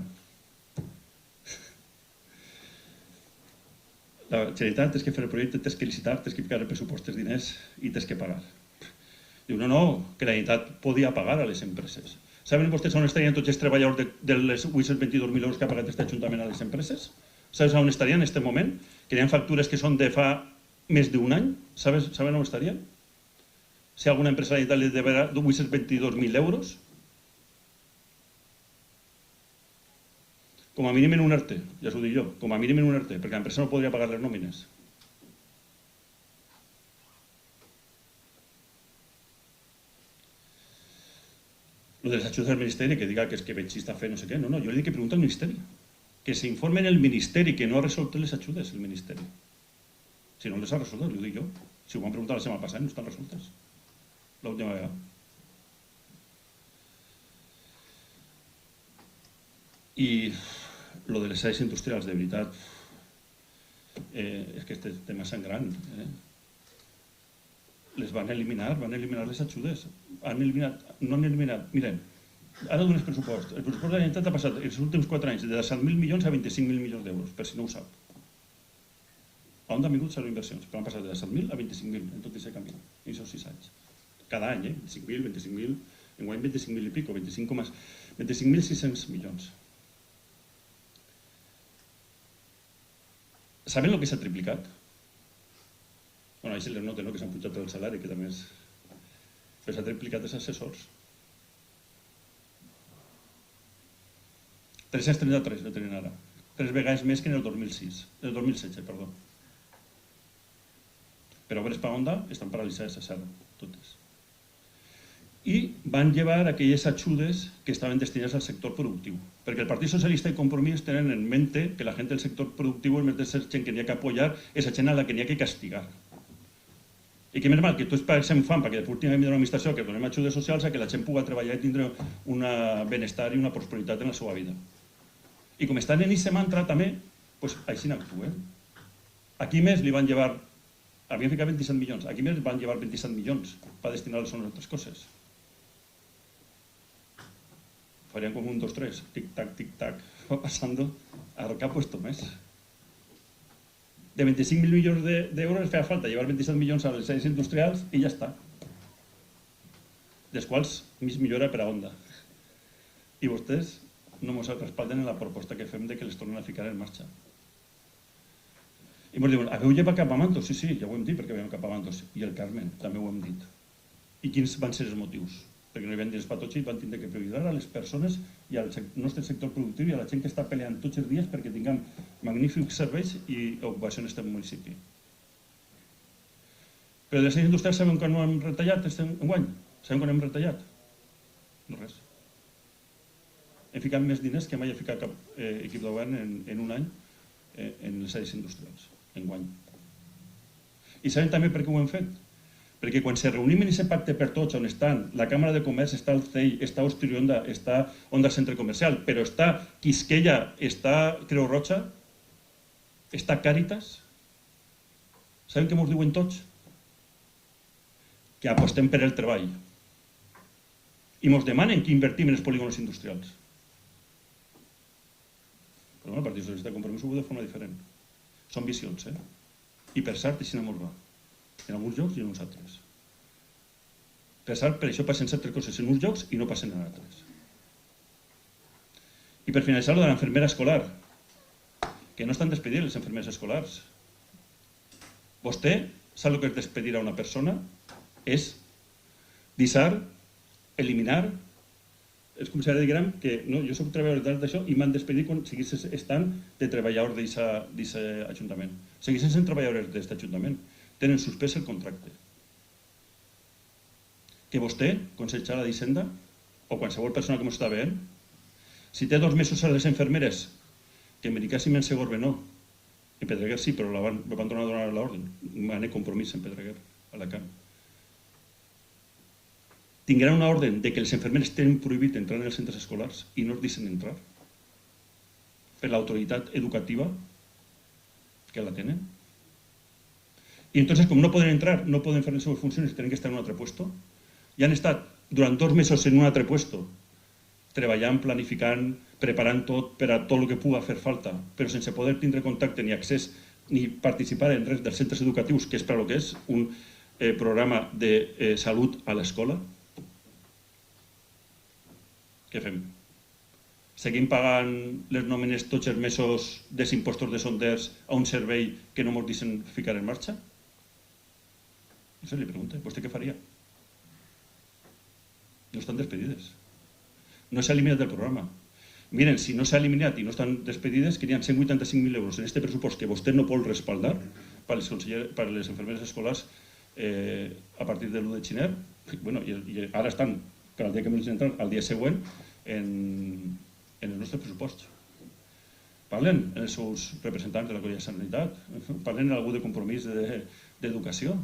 La Generalitat tens que fer el projecte, tens que licitar, tens que ficar el pressupost, tens diners i tens que pagar. Diu, no, que la Generalitat podia pagar a les empreses. Saben vostès on estarien tots els treballadors de les 822.000 euros que ha pagat aquest ajuntament a les empreses? Saben on estarien en aquest moment? Que hi ha factures que són de fa més d'un any. Saben on estarien? Si alguna empresa de la Generalitat li deberà 822.000 euros? Com a mínim en un ERTE, ja us ho dic jo, com a mínim en un ERTE, perquè l'empresa no podria pagar les nòmines. Lo de les ajudes del Ministeri, que diga que és que Betxí està fent no sé què, no, jo li dic que pregunta al Ministeri, que s'informen el Ministeri, que no ha resolt les ajudes el Ministeri. Si no les ha resolt, li ho dic jo. Si ho vam preguntar la setmana passada, no estan resoltes. L'última vegada. I lo de les àrees industrials, de veritat, és que aquest tema és gran. Les van eliminar les ajudes. No han eliminat. Miren, ara dones pressupost. El pressupost de la Generalitat ha passat els últims 4 anys de 17.000 milions a 25.000 milions d'euros, per si no ho sap. On han vingut les inversions? Però han passat de 17.000 a 25.000 en tot aquest camí, en aquests 6 anys. Cada any, 25.000, enguany 25.000 i pico, 25.600 milions. Saben el que s'ha triplicat? Bueno, ahí se les nota que s'han pujat el salari, que també és... Però s'ha triplicat els assessors. 333 no tenen ara. 3 vegades més que en el 2016, perdó. Però obres per Onda estan paralitzades a zero, totes. I van llevar aquelles ajudes que estaven destinades al sector productiu. Perquè el Partit Socialista i Compromís tenen en mente que la gent del sector productiu, en vez de ser gent que n'hi ha que apoyar, és la gent a la que n'hi ha que castigar. I que més mal que tots paguem fam perquè després tinguem una administració que donem ajudes socials a que la gent pugui treballar i tindre un benestar i una prosperitat en la seva vida. I com estan en aquest mantra també, així n'actuen. Aquí més li van llevar, havien ficat 27 milions, aquí més van llevar 27 milions per destinar-los a altres coses. Farían com 1, 2, 3, tic-tac, va passando, ara que ha puesto més. De 25.000 milions d'euros feia falta llevar 27 milions a les àrees industrials i ja està. dels quals més millora per a Onda. I vostès no ens respalden en la proposta que fem de que les tornen a ficar en marxa. I ens diuen, haveu llevat capamantos? Sí, sí, ja ho hem dit perquè havem capamantos. I el Carmen, també ho hem dit. I quins van ser els motius? Perquè no hi havia diners per tots i van tindre que prioritzar a les persones i al nostre sector productiu i a la gent que està peleant tots els dies perquè tinguem magnífics serveis i ocupació en aquest municipi. Però de les lleis industrials sabem quan no hem retallat enguany? Sabem quan hem retallat? No res. Hem ficat més diners que mai ha ficat cap equip de govern en un any en les lleis industrials, enguany. I sabem també per què ho hem fet? Perquè quan se reunim en aquest pacte per tots, on estan la Càmera de Comerç, està el CEI, està Ostrionda, està Onda Centre Comercial, però està Quisqueya, està Creu Roja, està Càritas, sabem què ens diuen tots? Que apostem per el treball. I ens demanen que invertim en els polígonos industrials. Però el Partit Socialista de Compromís ho veu de forma diferent. Són visions, I per cert, així no ens va. En alguns llocs i en uns altres. Per cert, per això passen certes coses en uns llocs i no passen en altres. I per finalitzar, lo de l'enfermera escolar, que no estan despedint les enfermeres escolars. Vostè sap el que és despedir a una persona? És deixar, eliminar. És com si ara diguem que no, jo soc treballador d'això i m'han despedit quan seguís estant de treballador d'aquest ajuntament. Seguissin sent treballadors d'aquest ajuntament. Tenen suspès el contracte. Que vostè, consellera d'Hisenda, o qualsevol persona que m'ho està veient, si té 2 mesos a les enfermeres, que en Benicàssim en Segorbe no, en Pedreguer sí, però van tornar a donar l'ordre, m'han compromís en Pedreguer, a Alacant. Tindran una ordre de que les enfermeres tenen prohibit entrar en els centres escolars i no es deixen entrar per l'autoritat educativa que la tenen. I entonces, com no poden entrar, no poden fer les seves funcions, tenen que estar en un altre puesto. I han estat durant 2 mesos en un altre puesto, treballant, planificant, preparant tot per a tot el que puga fer falta, però sense poder tindre contacte ni accés ni participar en res dels centres educatius, que és per al que és un programa de salut a l'escola. Què fem? Seguim pagant les nòmines tots els mesos dels impostos de sonders a un servei que no ens deixen ficar en marxa? Això li pregunta, vostè què faria? No estan despedides. No s'ha eliminat del programa. Miren, si no s'ha eliminat i no estan despedides, que hi ha 185.000 euros en aquest pressupost que vostè no pot respaldar per a les enfermeres escolars a partir de l'1 de gener. I ara estan, cada dia que m'hi entrar, al dia següent, en el nostre pressupost. Parlen els seus representants de la Colla de Sanitat, parlen amb algú de compromís d'educació,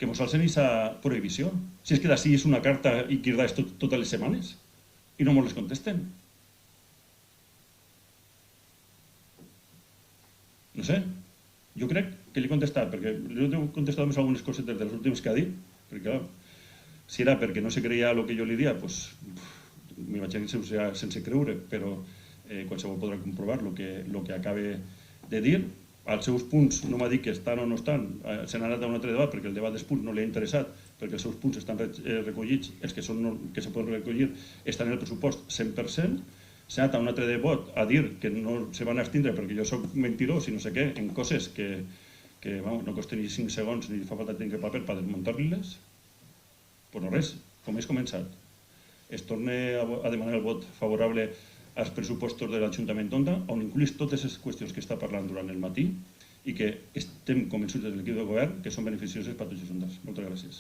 que ens alcen aquesta prohibició. Si és que d'ací és una carta i quirdats totes les setmanes i no ens les contesten. No sé, jo crec que li he contestat, perquè li he contestat més algunes coses de les últimes que ha dit, perquè clar, si era perquè no se creia el que jo li dia, doncs m'imagino que sense creure, però qualsevol podrà comprovar el que acaba de dir. Els seus punts no m'ha dit que estan o no estan, se n'ha anat a un altre debat perquè el debat dels punts no li ha interessat, perquè els seus punts estan recollits, els que se poden recollir estan en el pressupost 100%, s'ha anat a un altre debat a dir que no se van abstindre perquè jo soc mentirós i no sé què, en coses que no costen ni 5 segons ni fa falta tenir paper per desmuntar-les. Pues no res, com és començat. Es torna a demanar el vot favorable als pressupostos de l'Ajuntament d'Onda, on inclús totes les qüestions que està parlant durant el matí i que estem convençuts des de l'equip de govern que són beneficioses per a tots els ondars. Moltes gràcies.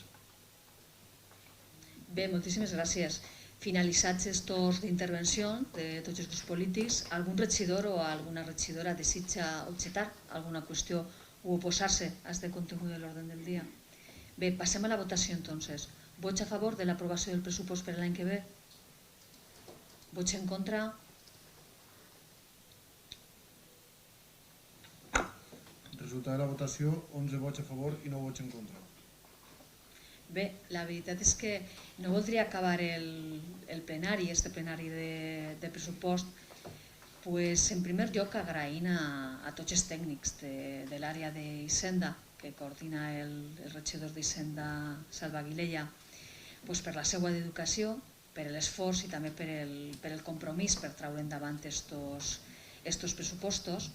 Bé, moltíssimes gràcies. Finalitzats els torns d'intervenció de tots els grups polítics, algun regidor o alguna regidora desitja objectar alguna qüestió o oposar-se a este contingut de l'ordre del dia? Bé, passem a la votació entonces. Vots a favor de l'aprovació del pressupost per l'any que ve? Vots en contra? Resultat de la votació, 11 vots a favor i 9 vots en contra. Bé, la veritat és que no voldria acabar el plenari, este plenari de pressupost, en primer lloc agraint a tots els tècnics de l'àrea d'Hisenda, que coordina el regidor d'Hisenda, Salva Aguilella, per la seva educació, per l'esforç i també per el compromís per treure endavant estos pressupostos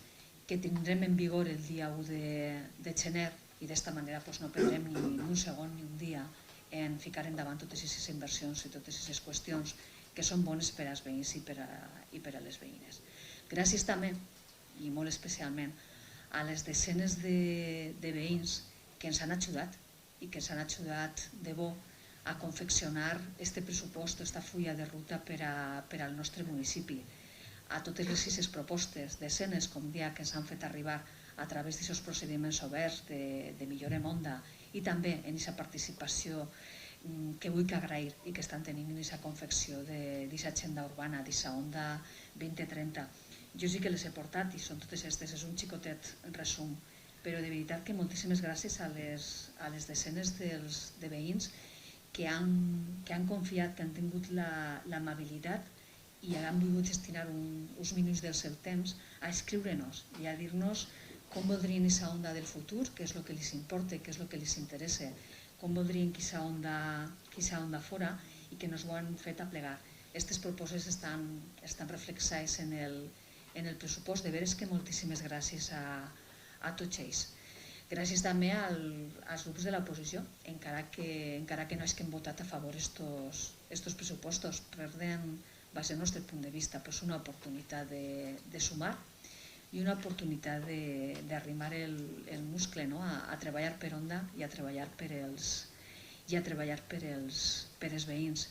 que tindrem en vigor el dia 1 de gener i d'esta manera no perdrem ni un segon ni un dia en ficar endavant totes aquestes inversions i totes aquestes qüestions que són bones per als veïns i per a les veïnes. Gràcies també, i molt especialment, a les desenes de veïns que ens han ajudat i que ens han ajudat de bo a confeccionar este pressupost, aquesta fulla de ruta per al nostre municipi. A totes les 6 propostes, desenes, com dia, que ens han fet arribar a través d'aquests procediments oberts de Millorem Onda i també en aquesta participació que vull agrair i que estan tenint en aquesta confecció d'aquesta agenda urbana, d'aquesta Onda 2030. Jo sí que les he portat i són totes aquestes, és un xicotet resum, però de veritat que moltíssimes gràcies a les desenes de veïns que han confiat, que han tingut l'amabilitat i han volgut destinar uns minuts del seu temps a escriure-nos i a dir-nos com voldrien aquesta onda del futur, què és el que els importa, què és el que els interessa, com voldrien que aquesta onda fora i que ens ho han fet aplegar. Aquestes propostes estan reflexades en el pressupost. De veres que moltíssimes gràcies a tots ells. Gràcies també als grups de l'oposició, encara que no és que hem votat a favor estos pressupostos. Va ser el nostre punt de vista una oportunitat de sumar i una oportunitat d'arrimar el muscle a treballar per Onda i a treballar per els veïns.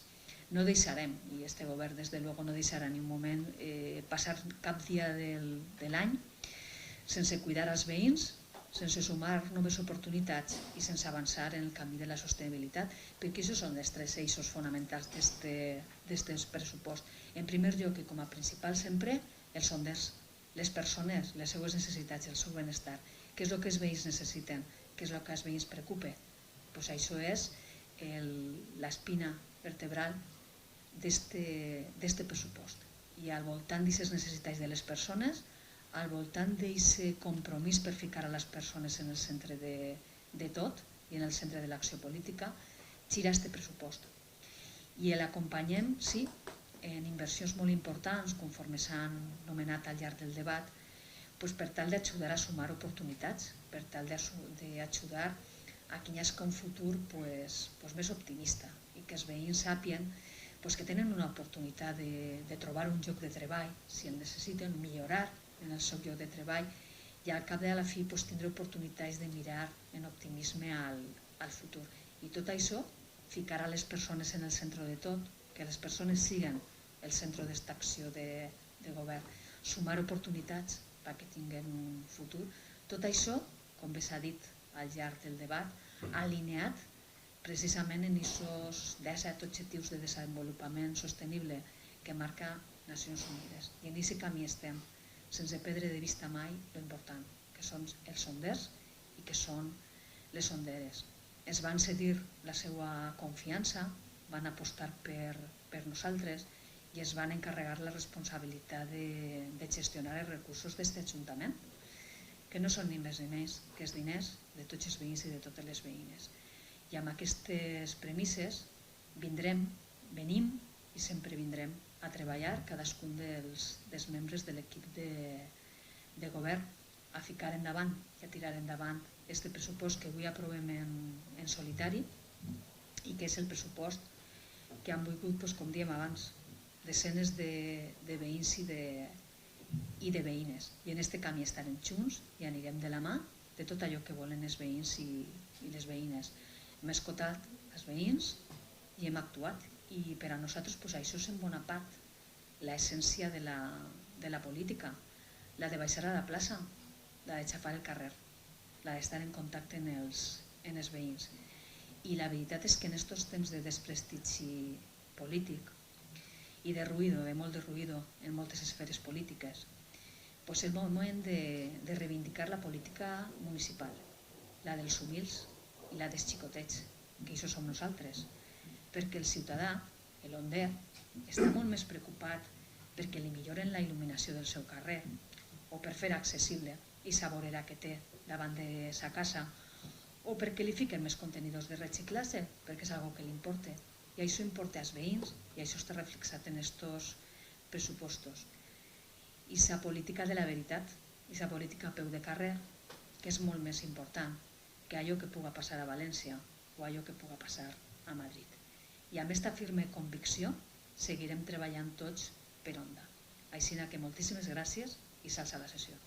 No deixarem, i este govern des de luego no deixarà ni un moment passar cap dia de l'any sense cuidar els veïns, sense sumar noves oportunitats i sense avançar en el camí de la sostenibilitat, perquè això són els 3 eixos fonamentals d'aquest pressupost. En primer lloc, i com a principal sempre, els sonders, les persones, les seues necessitats, el seu benestar. Què és el que els veïns necessiten? Què és el que els veïns preocupa? Això és l'espina vertebral d'este pressupost. I al voltant d'aquestes necessitats de les persones, al voltant d'aquest compromís per ficar a les persones en el centre de tot i en el centre de l'acció política, gira aquest pressupost. I l'acompanyem, sí, en inversions molt importants, conforme s'han nomenat al llarg del debat, per tal d'ajudar a sumar oportunitats, per tal d'ajudar a que hi hagi un futur més optimista i que els veïns sàpien que tenen una oportunitat de trobar un lloc de treball, si el necessiten, millorar en el seu lloc de treball i al cap de la fi tindré oportunitats de mirar en optimisme al futur. I tot això, ficar a les persones en el centre de tot, que les persones siguen el centre d'esta acció de govern, sumar oportunitats perquè tinguin un futur. Tot això, com bé s'ha dit al llarg del debat, alineat precisament en aquests 17 objectius de desenvolupament sostenible que marca Nacions Unides. I en aquest camí estem, sense perdre de vista mai l'important, que són els sonders i que són les sonderes. Ens van cedir la seva confiança, van apostar per nosaltres i es van encarregar la responsabilitat de gestionar els recursos d'aquest Ajuntament, que no són ni més ni menys que els diners de tots els veïns i de totes les veïnes. I amb aquestes premisses venim i sempre vindrem a treballar cadascun dels membres de l'equip de govern a ficar endavant i a tirar endavant aquest pressupost que avui aprovem en solitari i que és el pressupost que han volgut, com dèiem abans, desenes de veïns i de veïnes. I en aquest camí estarem junts i anirem de la mà de tot allò que volen els veïns i les veïnes. Hem escoltat els veïns i hem actuat. I per a nosaltres això és en bona part l'essència de la política, la de baixar a la plaça, la de xafar el carrer, la d'estar en contacte amb els veïns. I la veritat és que en aquests temps de desprestigi polític i de ruïdo, de molt de ruïdo en moltes esferes polítiques, és el moment de reivindicar la política municipal, la dels humils i la dels xicotets, que això som nosaltres, perquè el ciutadà, l'onder, està molt més preocupat perquè li milloren la il·luminació del seu carrer o per fer accessible aquesta vorera que té davant de sa casa o perquè li fiquen més contenidors de reciclatge, perquè és una cosa que li importa, I això importa als veïns i això està reflexat en estos pressupostos. I la política de la veritat, i la política a peu de carrer, que és molt més important que allò que puga passar a València o allò que puga passar a Madrid. I amb aquesta firme convicció seguirem treballant tots per Onda. Així que moltíssimes gràcies i s'alça la sessió.